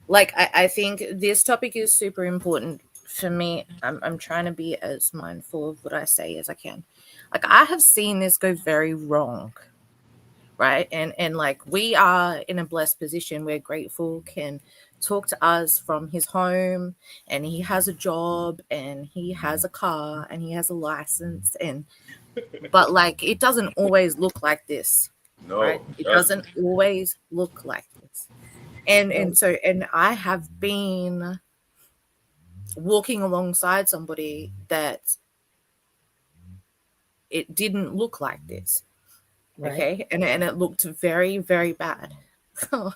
I think this topic is super important for me. I'm trying to be as mindful of what I say as I can. Like I have seen this go very wrong, right? And like we are in a blessed position where Grateful can talk to us from his home and he has a job and he has a car and he has a license but like it doesn't always look like this. No, right? It doesn't always look like this. And so I have been walking alongside somebody that it didn't look like this. Right. Okay. And it looked very, very bad. Oh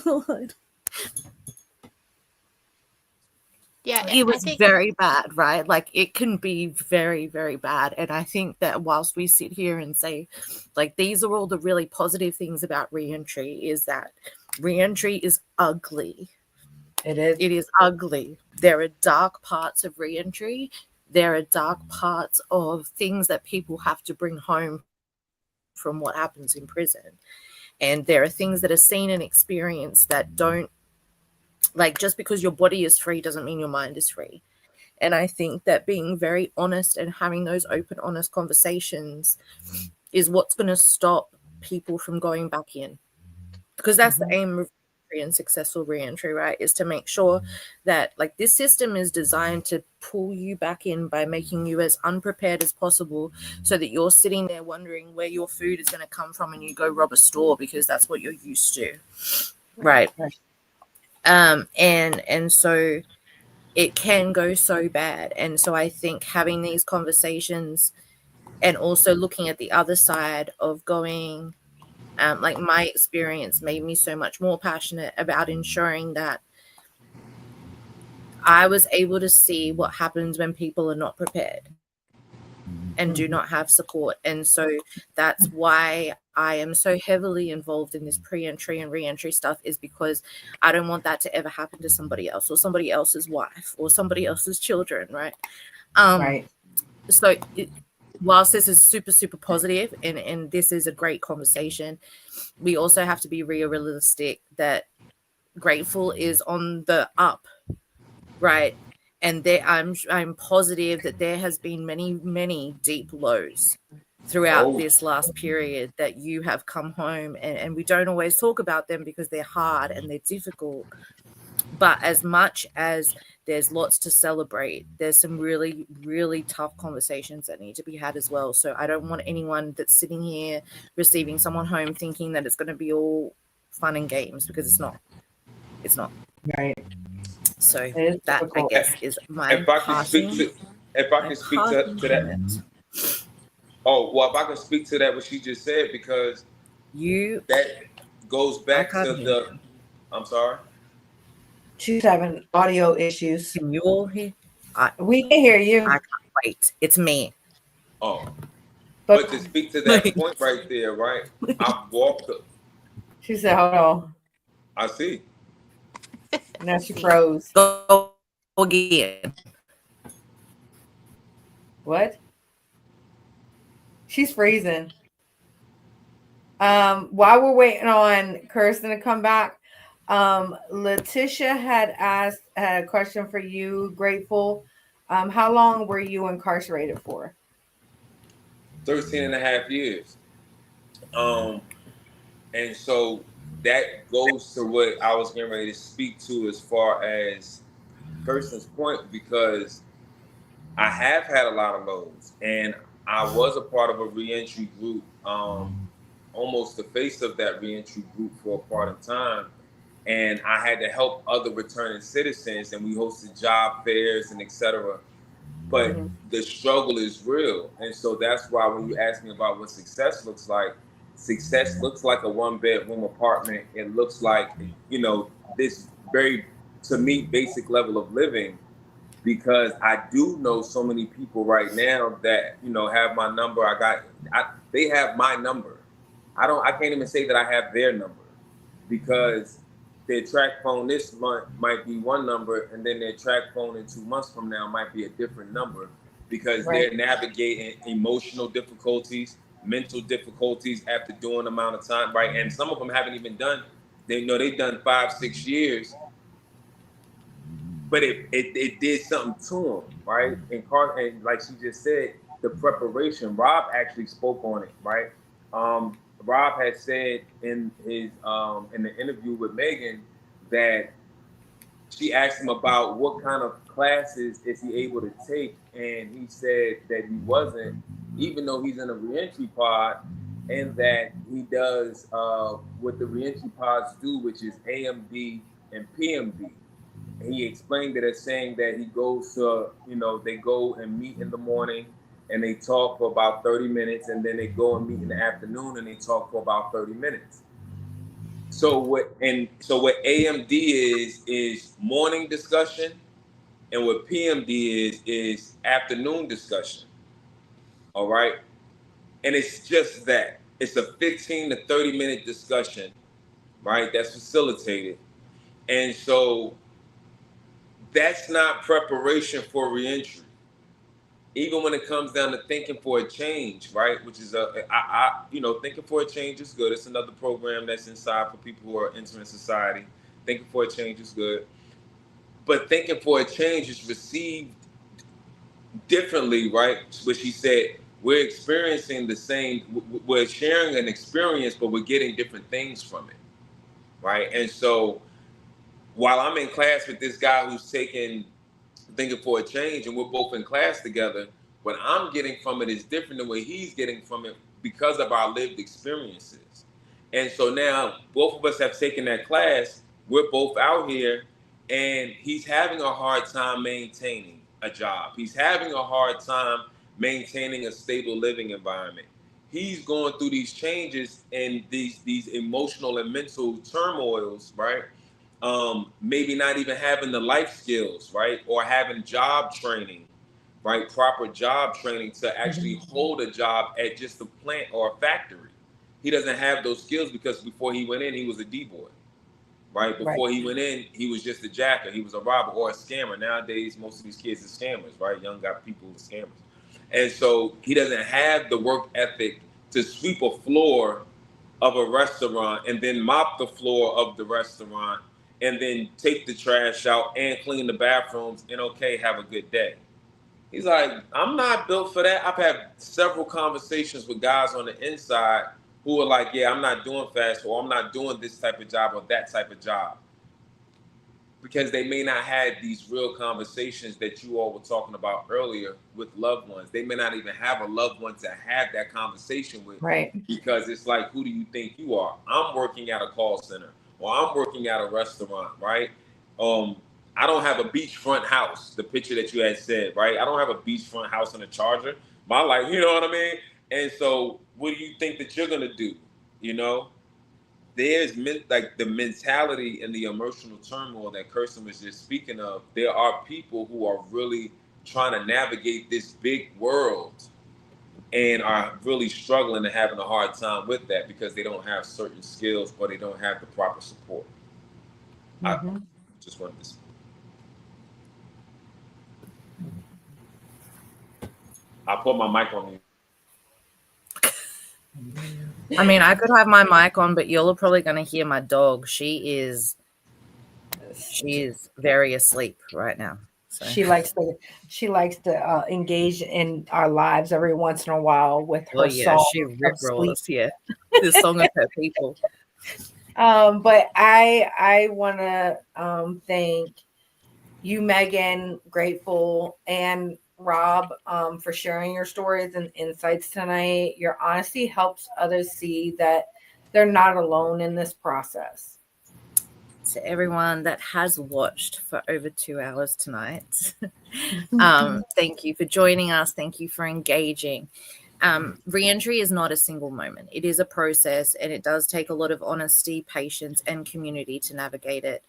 Lord. Yeah, It I was think very bad, right? Like it can be very, very bad. And I think that whilst we sit here and say, like, these are all the really positive things about reentry, is that reentry is ugly. It is. It is ugly. There are dark parts of reentry. There are dark parts of things that people have to bring home from what happens in prison. And there are things that are seen and experienced that don't, like, just because your body is free doesn't mean your mind is free. And I think that being very honest and having those open, honest conversations is what's going to stop people from going back in. Because that's the aim of and successful reentry, right? Is to make sure that like this system is designed to pull you back in by making you as unprepared as possible so that you're sitting there wondering where your food is going to come from and you go rob a store because that's what you're used to. Right. And so it can go so bad. And so I think having these conversations and also looking at the other side of going, like my experience made me so much more passionate about ensuring that I was able to see what happens when people are not prepared. and do not have support. And so that's why I am so heavily involved in this pre-entry and re-entry stuff, is because I don't want that to ever happen to somebody else or somebody else's wife or somebody else's children, right? Right. So whilst this is super, super positive and this is a great conversation, we also have to be realistic that Grateful is on the up, right? And there, I'm positive that there has been many deep lows throughout this last period that you have come home, and we don't always talk about them because they're hard and they're difficult. But as much as there's lots to celebrate, there's some really, really tough conversations that need to be had as well. So I don't want anyone that's sitting here receiving someone home thinking that it's going to be all fun and games, because it's not. It's not. Right. So It is that, difficult. I guess, is my If I can speak to that. Oh, well, if I can speak to that, what she just said, because that goes back to the. I'm sorry. She's having audio issues. Can you all hear? We can hear you. I can't wait. It's me. Oh, but to speak to that point right there, right? I walked up. She said, "Hold on." I see. Now she froze. Go again. What? She's freezing. While we're waiting on Kirsten to come back, Letitia had a question for you, Grateful. How long were you incarcerated for? 13 and a half years. And so that goes to what I was getting ready to speak to as far as Kirsten's point, because I have had a lot of lows, and I was a part of a reentry group, almost the face of that reentry group for a part of time. And I had to help other returning citizens, and we hosted job fairs and etc. But the struggle is real. And so that's why when you ask me about what success looks like a one-bedroom apartment. It looks like, this very, to me, basic level of living, because I do know so many people right now that, have my number. They have my number. I can't even say that I have their number, because their track phone this month might be one number, and then their track phone in 2 months from now might be a different number, because they're navigating emotional difficulties, mental difficulties after doing an amount of time, right? And some of them haven't even done, they've done 5-6 years, but it did something to them, right? And like she just said, the preparation, Rob actually spoke on it, right? Rob had said in his in the interview with Megan that she asked him about what kind of classes is he able to take, and he said that he wasn't, even though he's in a reentry pod, and that he does what the reentry pods do, which is AMD and PMD. And he explained it as saying that he goes to, they go and meet in the morning, and they talk for about 30 minutes, and then they go and meet in the afternoon, and they talk for about 30 minutes. So what AMD is morning discussion, and what PMD is afternoon discussion. All right? And it's just that. It's a 15 to 30 minute discussion, right? That's facilitated. And so that's not preparation for reentry. Even when it comes down to thinking for a change, right? Which is thinking for a change is good. It's another program that's inside for people who are entering society. Thinking for a change is good. But thinking for a change is received differently, right? Which he said, we're experiencing the same, we're sharing an experience, but we're getting different things from it, right? And so while I'm in class with this guy who's taking Thinking for a Change, and we're both in class together, what I'm getting from it is different than what he's getting from it because of our lived experiences. And so now both of us have taken that class, we're both out here, and he's having a hard time maintaining a job. He's having a hard time maintaining a stable living environment. He's going through these changes and these emotional and mental turmoils, right? Maybe not even having the life skills, right? Or having job training right? Proper job training to actually hold a job at just a plant or a factory. He doesn't have those skills because before he went in, he was a D-boy, right? Before he went in, he was just a jacker. He was a robber or a scammer. Nowadays, most of these kids are scammers, right? Young got people are scammers. And so he doesn't have the work ethic to sweep a floor of a restaurant and then mop the floor of the restaurant and then take the trash out and clean the bathrooms and okay, have a good day. He's like, I'm not built for that. I've had several conversations with guys on the inside who are like, yeah, I'm not doing fast or I'm not doing this type of job or that type of job. Because they may not have these real conversations that you all were talking about earlier with loved ones. They may not even have a loved one to have that conversation with. Right. Because it's like, who do you think you are? I'm working at a call center or I'm working at a restaurant, right? I don't have a beachfront house, the picture that you had said, right? I don't have a beachfront house on a Charger. My life, you know what I mean? And so what do you think that you're going to do, you know? There's like the mentality and the emotional turmoil that Kirsten was just speaking of. There are people who are really trying to navigate this big world and are really struggling and having a hard time with that because they don't have certain skills or they don't have the proper support. I just wanted to speak. I put my mic on mute. I mean, I could have my mic on, but y'all are probably going to hear my dog. She is very asleep right now. So. She likes to engage in our lives every once in a while with her song. She rip-rolls, yeah. The song of her people. But I want to thank you, Megan, grateful, and Rob, for sharing your stories and insights tonight. Your honesty helps others see that they're not alone in this process. To everyone that has watched for over 2 hours tonight, thank you for joining us. Thank you for engaging. Reentry is not a single moment. It is a process, and it does take a lot of honesty, patience, and community to navigate it.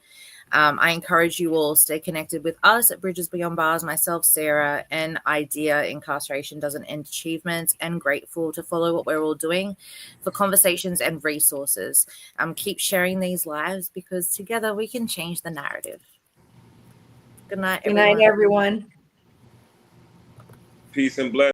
I encourage you all stay connected with us at Bridges Beyond Bars, myself, Sarah, and Idea Incarceration Doesn't End Achievements, and grateful to follow what we're all doing for conversations and resources. Keep sharing these lives because together we can change the narrative. Good night, everyone. Good night, everyone. Peace and blessings.